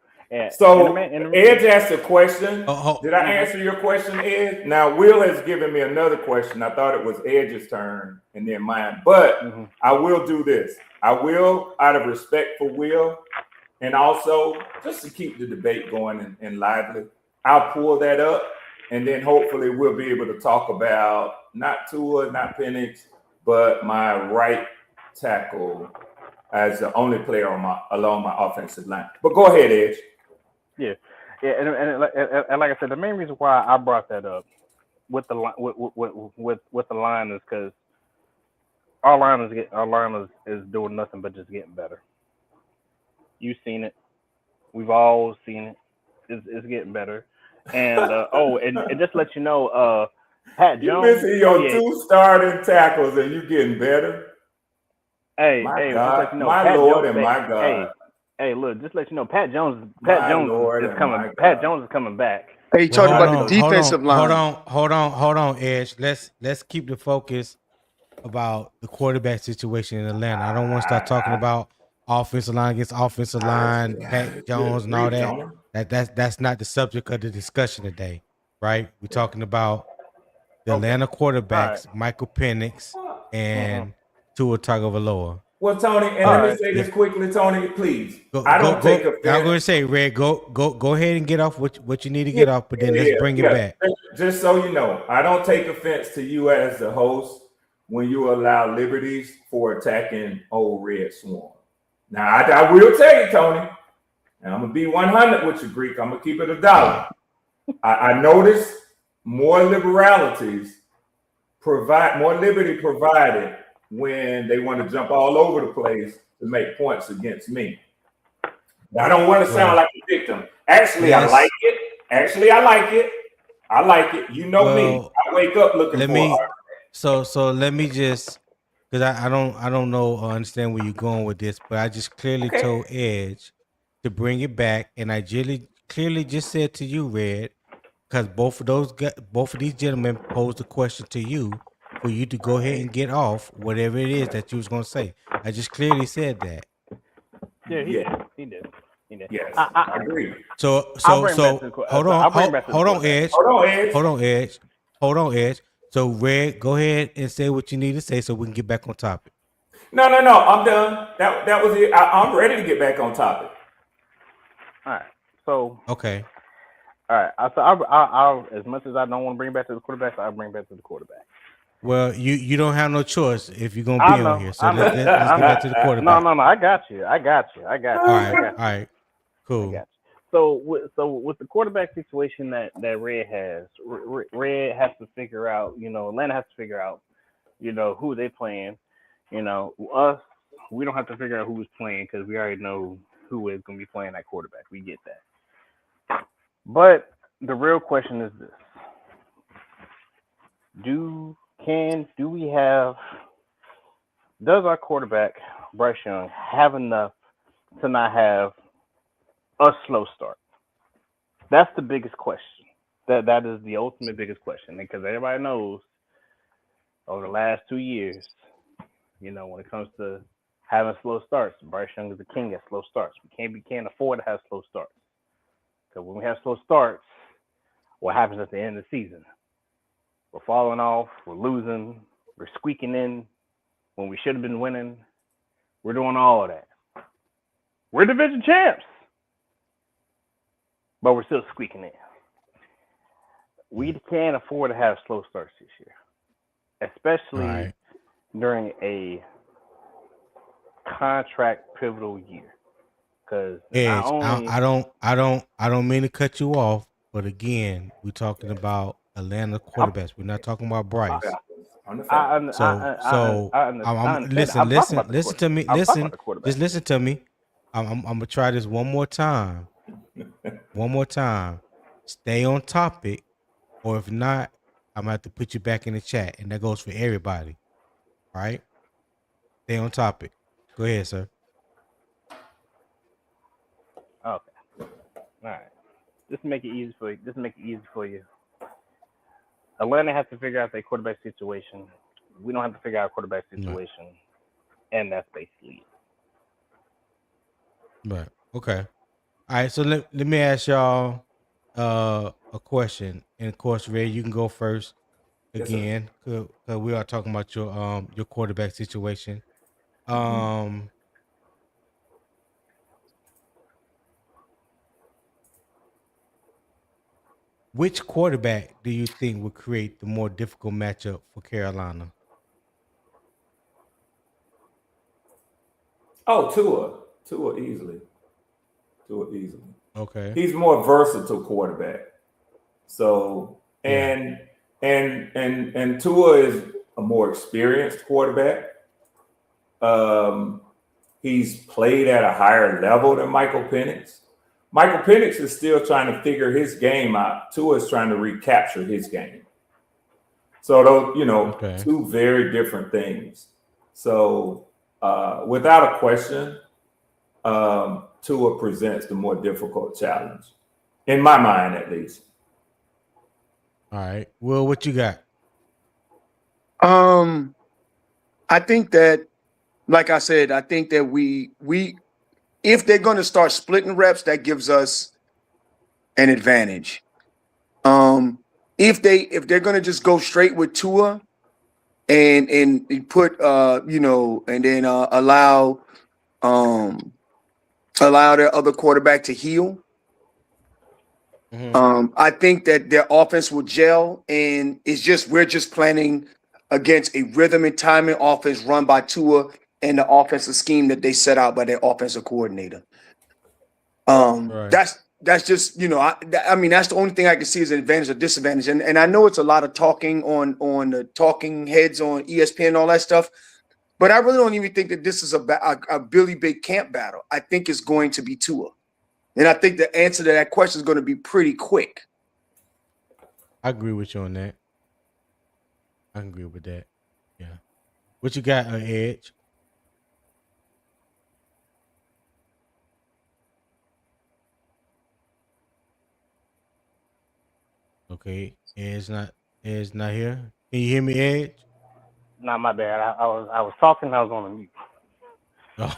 So Edge asked a question. Did I answer your question, Ed? Now Will has given me another question. I thought it was Edge's turn and then mine, but I will do this. I will, out of respect for Will, and also just to keep the debate going and lively, I'll pull that up, and then hopefully we'll be able to talk about not Tua, not Penix, but my right tackle as the only player along my offensive line. But go ahead, Edge. Yeah, and like I said, the main reason why I brought that up with the line is because our line is doing nothing but just getting better. You've seen it, we've all seen it. It's getting better, and and just to let you know, Pat Jones. You missing your 2 starting tackles, and you getting better. Hey, God, you know, my Pat Lord Jones, and my God. Hey, look, just to let you know, Pat Jones is coming. Pat Jones is coming back. Hey, you talking about the defensive line? Hold on, Edge. Let's keep the focus about the quarterback situation in Atlanta. I don't want to start talking about offensive line against offensive line, Pat Jones and all that. That's not the subject of the discussion today, right? We're talking about the Atlanta quarterbacks, Michael Penix and Tua Tagovailoa. Well, Tony, and let me say this quickly, Tony, please. I don't take offense. I'm going to say, Red, go ahead and get off what you need to get off, but then let's bring it back. Just so you know, I don't take offense to you as the host when you allow liberties for attacking old Red Swarm. Now, I will tell you, Tony, and I'm going to be 100 with you, Greek. I'm going to keep it $1. I noticed more liberty provided when they want to jump all over the place to make points against me. I don't want to sound like a victim. Actually, yes. I like it. You know me. I wake up looking for it. So let me just, because I don't know or understand where you're going with this, but I just clearly told Edge to bring it back, and I clearly just said to you, Red, because both of these gentlemen posed a question to you for you to go ahead and get off whatever it is that you was gonna say. I just clearly said that. Yeah, he did. Yes, I agree. So hold on, Edge. So Red, go ahead and say what you need to say so we can get back on topic. No, I'm done. That was it. I'm ready to get back on topic. All right. So okay. All right. So I'll as much as I don't want to bring back to the quarterback, I'll bring back to the quarterback. Well, you don't have no choice if you're gonna be on here. So let's get back to the quarterback. No, I got you. All right, cool. So with the quarterback situation that Red has, Red has to figure out. Atlanta has to figure out. Who they playing. Us, we don't have to figure out who's playing because we already know who is going to be playing that quarterback. We get that. But the real question is this: does our quarterback Bryce Young have enough to not have a slow start? That's the biggest question. That is the ultimate biggest question, because everybody knows over the last 2 years, when it comes to having slow starts, Bryce Young is the king at slow starts. We can't afford to have slow starts, because when we have slow starts, what happens at the end of the season? We're falling off. We're losing. We're squeaking in when we should have been winning. We're doing all of that. We're division champs, but we're still squeaking in. We can't afford to have slow starts this year, especially during a contract pivotal year. Because I don't mean to cut you off, but again, we're talking about Atlanta quarterbacks. We're not talking about Bryce. Listen to me. Just listen to me. I'm gonna try this one more time. Stay on topic, or if not, I'm gonna have to put you back in the chat, and that goes for everybody. All right? Stay on topic. Go ahead, sir. Okay. All right. Just to make it easy for you. Atlanta has to figure out their quarterback situation. We don't have to figure out quarterback situation, and that's basically it. Right. Okay. All right. So let me ask y'all a question, and of course, Ray, you can go first again, because we are talking about your quarterback situation. Which quarterback do you think would create the more difficult matchup for Carolina? Oh, Tua easily. Okay. He's more versatile quarterback. So and Tua is a more experienced quarterback. He's played at a higher level than Michael Penix. Michael Penix is still trying to figure his game out. Tua is trying to recapture his game. So those, two very different things. So without a question, Tua presents the more difficult challenge, in my mind, at least. All right. Well, what you got? I think that, like I said, I think that we if they're going to start splitting reps, that gives us an advantage. If they're going to just go straight with Tua and put and then allow their other quarterback to heal. I think that their offense will gel, and we're just planning against a rhythm and timing offense run by Tua and the offensive scheme that they set out by their offensive coordinator. That's just I mean that's the only thing I can see as an advantage or disadvantage, and I know it's a lot of talking on the talking heads on ESPN and all that stuff, but I really don't even think that this is a Billy Big Camp battle. I think it's going to be Tua, and I think the answer to that question is going to be pretty quick. I agree with you on that. I agree with that. Yeah. What you got, Edge? Okay, Edge not here. Can you hear me, Edge? Not my bad. I was talking. I was on the mute.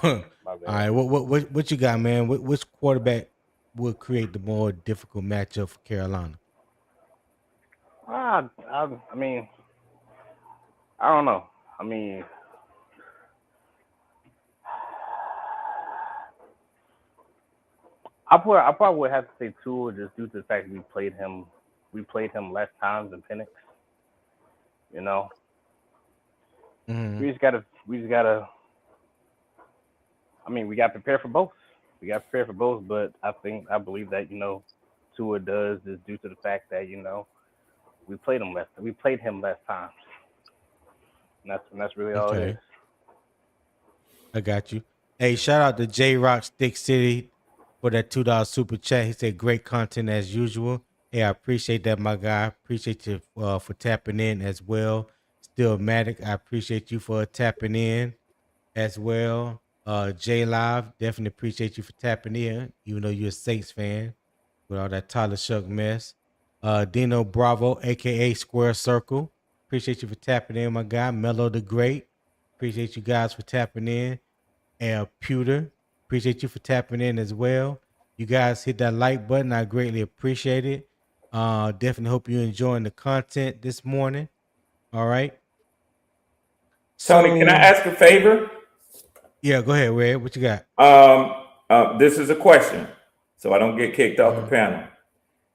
All right. What you got, man? Which quarterback would create the more difficult matchup for Carolina? I mean, I don't know. I mean, I probably would have to say Tua, just due to the fact that we played him less times than Penix. We just gotta. I mean, we got prepared for both. But I believe that Tua does is due to the fact that we played him less times. And that's really all it is. I got you. Hey, shout out to J Rock Stick City for that $2 super chat. He said great content as usual. Hey, I appreciate that, my guy. Appreciate you for tapping in as well. Still Matic, I appreciate you for tapping in as well. J Live, definitely appreciate you for tapping in, even though you're a Saints fan. with all that Tyler Shuck mess. Dino Bravo, aka Square Circle. Appreciate you for tapping in, my guy. Mello the Great. Appreciate you guys for tapping in. And Pewter, appreciate you for tapping in as well. You guys hit that like button. I greatly appreciate it. Definitely hope you're enjoying the content this morning. All right. Tony, can I ask a favor? Yeah, go ahead, Red. What you got? This is a question, so I don't get kicked off the panel.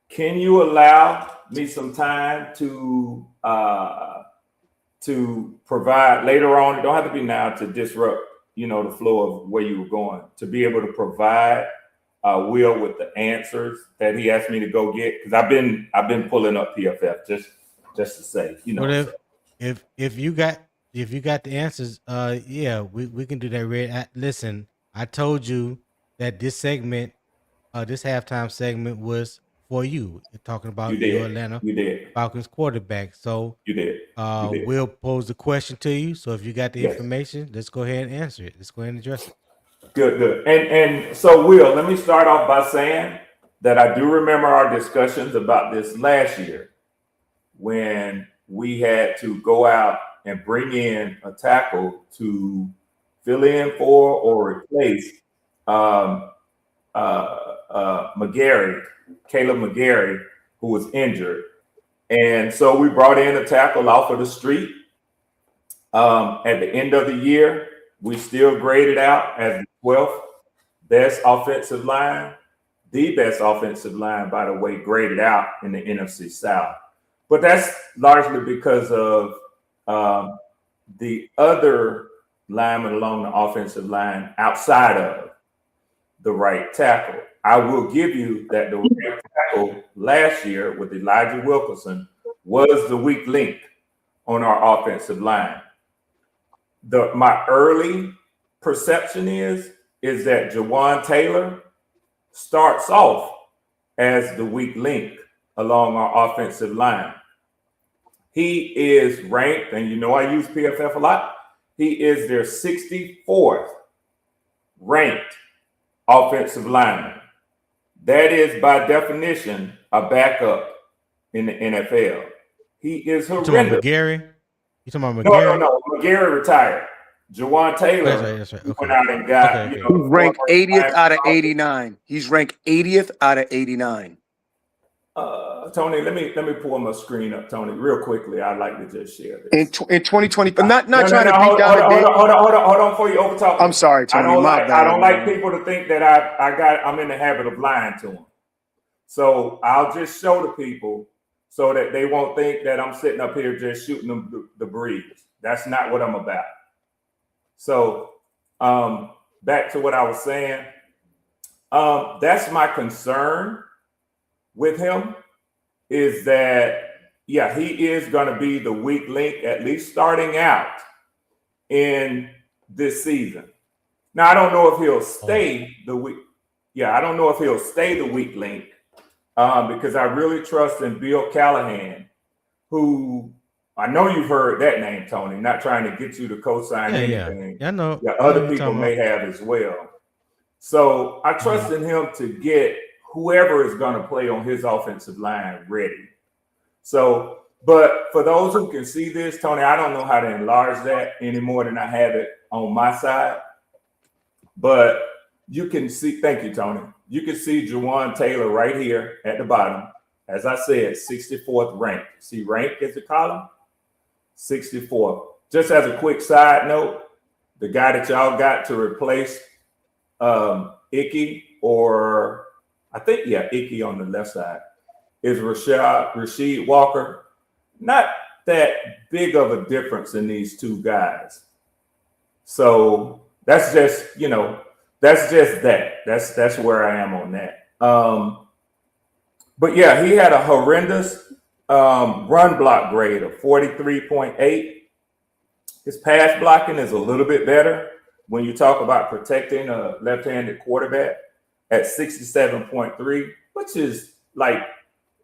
Can you allow me some time to provide later on? It don't have to be now to disrupt, the flow of where you were going, to be able to provide Will with the answers that he asked me to go get, because I've been pulling up PFF just to say, Well, if you got the answers, yeah, we can do that, Red. Listen, I told you that this segment, this halftime segment was for you, talking about your Atlanta Falcons quarterback. So you did. We'll pose the question to you. So if you got the information, let's go ahead and answer it. Let's go ahead and address it. Good. And so, Will, let me start off by saying that I do remember our discussions about this last year when we had to go out and bring in a tackle to fill in for or replace Caleb McGarry, who was injured. And so we brought in a tackle off of the street. At the end of the year, we still graded out as the 12th best offensive line, the best offensive line, by the way, graded out in the NFC South. But that's largely because of the other linemen along the offensive line outside of the right tackle. I will give you that the right tackle last year with Elijah Wilkinson was the weak link on our offensive line. My early perception is that Jawan Taylor starts off as the weak link along our offensive line. He is ranked, and I use PFF a lot, he is their 64th ranked offensive lineman. That is, by definition, a backup in the NFL. He is horrendous. You talking about McGarry? No. McGarry retired. Jawan Taylor that's right. Okay. went out and got, He's ranked 80th out of 89. He's ranked 80th out of 89. Tony, let me pull my screen up, Tony, real quickly. I'd like to just share this. In 2020, but not trying to beat down the date. Hold on before you overtalk. I'm sorry, Tony. I don't like people to think that I'm in the habit of lying to them. So I'll just show the people so that they won't think that I'm sitting up here just shooting them the breeze. That's not what I'm about. So back to what I was saying. That's my concern with him, is that, yeah, he is going to be the weak link, at least starting out in this season. Now, I don't know if he'll stay the weak. Yeah, I don't know if he'll stay the weak link because I really trust in Bill Callahan, who I know you've heard that name, Tony. Not trying to get you to co-sign anything. Yeah, I know. Yeah, other people may have as well. So I trust in him to get whoever is going to play on his offensive line ready. So, but for those who can see this, Tony, I don't know how to enlarge that any more than I have it on my side. But you can see, thank you, Tony. You can see Jawan Taylor right here at the bottom. As I said, 64th ranked. See rank as a column? 64th. Just as a quick side note, the guy that y'all got to replace Ickey, or I think, Ickey on the left side, is Rasheed Walker. Not that big of a difference in these two guys. So that's just, that's just that. That's where I am on that. But yeah, he had a horrendous run block grade of 43.8. His pass blocking is a little bit better when you talk about protecting a left-handed quarterback at 67.3, which is like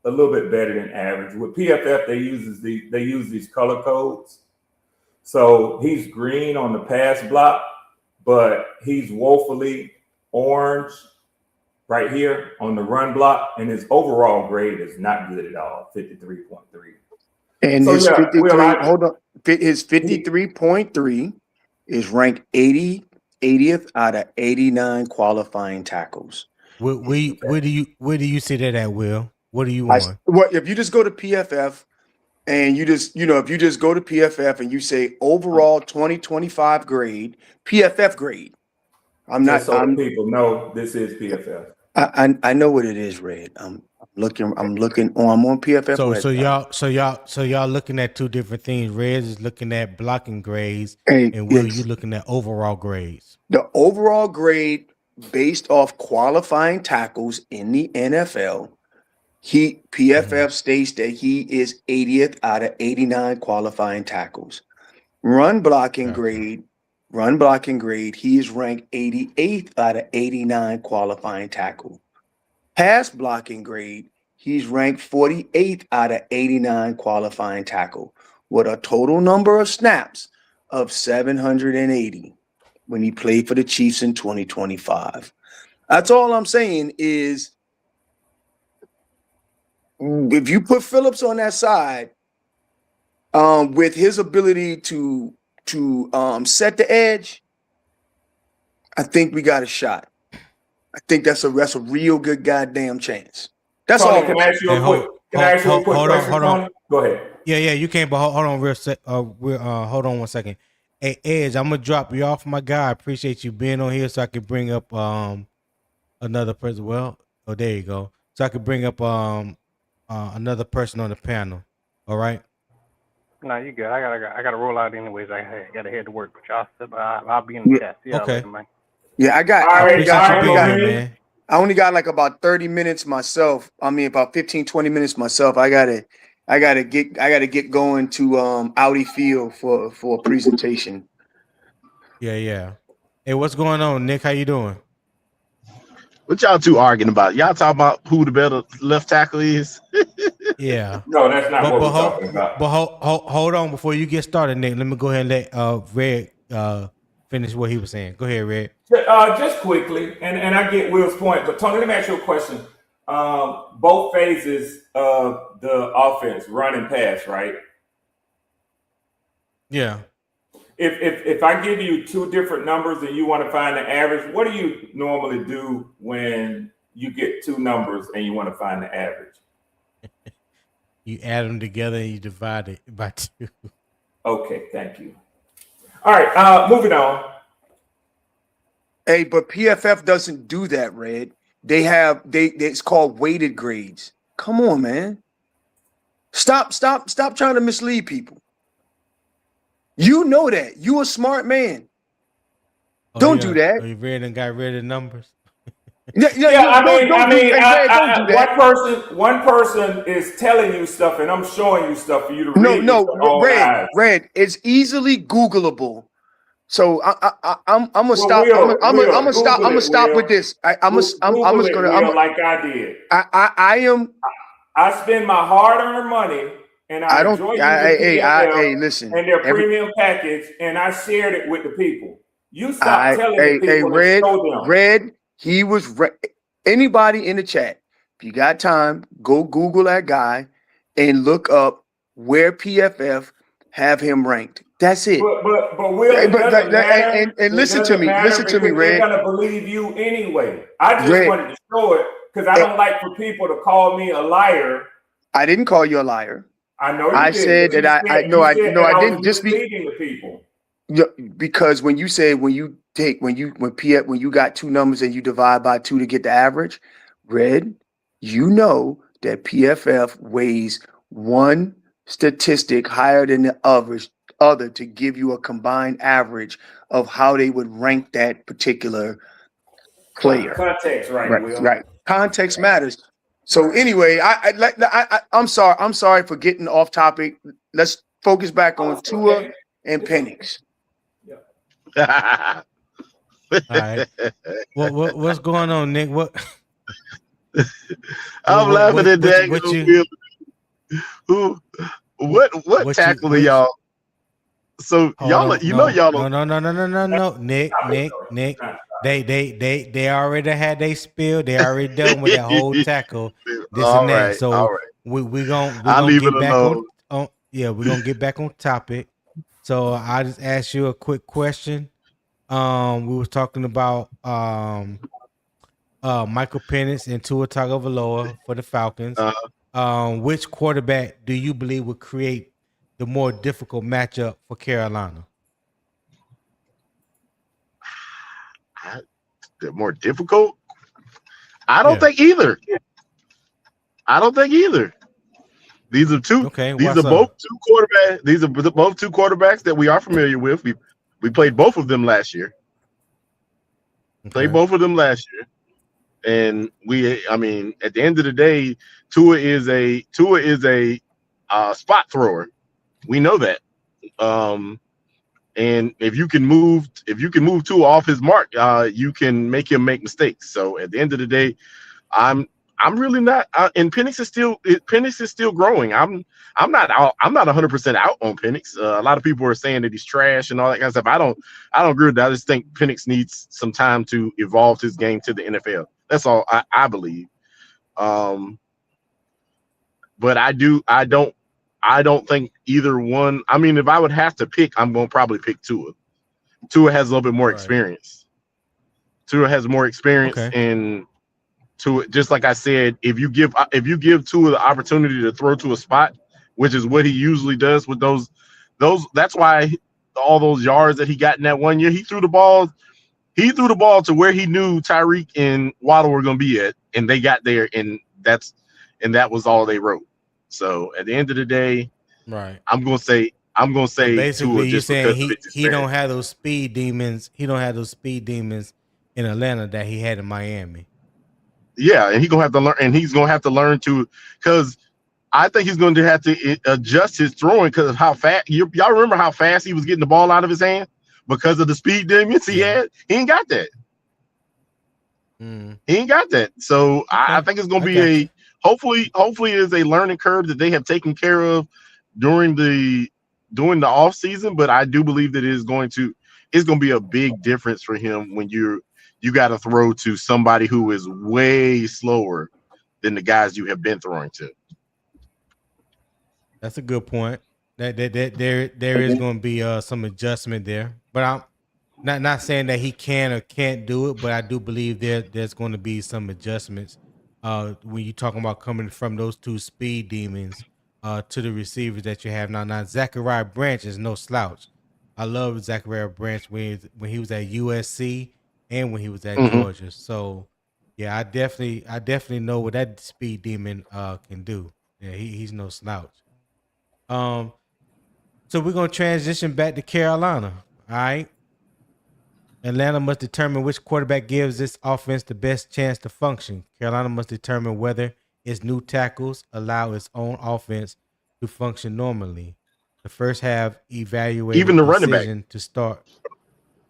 a little bit better than average. With PFF, they use these color codes. So he's green on the pass block, but he's woefully orange right here on the run block, and his overall grade is not good at all, 53.3. And So, his yeah, 53, Will, hold on, his 53.3 is ranked 80th out of 89 qualifying tackles. Where do you see that at, Will? What do you I, want? what if you just go to PFF and you just, if you just go to PFF and you say overall 2025 grade, PFF grade. just so that people know this is PFF. I know what it is, Red. I'm looking. I'm on PFF. So y'all looking at two different things. Reds is looking at blocking grades, Hey, and Will, you looking at overall grades. The overall grade based off qualifying tackles in the NFL. PFF states that he is 80th out of 89 qualifying tackles. Run blocking grade, he is ranked 88th out of 89 qualifying tackle. Pass blocking grade, he's ranked 48th out of 89 qualifying tackle with a total number of snaps of 780 when he played for the Chiefs in 2025. That's all I'm saying is if you put Phillips on that side, with his ability to set the edge, I think we got a shot. I think that's a real good goddamn chance. That's Tony, all. Can I ask you a quick question? Hold on. Go ahead. Yeah, you can, but hold on hold on 1 second. Hey, Edge, I'm gonna drop you off, my guy. I appreciate you being on here so I can bring up another person. Well, there you go. So I could bring up another person on the panel. All right. No, you good. I gotta roll out anyways. I gotta head to work, but I'll be in the chat. See y'all later, man. Yeah, man. I only got like about 30 minutes myself. I mean, about 15, 20 minutes myself. I gotta get going to Audi Field for a presentation. Yeah. Hey, what's going on, Nick? How you doing? What y'all two arguing about? Y'all talking about who the better left tackle is? Yeah. No, that's not what we're talking about. But hold on before you get started, Nick. Let me go ahead and let Red finish what he was saying. Go ahead, Red. Just quickly, and I get Will's point, but Tony, let me ask you a question. Both phases of the offense, run and pass, right? Yeah. If I give you two different numbers and you want to find the average, what do you normally do when you get two numbers and you want to find the average? You add them together and you divide it by two. Okay, thank you. All right, moving on. Hey, but PFF doesn't do that, Red. It's called weighted grades. Come on, man. Stop trying to mislead people. You know that. You a smart man. Don't do that. You read and got rid of numbers. Don't do that. One person is telling you stuff and I'm showing you stuff for you to read. Red. It's easily Googleable. So I'm gonna stop. I'm gonna stop with this. I'm gonna like I did. I spend my hard-earned money and I enjoy listen. And their premium package, and I shared it with the people. You stop telling the people to show them. Red. He was anybody in the chat. If you got time, go Google that guy and look up where PFF have him ranked. That's it. But Will, it doesn't matter. And listen to me, Red. They're gonna believe you anyway. I just wanted to show it because I don't like for people to call me a liar. I didn't call you a liar. I know you I did. said that I didn't just misleading the people. Because when you say when you got two numbers and you divide by two to get the average, Red, you know that PFF weighs one statistic higher than the other to give you a combined average of how they would rank that particular player. Context, right? Will. Right. Context matters. So anyway, I'm sorry. I'm sorry for getting off topic. Let's focus back on Tua and Penix. All right. What's going on, Nick? I'm laughing at that. What tackle are y'all? So y'all, y'all. No. Nick. They already had they spill. They already done with that whole tackle, this All and that. right, So all right. we're I'll gonna leave it get back alone. on we're gonna get back on topic. So I just asked you a quick question. We was talking about Michael Penix and Tua Tagovailoa for the Falcons. Which quarterback do you believe would create the more difficult matchup for Carolina? The more difficult? I don't think either. I don't think either. These are two. Okay, these are both two quarterbacks. These are both two quarterbacks that we are familiar with. We played both of them last year. Played both of them last year, and I mean, at the end of the day, Tua is a spot thrower. We know that. And if you can move Tua off his mark, you can make him make mistakes. So at the end of the day, I'm really not. And Penix is still growing. I'm not 100% out on Penix. A lot of people are saying that he's trash and all that kind of stuff. I don't agree with that. I just think Penix needs some time to evolve his game to the NFL. That's all I believe. But I don't think either one. I mean, if I would have to pick, I'm going to probably pick Tua. Tua has a little bit more experience. Tua has more experience in Tua. Just like I said, if you give Tua the opportunity to throw to a spot, which is what he usually does with those. That's why all those yards that he got in that 1 year, he threw the ball to where he knew Tyreek and Waddle were going to be at, and they got there, and that was all they wrote. So at the end of the day, I'm gonna say so basically Tua, you're saying he don't have those speed demons. He don't have those speed demons in Atlanta that he had in Miami. Yeah, and he's gonna have to learn to, because I think he's going to have to adjust his throwing because of how fast. Y'all remember how fast he was getting the ball out of his hand because of the speed demons he had. He ain't got that. He ain't got that. So I think it's going to be hopefully it is a learning curve that they have taken care of during the off season. But I do believe that it's going to be a big difference for him when you got to throw to somebody who is way slower than the guys you have been throwing to. That's a good point. That there is going to be some adjustment there, but I'm not saying that he can or can't do it, but I do believe there's going to be some adjustments when you're talking about coming from those two speed demons to the receivers that you have now. Now, Zachariah Branch is no slouch. I love Zachariah Branch when he was at USC and when he was at Georgia. So, yeah, I definitely know what that speed demon can do. Yeah, he's no slouch. So we're gonna transition back to Carolina. All right. Atlanta must determine which quarterback gives this offense the best chance to function. Carolina must determine whether its new tackles allow its own offense to function normally. The first half evaluated even the running back to start.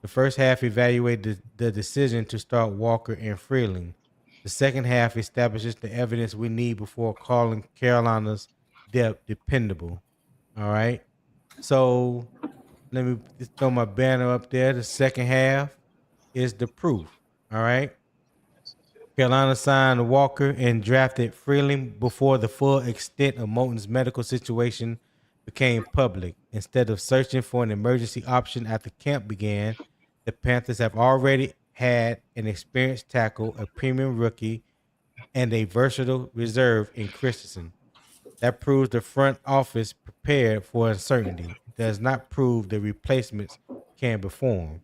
The first half evaluated the decision to start Walker and Freeling. The second half establishes the evidence we need before calling Carolina's depth dependable. All right. So let me just throw my banner up there. The second half is the proof. All right. Carolina signed Walker and drafted Freeling before the full extent of Moton's medical situation became public. Instead of searching for an emergency option after camp began, the Panthers have already had an experienced tackle, a premium rookie, and a versatile reserve in Christensen. That proves the front office prepared for uncertainty. It does not prove the replacements can perform.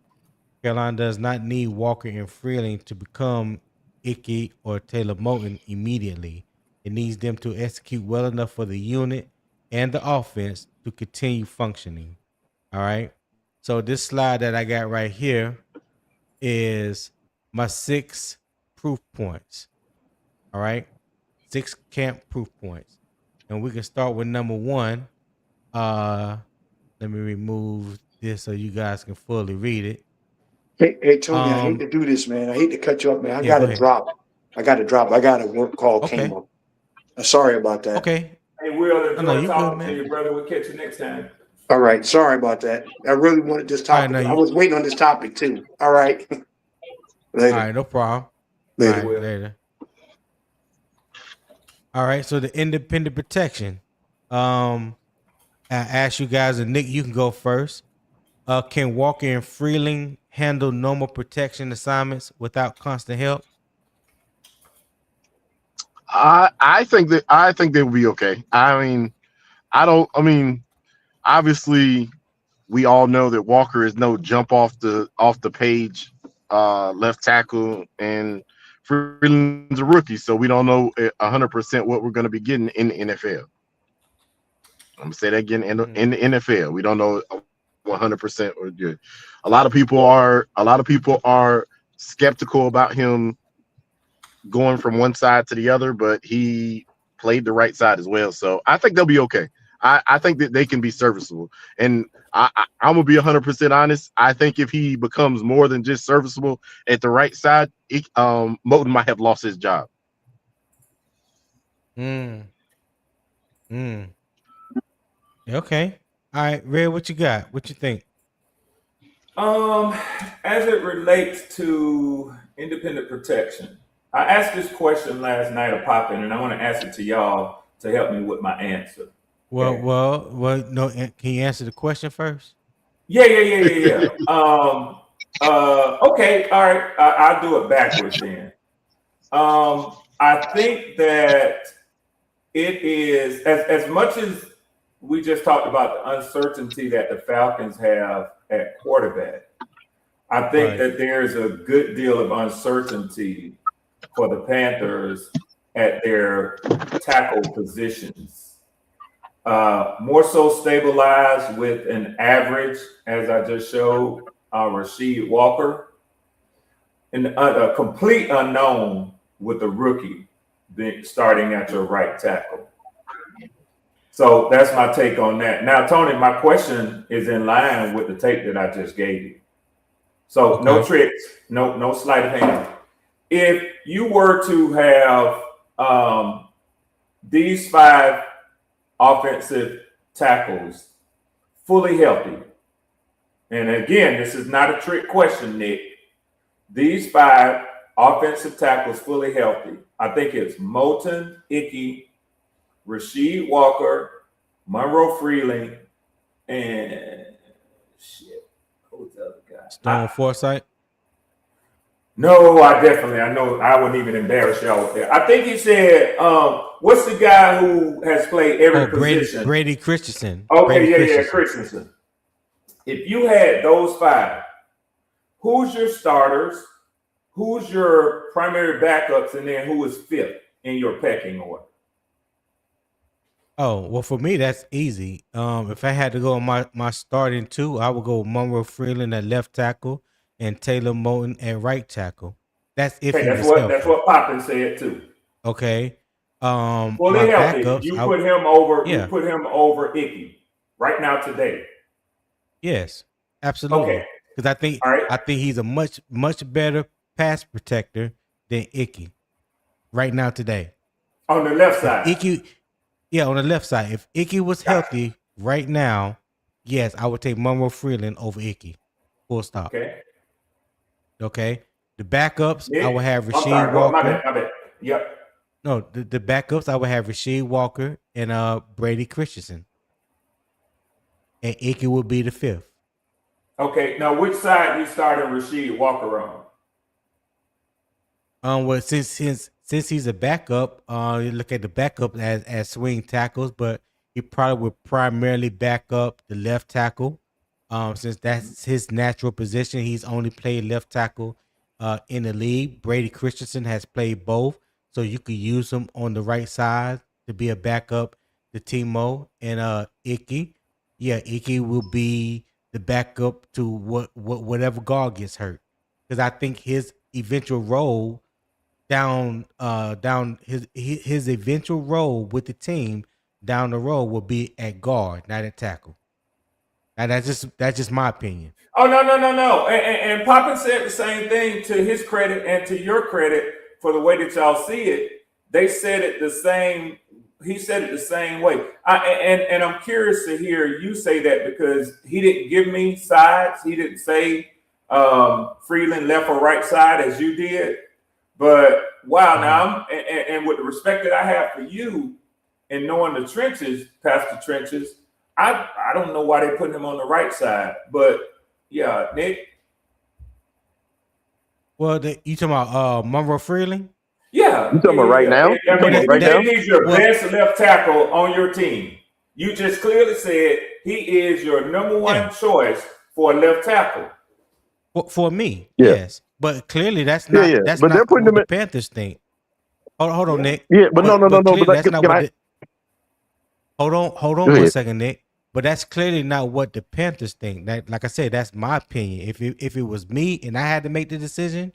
Carolina does not need Walker and Freeling to become Ickey or Taylor Moton immediately. It needs them to execute well enough for the unit and the offense to continue functioning. All right. So this slide that I got right here is my 6 proof points. All right. 6 camp proof points. And we can start with number 1. Let me remove this so you guys can fully read it. Hey, Tony, I hate to do this, man. I hate to cut you up, man. I got to drop. I got a work call came up. Sorry about that. Okay. Hey, Will, if you talking good, to your brother, we'll catch you next time. All right. Sorry about that. I really wanted this topic. I was waiting on this topic too. All right. Later. All right, no problem. Later. All right, later. All right, so the independent protection. I asked you guys, and Nick, you can go first. Can Walker and Freeling handle normal protection assignments without constant help? I think they will be okay. I mean, obviously, we all know that Walker is no jump off the page left tackle, and Freeling's a rookie, so we don't know 100% what we're going to be getting in the NFL. I'm gonna say that again, in the NFL, we don't know 100% or good. A lot of people are skeptical about him going from one side to the other, but he played the right side as well. So I think they'll be okay. I think that they can be serviceable. And I'm going to be 100% honest. I think if he becomes more than just serviceable at the right side, Moton might have lost his job. Okay. All right, Red, what you got? What you think? As it relates to independent protection, I asked this question last night of Poppin, and I want to ask it to y'all to help me with my answer. Well, no. Can you answer the question first? Yeah. Okay, all right. I'll do it backwards then. I think that it is as much as we just talked about the uncertainty that the Falcons have at quarterback. I think that there's a good deal of uncertainty for the Panthers at their tackle positions. More so stabilized with an average, as I just showed, Rasheed Walker, and a complete unknown with the rookie starting at your right tackle. So that's my take on that. Now, Tony, my question is in line with the tape that I just gave you. So no tricks, no sleight of hand. If you were to have these 5 offensive tackles fully healthy, and again, this is not a trick question, Nick. These 5 offensive tackles fully healthy. I think it's Moton, Ickey, Rasheed Walker, Monroe Freeling, and who's the other guy? Stone Forsythe? No, I know I wouldn't even embarrass y'all with that. I think he said, what's the guy who has played every position? Brady Christensen. Okay, Christensen. If you had those 5, who's your starters? Who's your primary backups? And then who is 5th in your pecking order? Oh, well, for me, that's easy. If I had to go on my starting 2, I would go with Monroe Freeling at left tackle and Taylor Moton at right tackle. That's if he was healthy. That's what Poppin said too. Okay. Fully healthy. Backups, You put him over. Yeah. You put him over Ickey right now today. Yes, absolutely. Because I think he's a much better pass protector than Ickey right now today. On the left side, Ickey. Yeah, on the left side. If Ickey was healthy right now, yes, I would take Monroe Freeling over Ickey. Full stop. Okay. The backups, I would have Rasheed Walker. My bad. Yep. No, the backups, I would have Rasheed Walker and Brady Christensen. And Ickey would be the 5th. Okay. Now, which side you starting Rasheed Walker on? Well, since he's a backup, you look at the backup as swing tackles, but he probably would primarily back up the left tackle. Since that's his natural position, he's only played left tackle in the league. Brady Christensen has played both, so you could use him on the right side to be a backup to Timo and Ickey. Yeah, Ickey will be the backup to whatever guard gets hurt, because I think his eventual role down his eventual role with the team down the road will be at guard, not at tackle. Now that's just my opinion. Oh no. And Poppin said the same thing, to his credit and to your credit, for the way that y'all see it. They said it the same. He said it the same way. And I'm curious to hear you say that, because he didn't give me sides. He didn't say Freeling left or right side as you did. But wow, now and with the respect that I have for you and knowing the trenches, past the trenches, I don't know why they put him on the right side. But yeah, Nick. Well, you talking about Monroe Freeling? Yeah. You talking about right now? I mean, they need your best left tackle on your team. You just clearly said he is your number one choice for a left tackle. For me, yes. But clearly that's not that's but not what the Panthers think. Hold on, Nick. Yeah, but no. But that's not what hold on for a second, Nick. But that's clearly not what the Panthers think. That, like I said, that's my opinion. If it was me and I had to make the decision,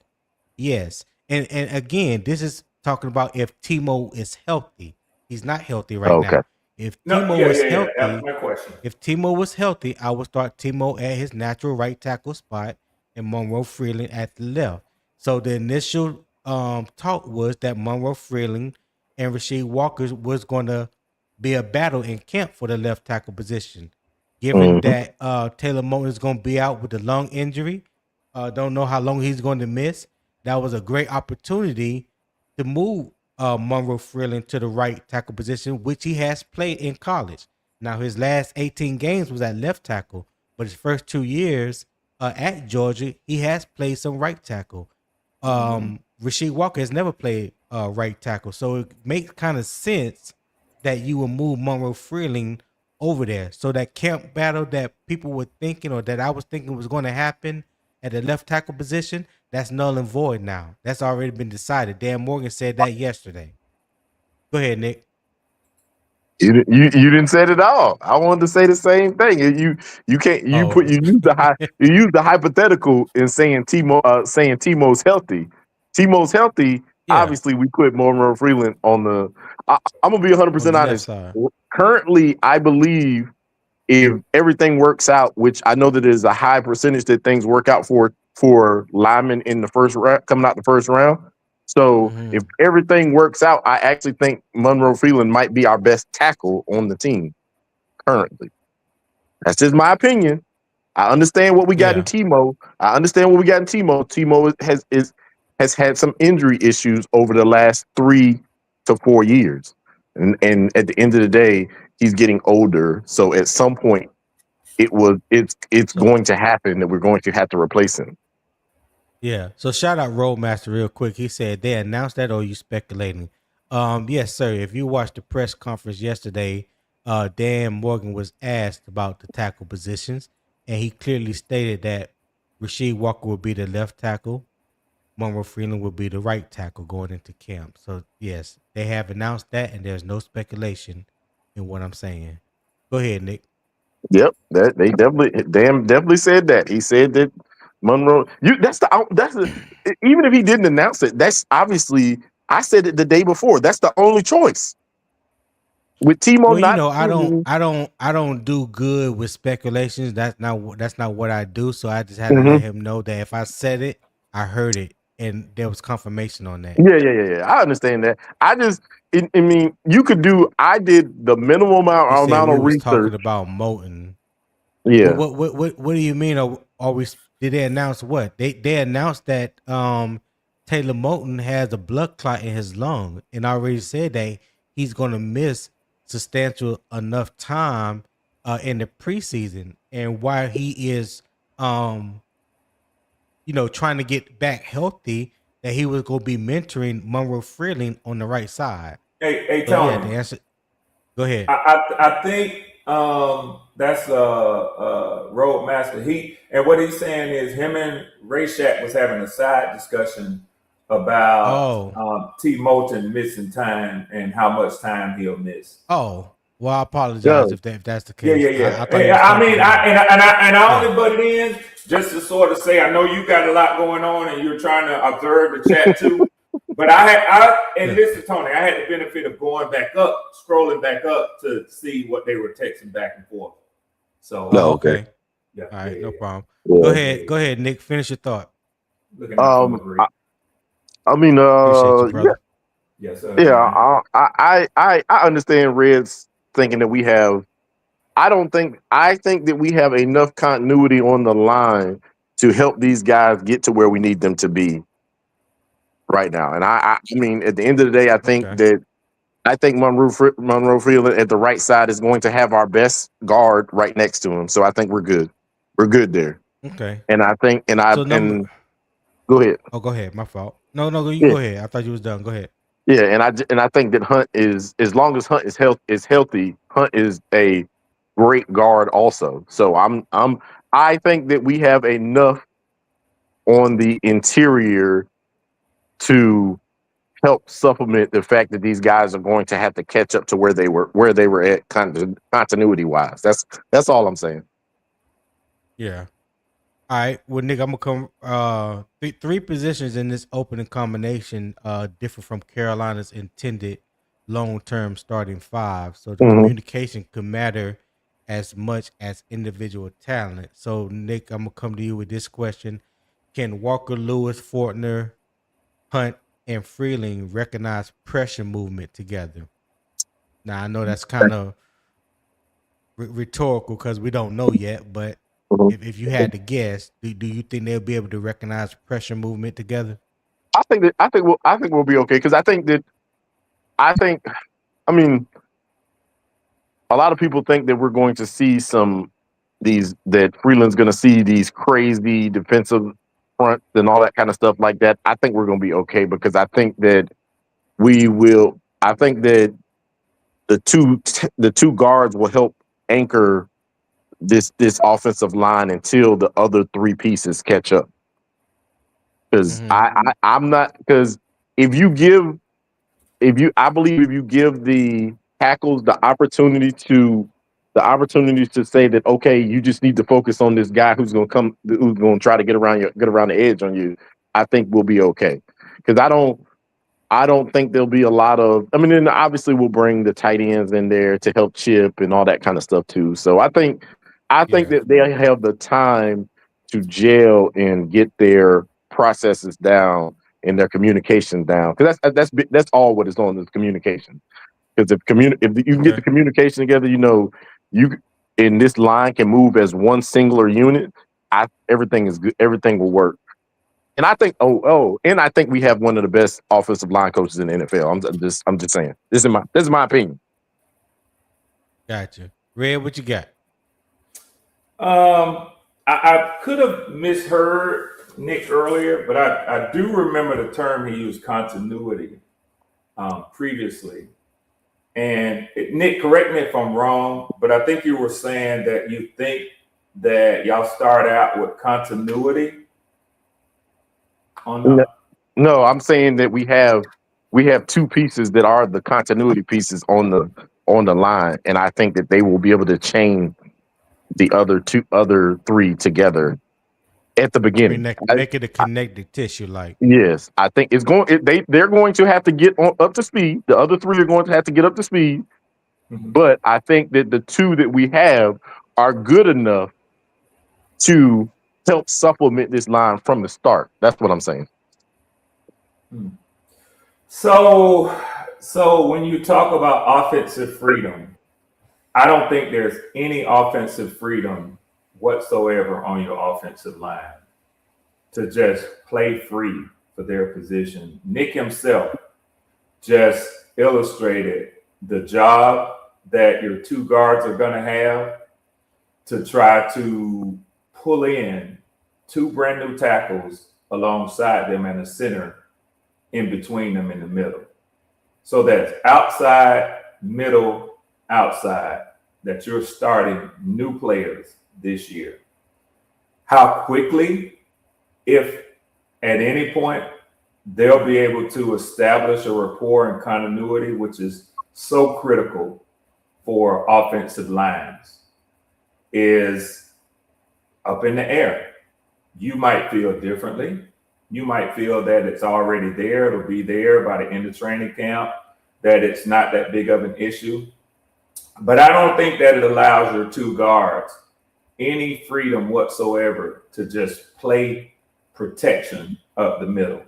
yes. And again, this is talking about if Timo is healthy. He's not healthy right now. If Timo was healthy, that's my question. If Timo was healthy, I would start Timo at his natural right tackle spot and Monroe Freeling at the left. So the initial talk was that Monroe Freeling and Rasheed Walker was going to be a battle in camp for the left tackle position. Given that Taylor Moton is going to be out with a lung injury, don't know how long he's going to miss. That was a great opportunity to move Monroe Freeling to the right tackle position, which he has played in college. Now, his last 18 games was at left tackle, but his first 2 years at Georgia, he has played some right tackle. Rasheed Walker has never played right tackle, so it makes kind of sense that you will move Monroe Freeling over there. So that camp battle that people were thinking or that I was thinking was going to happen at the left tackle position, that's null and void now. That's already been decided. Dan Morgan said that yesterday. Go ahead, Nick. You didn't say it at all. I wanted to say the same thing. You use the hypothetical in saying Timo's healthy. Timo's healthy. Yeah. Obviously, we put Monroe Freeling on the. I'm gonna be 100% honest. Currently, I believe if everything works out, which I know that there's a high percentage that things work out for linemen in the first round, coming out the first round. So if everything works out, I actually think Monroe Freeling might be our best tackle on the team currently. That's just my opinion. I understand what we got in Timo. Timo has had some injury issues over the last 3 to 4 years. And at the end of the day, he's getting older. So at some point, it's going to happen that we're going to have to replace him. Yeah. So shout out Roadmaster real quick. He said they announced that, or are you speculating? Yes, sir. If you watched the press conference yesterday, Dan Morgan was asked about the tackle positions, and he clearly stated that Rasheed Walker would be the left tackle, Monroe Freeling would be the right tackle going into camp. So yes, they have announced that, and there's no speculation in what I'm saying. Go ahead, Nick. Yep, they definitely said that. He said that Monroe. That's even if he didn't announce it, that's obviously. I said it the day before. That's the only choice. With Timo, I don't do good with speculations. That's not what I do. So I just had to let him know that if I said it, I heard it, and there was confirmation on that. Yeah. I understand that. I mean, you could do. I did the minimum amount of research. Talking about Moton. Yeah. What do you mean? Are we? Did they announce what? They announced that Taylor Moton has a blood clot in his lung, and already said that he's going to miss substantial enough time in the preseason. And while he is, trying to get back healthy, that he was going to be mentoring Monroe Freeling on the right side. Hey, Tony. Yeah, the answer. Go ahead. I think that's Roadmaster. And what he's saying is him and Ray Shack was having a side discussion about T. Moton missing time and how much time he'll miss. Oh, well, I apologize if that's the case. Yeah. I only butted in just to sort of say, I know you got a lot going on and you're trying to observe the chat too. But listen, Tony, I had the benefit of scrolling back up to see what they were texting back and forth. So okay. Yeah. All right, no problem. Yeah. Go ahead, Nick. Finish your thought. I mean, yes, sir. Yeah, I understand Red's thinking that we have. I think that we have enough continuity on the line to help these guys get to where we need them to be right now. And I mean, at the end of the day, I think Monroe Freeling at the right side is going to have our best guard right next to him. So I think we're good. We're good there. Okay. And I think, and go ahead. Oh, go ahead. My fault. No, you Yeah. go ahead. I thought you was done. Go ahead. Yeah, and I think that Hunt is, as long as Hunt is healthy, Hunt is a great guard also. So I think that we have enough on the interior to help supplement the fact that these guys are going to have to catch up to where they were at continuity wise. That's all I'm saying. Yeah. All right. Well, Nick, I'm gonna come. Three positions in this opening combination differ from Carolina's intended long-term starting five. So the communication could matter as much as individual talent. So Nick, I'm gonna come to you with this question: can Walker, Lewis, Fortner, Hunt, and Freeling recognize pressure movement together? Now I know that's kind of rhetorical because we don't know yet, but if you had to guess, do you think they'll be able to recognize pressure movement together? I think we'll be okay, because I mean, a lot of people think that we're going to see that Freeland's going to see these crazy defensive fronts and all that kind of stuff like that. I think we're going to be okay, because I think that we will. I think that the two guards will help anchor this offensive line until the other three pieces catch up. Because I'm not, because I believe if you give the tackles the opportunity to say that, okay, you just need to focus on this guy who's going to try to get around the edge on you, I think we'll be okay. Because I don't think there'll be a lot of, I mean, and obviously we'll bring the tight ends in there to help chip and all that kind of stuff too. So I think that they have the time to gel and get their processes down and their communication down. Because that's all what is on, is communication. Because if you can get the communication together, you in this line can move as one singular unit. Everything is good. Everything will work. And I think, and I think we have one of the best offensive line coaches in the NFL. I'm just saying. This is my opinion. Gotcha. Red, what you got? I could have misheard Nick earlier, but I do remember the term he used, continuity, previously. And Nick, correct me if I'm wrong, but I think you were saying that you think that y'all start out with continuity. No, I'm saying that we have two pieces that are the continuity pieces on the line, and I think that they will be able to chain the other three together at the beginning. Make it a connected tissue, like. Yes, I think they're going to have to get up to speed. The other three are going to have to get up to speed, but I think that the two that we have are good enough to help supplement this line from the start. That's what I'm saying. So when you talk about offensive freedom, I don't think there's any offensive freedom whatsoever on your offensive line to just play free for their position. Nick himself just illustrated the job that your two guards are going to have to try to pull in two brand new tackles alongside them and a center in between them in the middle. So that's outside, middle, outside, that you're starting new players this year. How quickly, if at any point, they'll be able to establish a rapport and continuity, which is so critical for offensive lines, is up in the air. You might feel differently. You might feel that it's already there. It'll be there by the end of training camp, that it's not that big of an issue. But I don't think that it allows your two guards any freedom whatsoever to just play protection up the middle.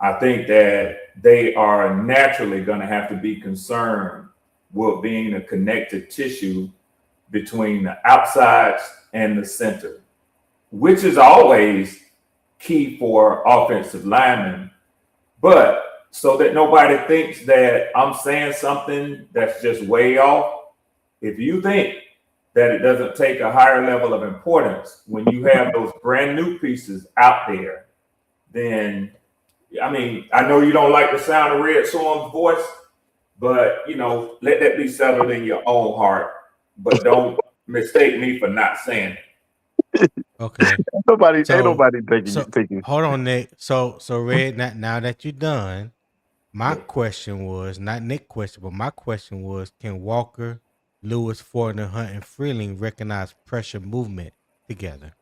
I think that they are naturally going to have to be concerned with being a connected tissue between the outsides and the center. which is always key for offensive linemen. But so that nobody thinks that I'm saying something that's just way off, if you think that it doesn't take a higher level of importance when you have those brand new pieces out there, then, I mean, I know you don't like the sound of Red Storm's voice, but, you know, let that be settled in your own heart. But don't mistake me for not saying it. Okay. Ain't nobody taking. Hold on, Nick. So Red, now that you're done, my question was not Nick's question, but my question was: can Walker, Lewis, Fortner, Hunt, and Freeling recognize pressure movement together?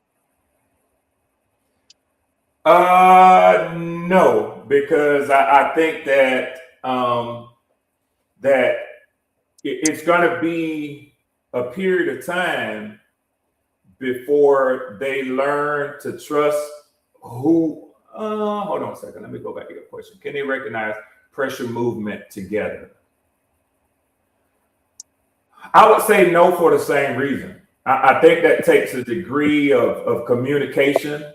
No, because I think that that it's going to be a period of time before they learn to trust who. Hold on a second. Let me go back to your question. Can they recognize pressure movement together? I would say no for the same reason. I think that takes a degree of communication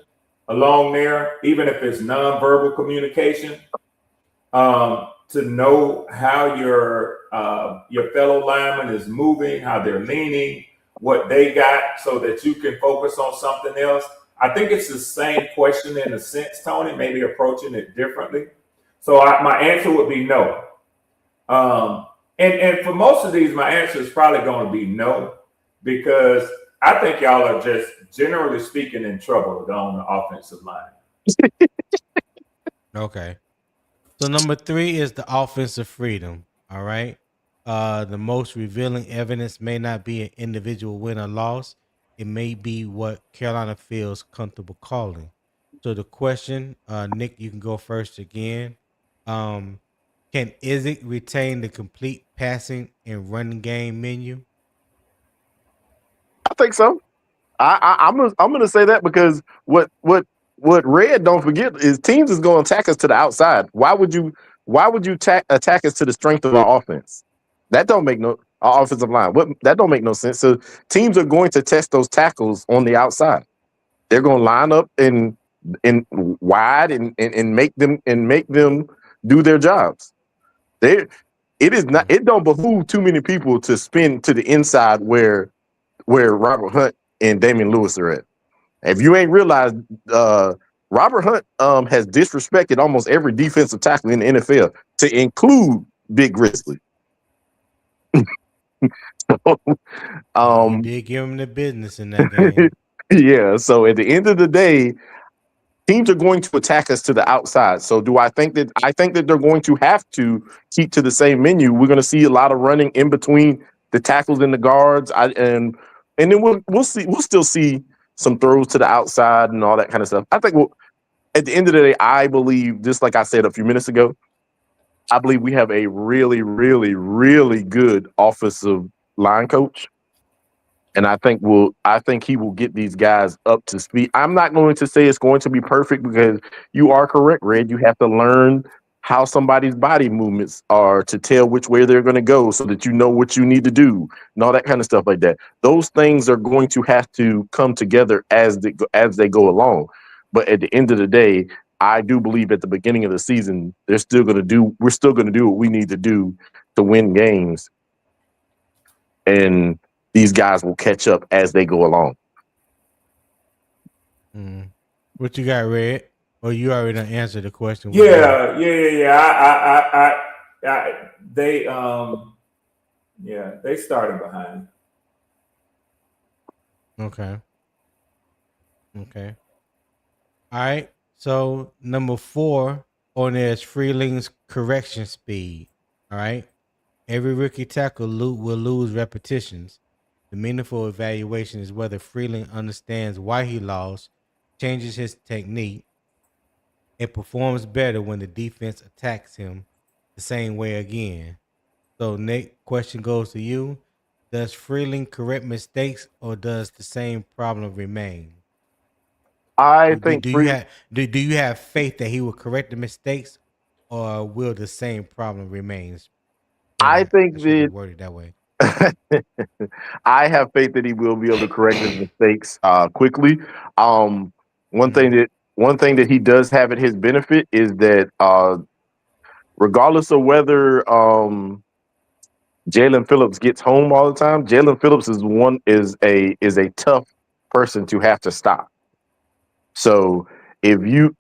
along there, even if it's nonverbal communication, to know how your fellow lineman is moving, how they're leaning, what they got, so that you can focus on something else. I think it's the same question in a sense, Tony, maybe approaching it differently. So my answer would be no. And for most of these, my answer is probably going to be no, because I think y'all are just, generally speaking, in trouble on the offensive line. Okay. So number 3 is the offensive freedom. All right. The most revealing evidence may not be an individual win or loss. It may be what Carolina feels comfortable calling. So the question, Nick, you can go first again. Can Ickey retain the complete passing and running game menu? I think so. I'm gonna say that because what Red don't forget is teams is going to attack us to the outside. Why would you attack us to the strength of our offense? That don't make no our offensive line. That don't make no sense. So teams are going to test those tackles on the outside. They're going to line up in wide and make them do their jobs. It don't behoove too many people to spin to the inside where Robert Hunt and Damian Lewis are at. If you ain't realized, Robert Hunt has disrespected almost every defensive tackle in the NFL, to include Big Grizzly. You did give him the business in that game. Yeah. So at the end of the day, teams are going to attack us to the outside. So do I think that they're going to have to keep to the same menu? We're going to see a lot of running in between the tackles and the guards. And then we'll still see some throws to the outside and all that kind of stuff. I think at the end of the day, I believe, just like I said a few minutes ago, I believe we have a really, really, really good offensive line coach. And I think he will get these guys up to speed. I'm not going to say it's going to be perfect, because you are correct, Red. You have to learn how somebody's body movements are to tell which way they're going to go, so that you know what you need to do and all that kind of stuff like that. Those things are going to have to come together as they go along. But at the end of the day, I do believe at the beginning of the season, we're still going to do what we need to do to win games. And these guys will catch up as they go along. What you got, Red? Or you already answered the question? Yeah. They started behind. Okay. All right. So number 4 on there is Freeling's correction speed. All right. Every rookie tackle will lose repetitions. The meaningful evaluation is whether Freeling understands why he lost, changes his technique, and performs better when the defense attacks him the same way again. So, Nick, question goes to you. Does Freeling correct mistakes, or does the same problem remain? Do you have faith that he will correct the mistakes, or will the same problem remain? I think that worded that way. I have faith that he will be able to correct his mistakes quickly. One thing that he does have at his benefit is that regardless of whether Jalen Phillips gets home all the time, Jalen Phillips is a tough person to have to stop. So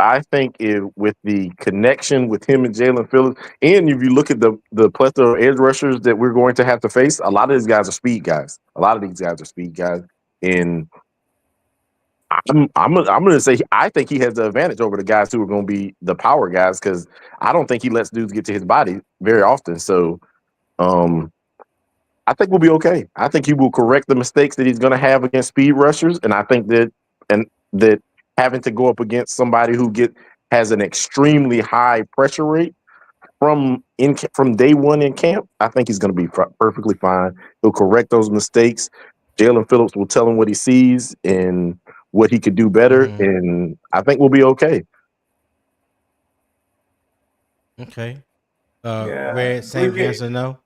I think with the connection with him and Jalen Phillips, and if you look at the plethora of edge rushers that we're going to have to face, a lot of these guys are speed guys. And I'm going to say I think he has the advantage over the guys who are going to be the power guys because I don't think he lets dudes get to his body very often. So I think we'll be okay. I think he will correct the mistakes that he's going to have against speed rushers, and I think that having to go up against somebody who has an extremely high pressure rate from day one in camp, I think he's going to be perfectly fine. He'll correct those mistakes. Jalen Phillips will tell him what he sees and what he could do better, and I think we'll be okay. Okay. Red, same answer, no?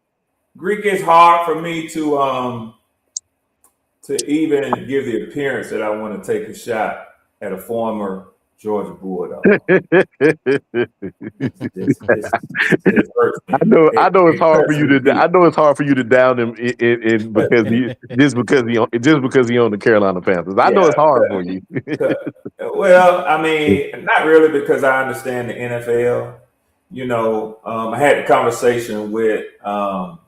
Greek is hard for me to even give the appearance that I want to take a shot at a former Georgia Bulldog. This hurts me. I know it's hard for you to. I know it's hard for you to down him because he owned the Carolina Panthers. I know it's hard for you. Well, I mean, not really because I understand the NFL. I had a conversation with some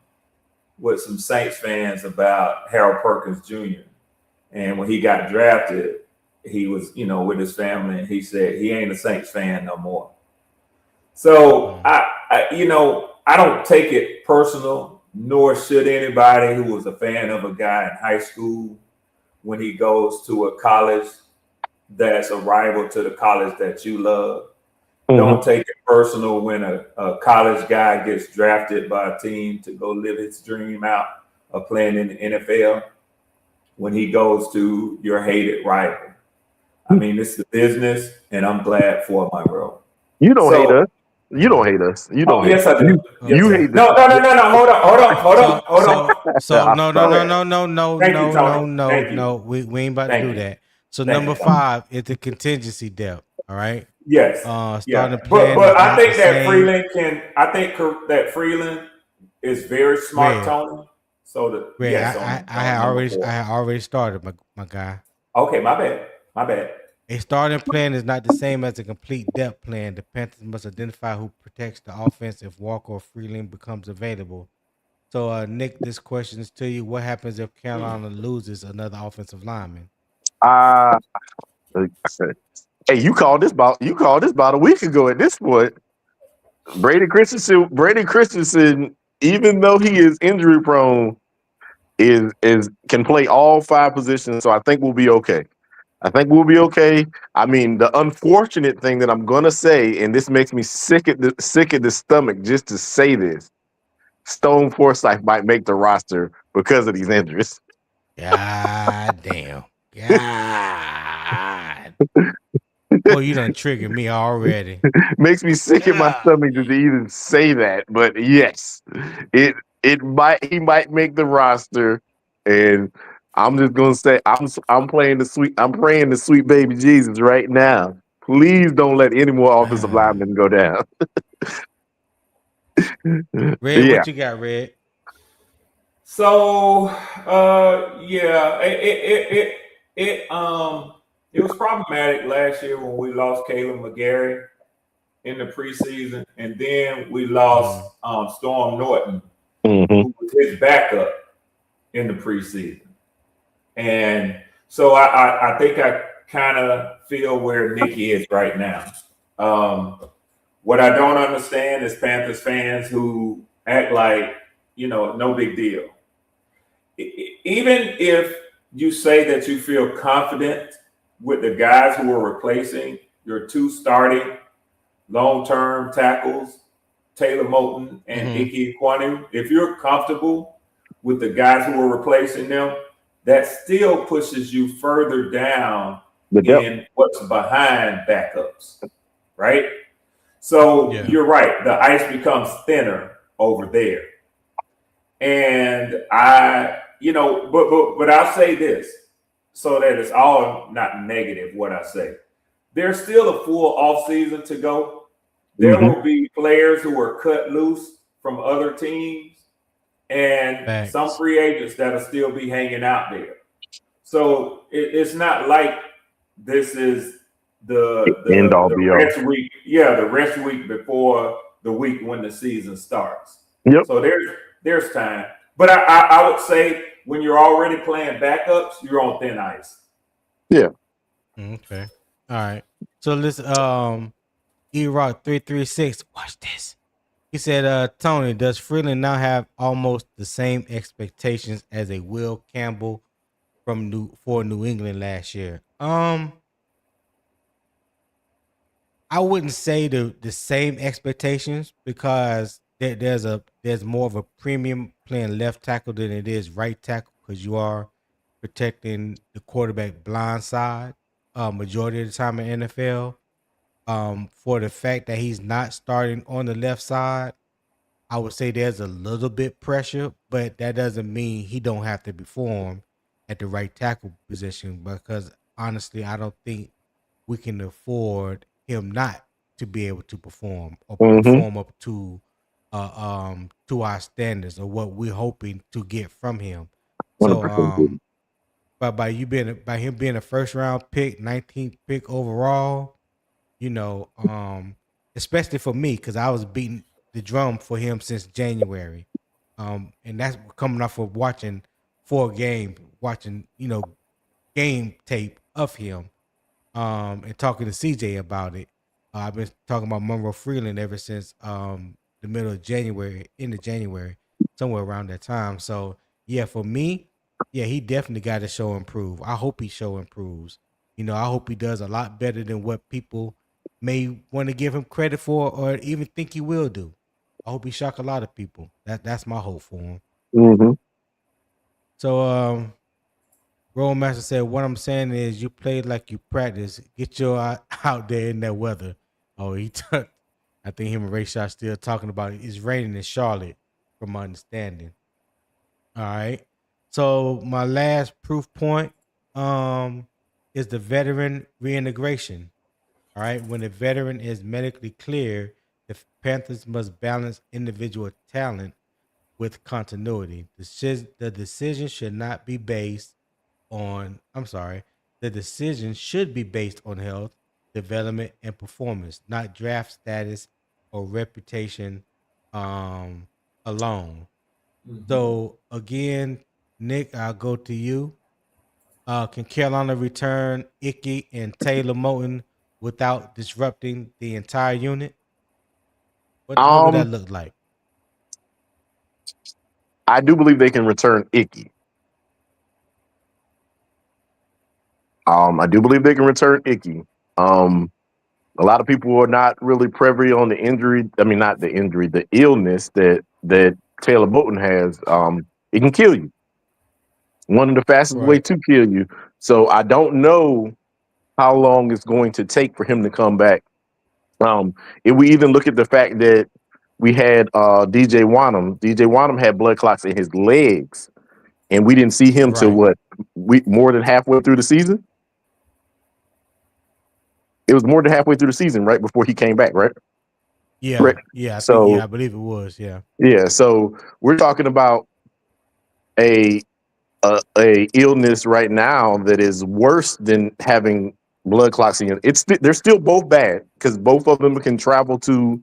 Saints fans about Harold Perkins Jr. And when he got drafted, he was, with his family, and he said he ain't a Saints fan no more. So I don't take it personal, nor should anybody who was a fan of a guy in high school when he goes to a college that's a rival to the college that you love. Don't take it personal when a college guy gets drafted by a team to go live his dream out of playing in the NFL when he goes to your hated rival. I mean, it's the business, and I'm glad for Monroe. You don't hate us. You don't hate us. You don't. Yes, I do. You hate. No. Hold on. So no. We ain't about to do that. So number 5 is the contingency depth. All right. Yes. Starting plan. But I think that Freeling that Freeling is very smart, Tony. So I had already started, my guy. Okay, my bad. A starting plan is not the same as a complete depth plan. The Panthers must identify who protects the offense if Walker or Freeling becomes available. So, Nick, this question is to you. What happens if Carolina loses another offensive lineman? Hey, you called this about a week ago at this point. Brady Christensen, even though he is injury prone, can play all 5 positions. So I think we'll be okay. I mean, the unfortunate thing that I'm gonna say, and this makes me sick at the stomach just to say this, Stone Forsythe might make the roster because of these injuries. God damn. God. Oh, you done triggered me already. Makes me sick in my stomach to even say that, but yes, he might make the roster, and I'm just gonna say I'm praying the sweet baby Jesus right now. Please don't let any more offensive linemen go down. Red, what you got, Red? So it was problematic last year when we lost Caleb McGarry in the preseason, and then we lost Storm Norton, who was his backup in the preseason. And so I think I kind of feel where Nicky is right now. What I don't understand is Panthers fans who act like, no big deal. Even if you say that you feel confident with the guys who are replacing your 2 starting long-term tackles, Taylor Moton and Ickey Ekwonu, if you're comfortable with the guys who are replacing them, that still pushes you further down in what's behind backups, right? So you're right. The ice becomes thinner over there. And but I'll say this so that it's all not negative what I say. There's still a full off season to go. There will be players who are cut loose from other teams and some free agents that'll still be hanging out there. So it's not like this is the rest week. Yeah, the rest week before the week when the season starts. Yep. So there's time. But I would say when you're already playing backups, you're on thin ice. Yeah. Okay. All right. So let's E-Rock 336. Watch this. He said, Tony, does Freeling now have almost the same expectations as a Will Campbell for New England last year? I wouldn't say the same expectations because there's more of a premium playing left tackle than it is right tackle because you are protecting the quarterback blind side majority of the time in NFL. For the fact that he's not starting on the left side, I would say there's a little bit pressure, but that doesn't mean he don't have to perform at the right tackle position because honestly, I don't think we can afford him not to be able to perform or perform up to our standards or what we're hoping to get from him. So by him being a first round pick, 19th pick overall, especially for me, because I was beating the drum for him since January. And that's coming off of watching game tape of him, and talking to CJ about it. I've been talking about Monroe Freeling ever since the middle of January, end of January, somewhere around that time. So yeah, for me, yeah, he definitely got to show improve. I hope he improves. I hope he does a lot better than what people may want to give him credit for or even think he will do. I hope he shock a lot of people. That's my hope for him. So Rollmaster said, what I'm saying is you played like you practice. Get your out there in that weather. Oh, I think him and Ray Shot still talking about it. It's raining in Charlotte, from my understanding. All right. So my last proof point is the veteran reintegration. All right. When a veteran is medically clear, the Panthers must balance individual talent with continuity. The decision should not be based on, the decision should be based on health, development, and performance, not draft status or reputation alone. So again, Nick, I'll go to you. Can Carolina return Ickey and Taylor Moton without disrupting the entire unit? What would that look like? I do believe they can return Ickey. I do believe they can return Ickey. A lot of people are not really privy on the injury. I mean, not the injury, the illness that Taylor Moton has. It can kill you. One of the fastest way to kill you. So I don't know how long it's going to take for him to come back. If we even look at the fact that we had DJ Wanham had blood clots in his legs, and we didn't see him till more than halfway through the season. It was more than halfway through the season, right before he came back, right? Yeah, right. Yeah. I believe it was. Yeah. Yeah. So we're talking about a illness right now that is worse than having blood clots in it. They're still both bad because both of them can travel to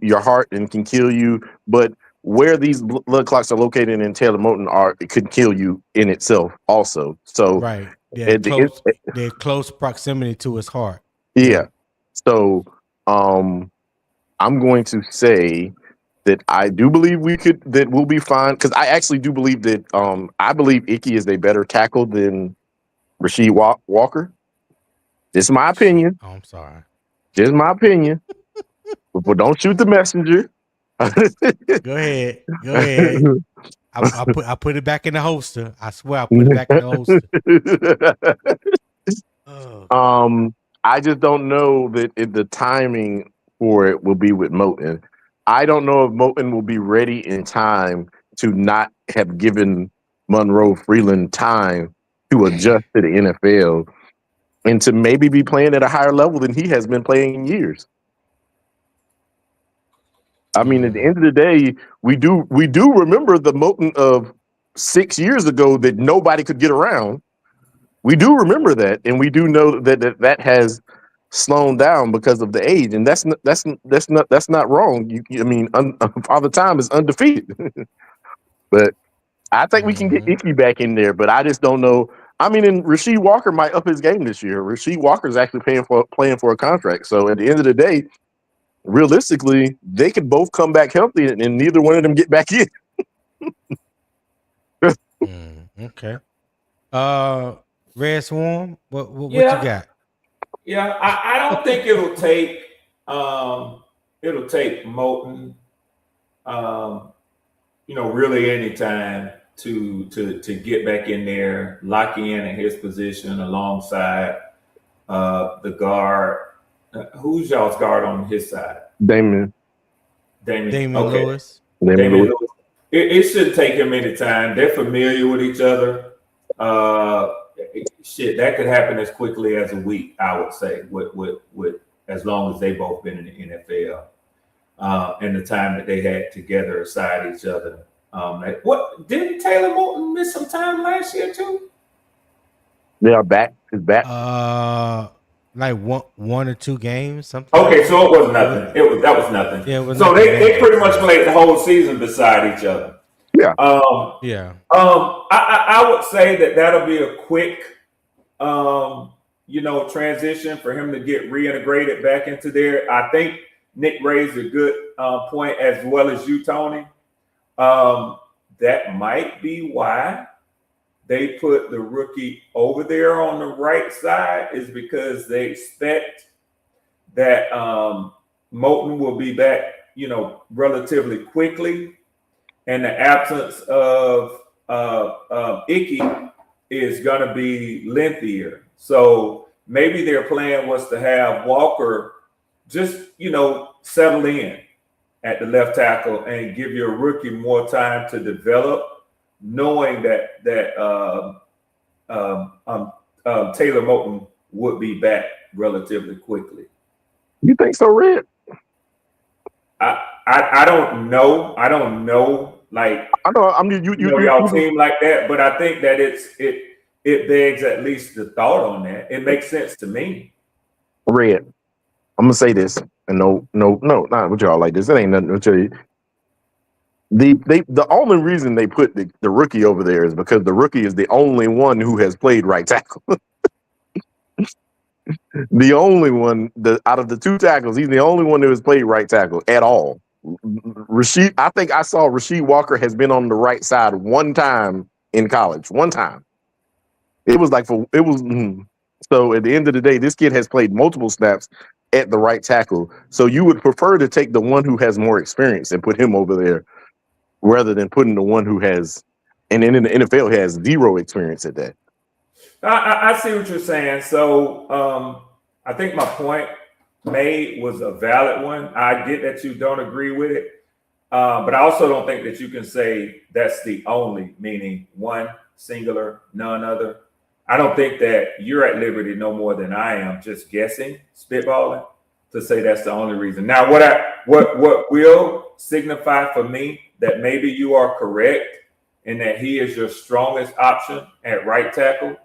your heart and can kill you. But where these blood clots are located in Taylor Moton it could kill you in itself also. So they're close proximity to his heart. Yeah. So I'm going to say that I do believe we'll be fine, because I actually do believe that I believe Ickey is a better tackle than Rasheed Walker. This is my opinion. Oh, I'm sorry. This is my opinion. But don't shoot the messenger. Go ahead. I put it back in the holster. I swear I put it back in the holster. I just don't know that the timing for it will be with Moton. I don't know if Moton will be ready in time to not have given Monroe Freeling time to adjust to the NFL and to maybe be playing at a higher level than he has been playing in years. I mean, at the end of the day, we do remember the Moton of 6 years ago that nobody could get around. We do remember that, and we do know that has slowed down because of the age, and that's not wrong. I mean, Father Time is undefeated, but I think we can get Ickey back in there. But I just don't know. I mean, and Rasheed Walker might up his game this year. Rasheed Walker is actually playing for a contract. So at the end of the day, realistically, they could both come back healthy, and neither one of them get back in. Okay. Red Swarm, what you got? Yeah, I don't think it'll take Moton really any time to get back in there, lock in his position alongside the guard. Who's y'all's guard on his side? Damon Lewis. Damon Lewis. It shouldn't take him any time. They're familiar with each other. That could happen as quickly as a week, I would say, with as long as they both been in the NFL and the time that they had together aside each other. What didn't Taylor Moton miss some time last year too? They are back. Is back. Like one or two games, something. Okay, so it was nothing. That was nothing. Yeah, it was so they pretty much played the whole season beside each other. Yeah. I would say that'll be a quick, transition for him to get reintegrated back into there. I think Nick raised a good point, as well as you, Tony. That might be why they put the rookie over there on the right side, is because they expect that Moton will be back, relatively quickly. And the absence of Ickey is going to be lengthier. So maybe their plan was to have Walker just, settle in at the left tackle and give your rookie more time to develop, knowing that Taylor Moton would be back relatively quickly. You think so, Red? I don't know. I don't know. Like, I know. I mean, y'all team like that, but I think that it begs at least the thought on that. It makes sense to me. Red, I'm gonna say this, and no, not with y'all like this. It ain't nothing to tell you. The only reason they put the rookie over there is because the rookie is the only one who has played right tackle. The only one out of the two tackles, he's the only one who has played right tackle at all. I think I saw Rasheed Walker has been on the right side one time in college. One time. So at the end of the day, this kid has played multiple snaps at the right tackle. So you would prefer to take the one who has more experience and put him over there rather than putting the one who has, and in the NFL has zero experience at that. I see what you're saying. So I think my point made was a valid one. I get that you don't agree with it, but I also don't think that you can say that's the only, meaning one, singular, none other. I don't think that you're at liberty no more than I am, just guessing, spitballing, to say that's the only reason. Now, what will signify for me that maybe you are correct and that he is your strongest option at right tackle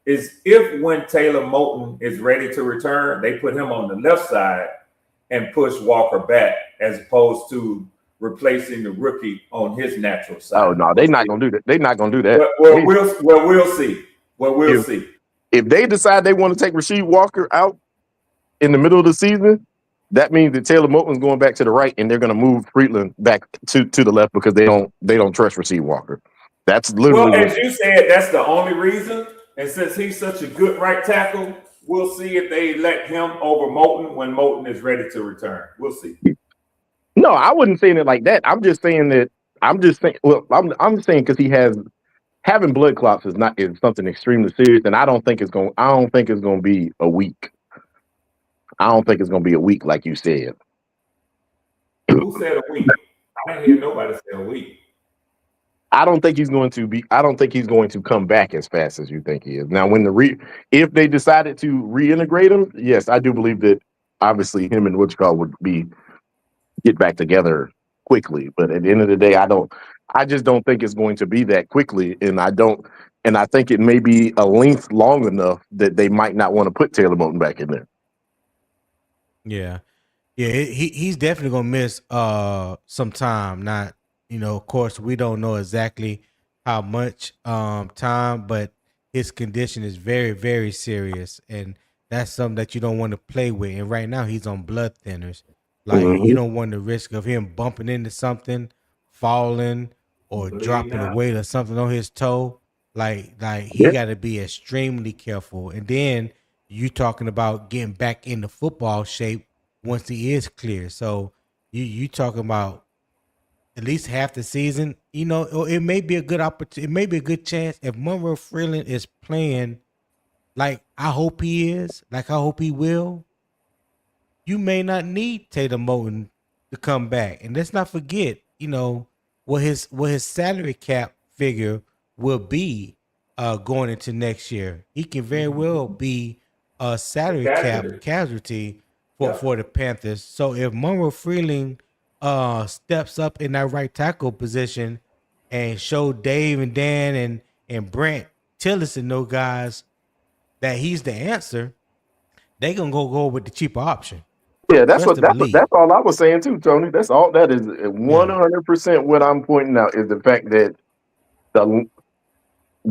is if when Taylor Moton is ready to return, they put him on the left side and push Walker back as opposed to replacing the rookie on his natural side. Oh, no, they're not going to do that. They're not going to do that. We'll see. We'll see. If they decide they want to take Rasheed Walker out in the middle of the season, that means that Taylor Moton's going back to the right, and they're going to move Freeling back to the left because they don't trust Rasheed Walker. That's literally. Well, as you said, that's the only reason. And since he's such a good right tackle, we'll see if they let him over Moton when Moton is ready to return. We'll see. No, I wouldn't say it like that. I'm just saying because he has having blood clots is something extremely serious, and I don't think it's going to be a week. I don't think it's going to be a week like you said. Who said a week? I didn't hear nobody say a week. I don't think he's going to come back as fast as you think he is. Now, if they decided to reintegrate him, yes, I do believe that obviously him and would get back together quickly. But at the end of the day, I just don't think it's going to be that quickly. And I think it may be a length long enough that they might not want to put Taylor Moton back in there. Yeah. He's definitely gonna miss some time. Not, of course, we don't know exactly how much time, but his condition is very, very serious, and that's something that you don't want to play with. And right now, he's on blood thinners. Like, you don't want the risk of him bumping into something, falling, or dropping a weight or something on his toe. Like he got to be extremely careful. And then you talking about getting back into football shape once he is clear. So you talking about at least half the season, or it may be a good opportunity. It may be a good chance if Monroe Freeling is playing like I hope he is, like I hope he will. You may not need Taylor Moton to come back. And let's not forget, what his salary cap figure will be going into next year. He can very well be a salary cap casualty for the Panthers. So if Monroe Freeling steps up in that right tackle position and show Dave and Dan and Brent Tillis and those guys that he's the answer, they gonna go with the cheaper option. Yeah, that's all I was saying too, Tony. That's all. That is 100% what I'm pointing out is the fact that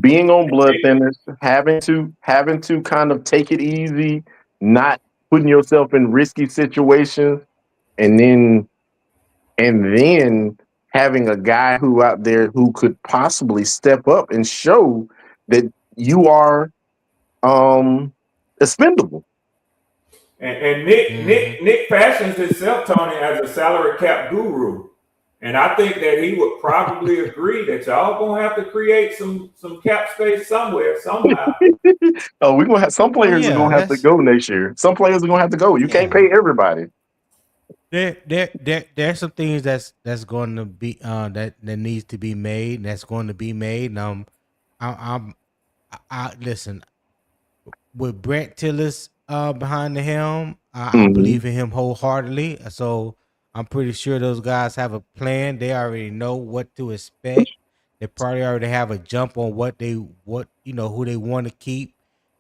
being on blood thinners, having to kind of take it easy, not putting yourself in risky situations, and then having a guy who out there who could possibly step up and show that you are expendable. And Nick fashions himself, Tony, as a salary cap guru. And I think that he would probably agree that y'all gonna have to create some cap space somewhere, somehow. Oh, we're gonna have some players are gonna have to go next year. Some players are gonna have to go. You can't pay everybody. There's some things that's going to be that needs to be made. That's going to be made. And I listen with Brent Tillis behind the helm. I believe in him wholeheartardly. So I'm pretty sure those guys have a plan. They already know what to expect. They probably already have a jump on who they want to keep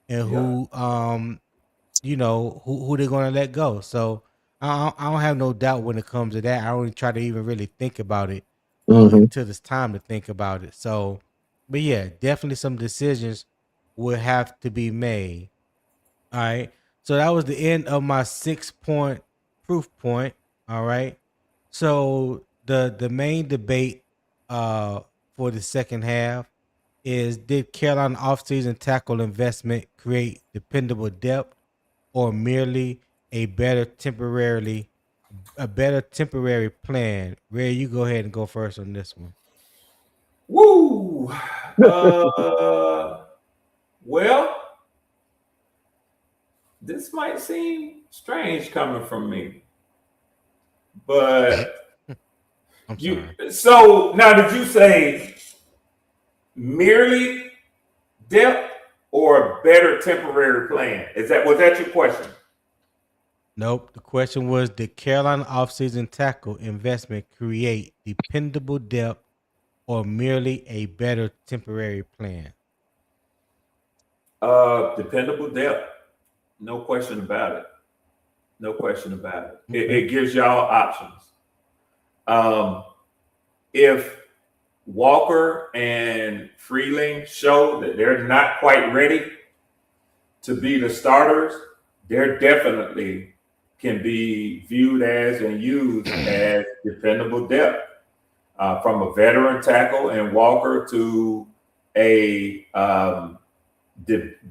and who they're going to let go. So I don't have no doubt when it comes to that. I don't try to even really think about it until it's time to think about it. So, but yeah, definitely some decisions will have to be made. All right. So that was the end of my 6-point proof point. All right. So the main debate for the second half is, did Carolina offseason tackle investment create dependable depth or merely a better temporary plan? Ray, you go ahead and go first on this one. Woo! Well, this might seem strange coming from me, but so now, did you say merely depth or a better temporary plan? Was that your question? Nope. The question was, did Carolina offseason tackle investment create dependable depth or merely a better temporary plan? Dependable depth. No question about it. No question about it. It gives y'all options. If Walker and Freeling show that they're not quite ready to be the starters, they're definitely can be viewed as and used as dependable depth. From a veteran tackle and Walker to a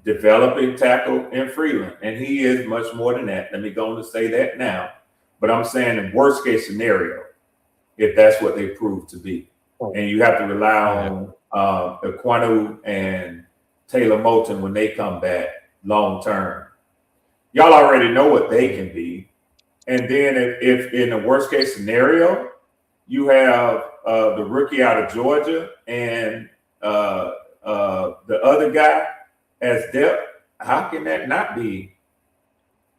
developing tackle in Freeling. And he is much more than that. Let me go on to say that now. But I'm saying in worst case scenario, if that's what they prove to be. And you have to rely on Ekwonu and Taylor Moton when they come back long term. Y'all already know what they can be. And then if in the worst case scenario, you have the rookie out of Georgia and the other guy as depth, how can that not be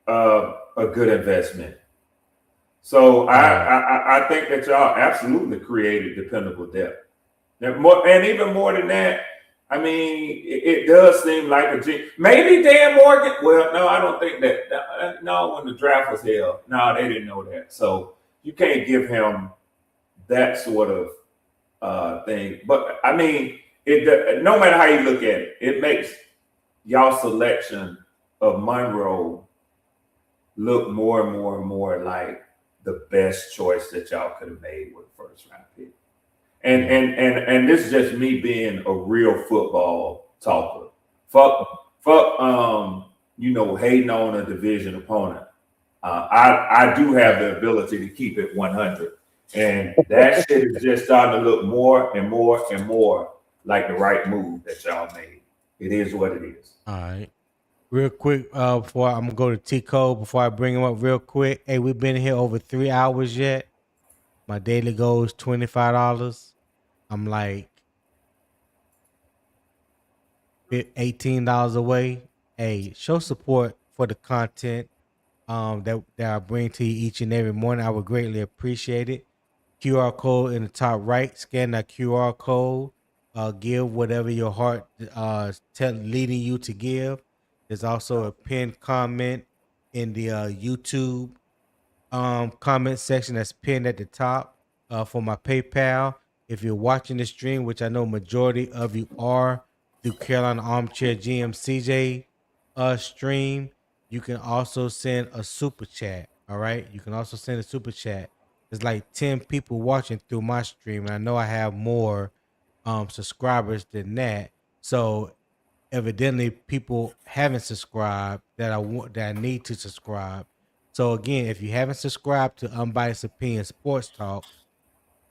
a good investment? So I think that y'all absolutely created dependable depth. And even more than that, I mean, it does seem like maybe Dan Morgan. Well, no, I don't think that. No, when the draft was held, no, they didn't know that. So you can't give him that sort of thing. But I mean, no matter how you look at it, it makes y'all selection of Monroe look more and more and more like the best choice that y'all could have made with the first round pick. And this is just me being a real football talker. Fuck hating on a division opponent. I do have the ability to keep it 100. And that shit is just starting to look more and more and more like the right move that y'all made. It is what it is. All right. Real quick, before I'm gonna go to T-Code, before I bring him up real quick. Hey, we've been here over 3 hours yet. My daily goal is $25. I'm like $18 away. Hey, show support for the content that I bring to you each and every morning. I would greatly appreciate it. QR code in the top right. Scan that QR code. Give whatever your heart leading you to give. There's also a pinned comment in the YouTube comment section that's pinned at the top for my PayPal. If you're watching the stream, which I know majority of you are through Carolina Armchair GM CJ stream, you can also send a super chat. All right, you can also send a super chat. There's like 10 people watching through my stream, and I know I have more subscribers than that. So evidently, people haven't subscribed that I need to subscribe. So again, if you haven't subscribed to Unbiased Opinion Sports Talk,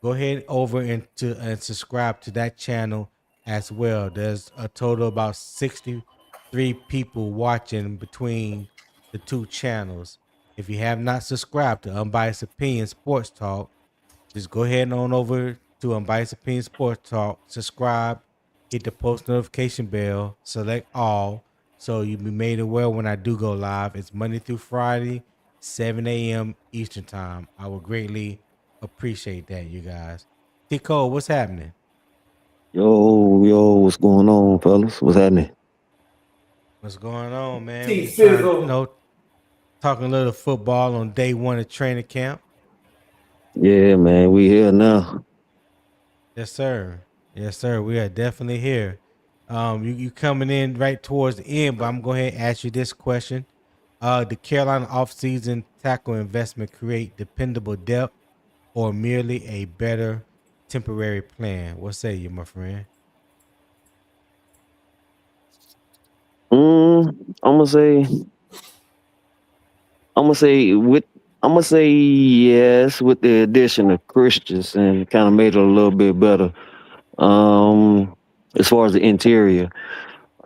go ahead over and subscribe to that channel as well. There's a total of about 63 people watching between the two channels. If you have not subscribed to Unbiased Opinion Sports Talk, just go ahead and on over to Unbiased Opinion Sports Talk, subscribe, hit the post notification bell, select all, so you'll be made aware when I do go live. It's Monday through Friday, 7 a.m. Eastern Time. I would greatly appreciate that, you guys. Tico, what's happening? Yo, what's going on, fellas? What's happening? What's going on, man? T-Sizzle. Talking a little football on day one of training camp. Yeah, man, we here now. Yes, sir. Yes, sir. We are definitely here. You coming in right towards the end, but I'm going to go ahead and ask you this question. The Carolina offseason tackle investment create dependable depth or merely a better temporary plan? What say you, my friend? I'm gonna say yes with the addition of Christians and kind of made it a little bit better. As far as the interior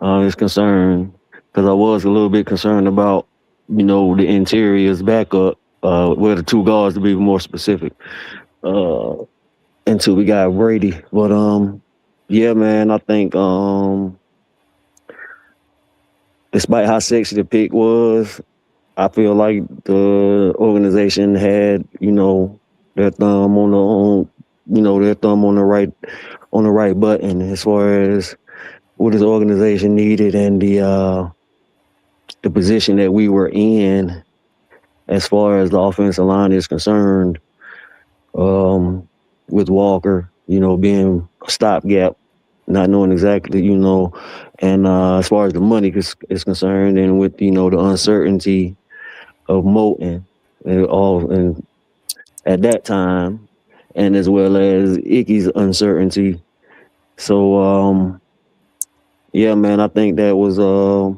is concerned, because I was a little bit concerned about, the interior's backup, where the two guards to be more specific. Until we got Brady, but yeah, man, I think despite how sexy the pick was, I feel like the organization had, their thumb on the right button as far as what this organization needed and the position that we were in as far as the offensive line is concerned. With Walker, being a stopgap, not knowing exactly, and as far as the money is concerned, and with the uncertainty of Moton and at that time, and as well as Ickey's uncertainty. So yeah, man, I think that was a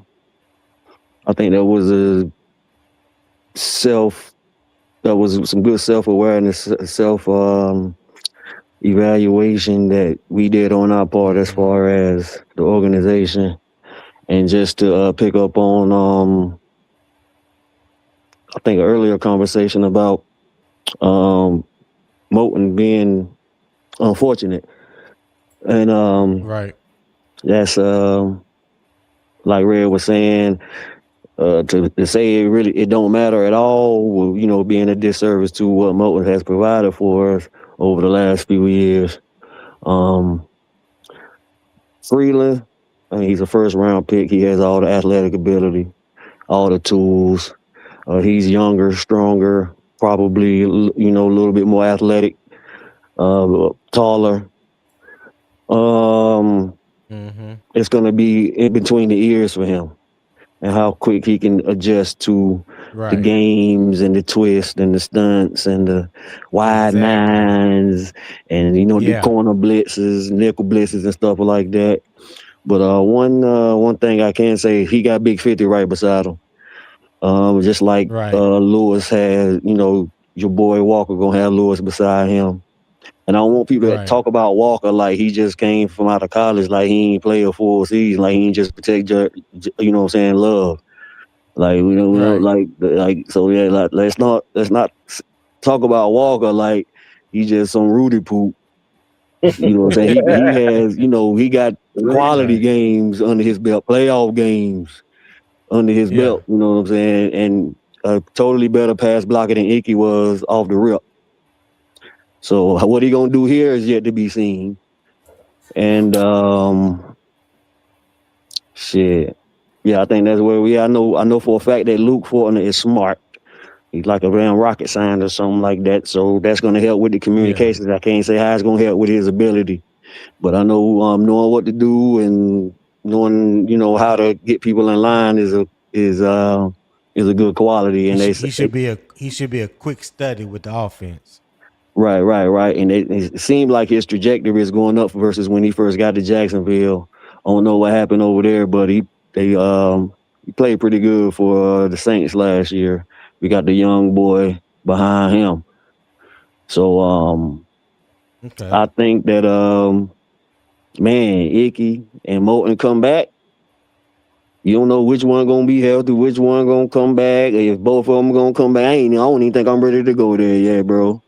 some good self-awareness, evaluation that we did on our part as far as the organization, and just to pick up on I think, an earlier conversation about Moton being unfortunate. And Right. that's like Red was saying, to say it don't matter at all will, you know, being a disservice to what Moton has provided for us over the last few years. Freeling, I mean, he's a first round pick. He has all the athletic ability, all the tools. He's younger, stronger, probably, you know, a little bit more athletic, taller. It's going to be in between the ears for him, and how quick he can adjust to the games and the twist and the stunts and the wide nines and, you know, the corner blitzes, nickel blitzes and stuff like that. But one thing I can say, he got Big 50 right beside him. Just like Lewis had, you know, your boy Walker gonna have Lewis beside him. And I don't want people to talk about Walker like he just came from out of college, like he ain't play a full season, like he ain't just protect, you know what I'm saying, Love. Like, you know, like so yeah, like let's not talk about Walker like he just some Rudy poop. You know what I'm saying? He has, you know, he got quality games under his belt, playoff games under his belt, you know what I'm saying? And a totally better pass blocker than Ickey was off the rip. So what he gonna do here is yet to be seen. And shit. Yeah, I think that's where we are. I know for a fact that Luke Fortner is smart. He's like a damn rocket scientist or something like that. So that's gonna help with the communications. I can't say how it's gonna help with his ability. But I know knowing what to do and knowing, you know, how to get people in line is a good quality. And he should be a quick study with the offense. Right. And it seemed like his trajectory is going up versus when he first got to Jacksonville. I don't know what happened over there, but he played pretty good for the Saints last year. We got the young boy behind him. So I think that Ickey and Moton come back. You don't know which one gonna be healthy, which one gonna come back. If both of them gonna come back, I don't even think I'm ready to go there yet, bro.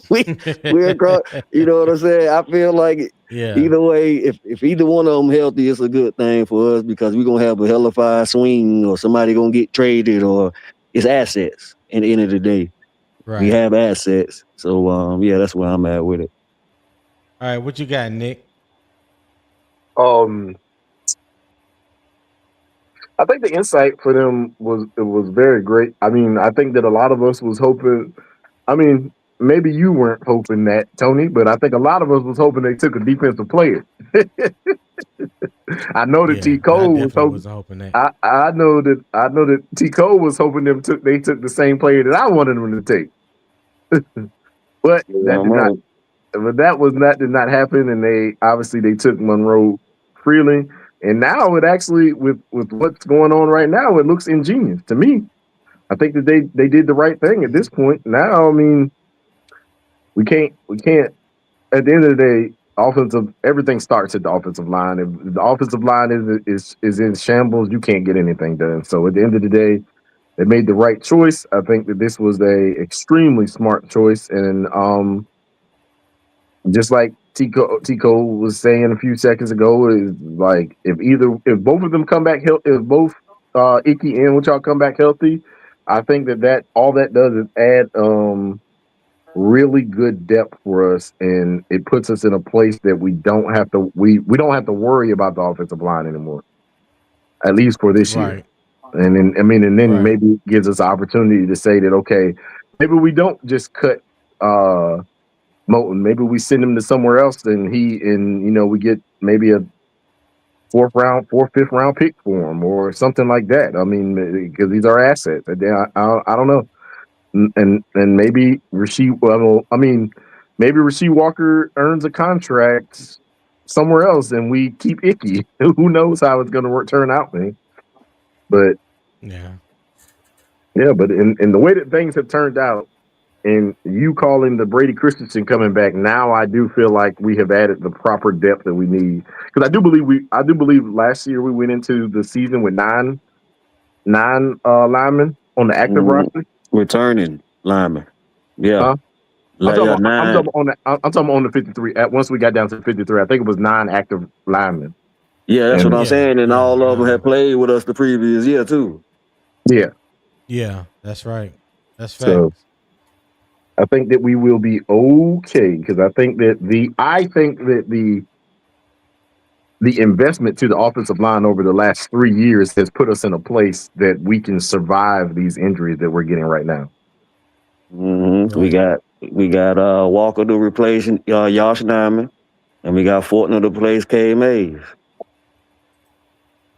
We're across, you know what I'm saying? I feel like either way, if either one of them healthy, it's a good thing for us because we're gonna have a hellified swing or somebody gonna get traded or it's assets at the end of the day. We have assets. So that's where I'm at with it. All right, what you got, Nick? I think the insight for them was very great. I mean, I think that a lot of us was hoping. I mean, maybe you weren't hoping that, Tony, but I think a lot of us was hoping they took a defensive player. I know that T. Cole was hoping that. I know that T. Cole was hoping they took the same player that I wanted them to take. But that did not happen, and they took Monroe Freeling. And now it actually, with what's going on right now, it looks ingenious to me. I think that they did the right thing at this point. Now, I mean, we can't. At the end of the day, everything starts at the offensive line. If the offensive line is in shambles, you can't get anything done. So at the end of the day, they made the right choice. I think that this was a extremely smart choice, and just like Tico was saying a few seconds ago, is like if both of them come back healthy, if both Ickey and Wichita come back healthy, I think that all that does is add really good depth for us, and it puts us in a place that we don't have to worry about the offensive line anymore, at least for this year. And then maybe it gives us an opportunity to say that okay, maybe we don't just cut Moton. Maybe we send him to somewhere else, and we get maybe a fourth, fifth round pick for him, or something like that. I mean, because these are assets. I don't know, and maybe Rasheed. Well, I mean, maybe Rasheed Walker earns a contract somewhere else, and we keep Ickey. Who knows how it's going to turn out, man? But but in the way that things have turned out. And you calling the Brady Christensen coming back now, I do feel like we have added the proper depth that we need. Because I do believe last year we went into the season with nine linemen on the active roster? Returning lineman. Yeah. Huh? I'm talking, nine. I'm talking on the 53. Once we got down to 53, I think it was 9 active linemen. Yeah, that's what I'm saying. And all of them had played with us the previous year too. Yeah. Yeah, that's right. That's facts. So I think that we will be okay because I think that the investment to the offensive line over the last 3 years has put us in a place that we can survive these injuries that we're getting right now. Mm-hmm. Right. We got Walker to replace Josh Neiman, and we got Fortner to replace K. Mays.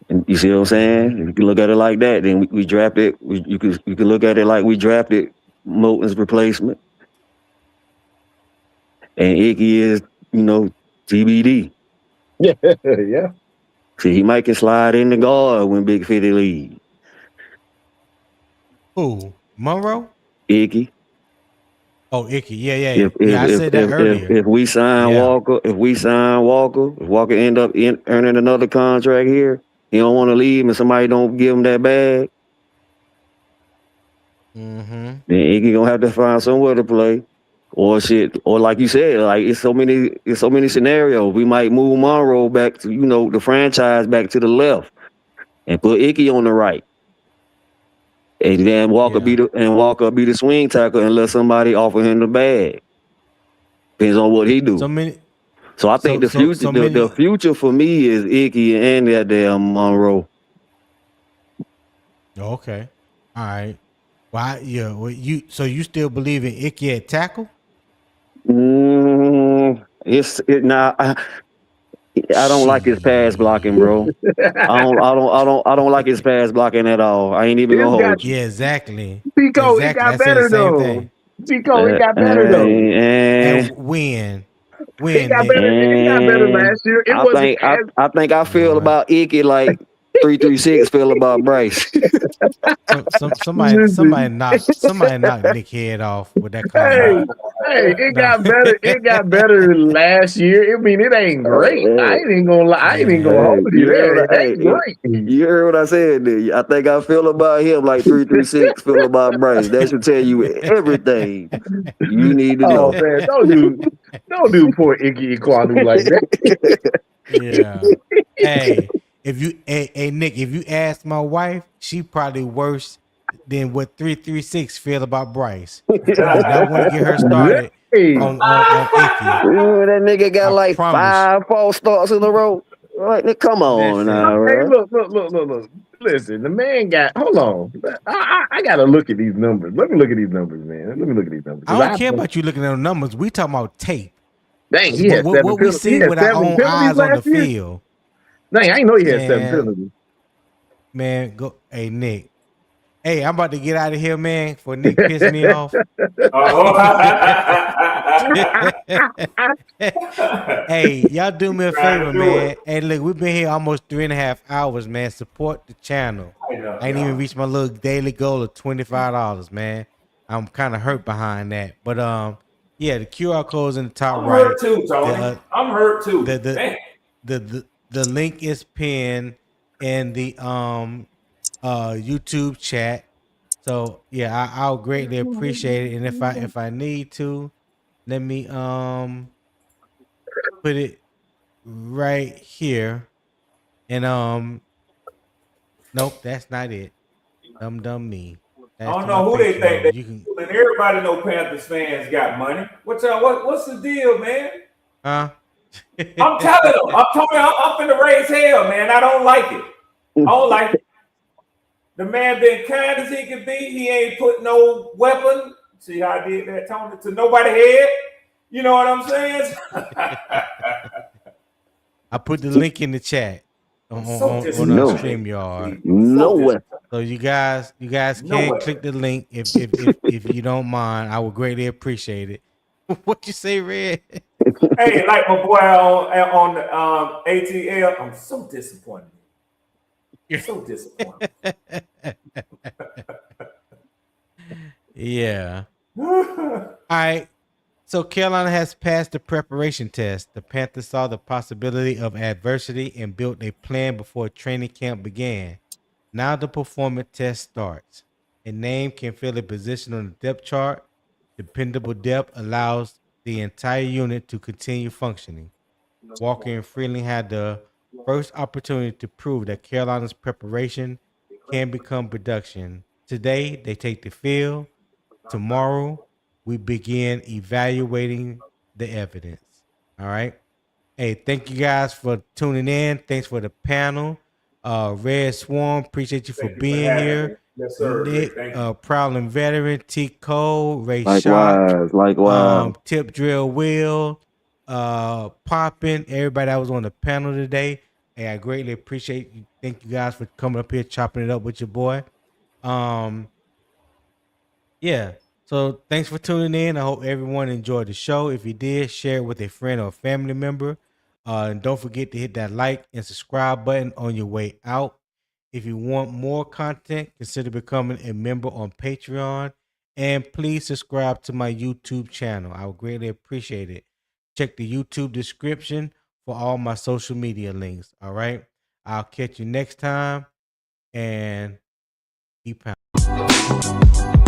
And you see what I'm saying? If you can look at it like that, then we drafted. You can look at it like we drafted Moton's replacement, and Ickey is TBD. Yeah, yeah. See, he might can slide in the guard when Big 50 leaves. Who? Monroe? Ickey. Oh, Ickey. Yeah. I said that earlier. If we sign Walker, if Walker end up earning another contract here, he don't want to leave and somebody don't give him that bag, then Ickey gonna have to find somewhere to play. Or like you said, like it's so many scenarios. We might move Monroe back to the franchise back to the left and put Ickey on the right. And then Walker be the swing tackle and let somebody offer him the bag. Depends on what he do. So I think the future for me is Ickey and that damn Monroe. Okay, all right. So you still believe in Ickey at tackle? I don't like his pass blocking, bro. I don't like his pass blocking at all. I ain't even gonna hold you. Yeah, exactly. Pico, it got better though. Pico, it got better though. And when it got better last year. I think I feel about Ickey like 336 feel about Bryce. Somebody knocked Nick head off with that comment. Hey, it got better. It got better last year. I mean, it ain't great. I ain't gonna lie. I ain't gonna hold you there. It ain't great. You heard what I said, dude. I think I feel about him like 336 feel about Bryce. That should tell you everything you need to know. Man, don't do poor Ickey Ekwonu like that. Yeah. Hey, Nick, if you ask my wife, she probably worse than what 336 feel about Bryce. That wouldn't get her started on Ickey. That nigga got like 5 false starts in a row. Like, come on now. Hey, look. Listen, the man got. Hold on. I gotta look at these numbers. Let me look at these numbers, man. Let me look at these numbers. I don't care about you looking at the numbers. We talking about tape. Dang, he had what we see with our own eyes on the field. Dang, I didn't know he had 7 penalties. Man, go. Hey, Nick. Hey, I'm about to get out of here, man, before Nick piss me off. Hey, y'all do me a favor, man. Hey, look, we've been here almost 3.5 hours, man. Support the channel. I ain't even reached my little daily goal of $25, man. I'm kind of hurt behind that. But yeah, the QR code's in the top right. I'm hurt too, Tony. I'm hurt too. The link is pinned in the YouTube chat. So yeah, I'll greatly appreciate it. And if I need to, let me put it right here. And nope, that's not it. Dumb me. I don't know who they think and everybody know Panthers fans got money. What's the deal, man? Huh? I'm telling them. I'm finna raise hell, man. I don't like it. I don't like it. The man been kind as he can be. He ain't put no weapon. See how I did that, Tony? To nobody's head. You know what I'm saying? I put the link in the chat on StreamYard. No weapon. So you guys can click the link if you don't mind. I would greatly appreciate it. What you say, Red? Hey, like my boy on ATL, I'm so disappointed. You're so disappointed. Yeah. All right. So Carolina has passed the preparation test. The Panthers saw the possibility of adversity and built a plan before training camp began. Now the performance test starts. A name can fill a position on the depth chart. Dependable depth allows the entire unit to continue functioning. Walker and Freeling had the first opportunity to prove that Carolina's preparation can become production. Today, they take the field. Tomorrow, we begin evaluating the evidence. All right. Hey, thank you guys for tuning in. Thanks for the panel. Red Swarm, appreciate you for Thank you for being having me. here. Yes, sir. Nick, Thank you. Prowling Veteran, T. Cole, Ray Shock, Likewise. Tip Drill Will, Poppin', everybody that was on the panel today. Hey, I greatly appreciate you. Thank you guys for coming up here, chopping it up with your boy. Yeah. So thanks for tuning in. I hope everyone enjoyed the show. If you did, share it with a friend or a family member. And don't forget to hit that like and subscribe button on your way out. If you want more content, consider becoming a member on Patreon. And please subscribe to my YouTube channel. I would greatly appreciate it. Check the YouTube description for all my social media links. All right. I'll catch you next time. And keep out.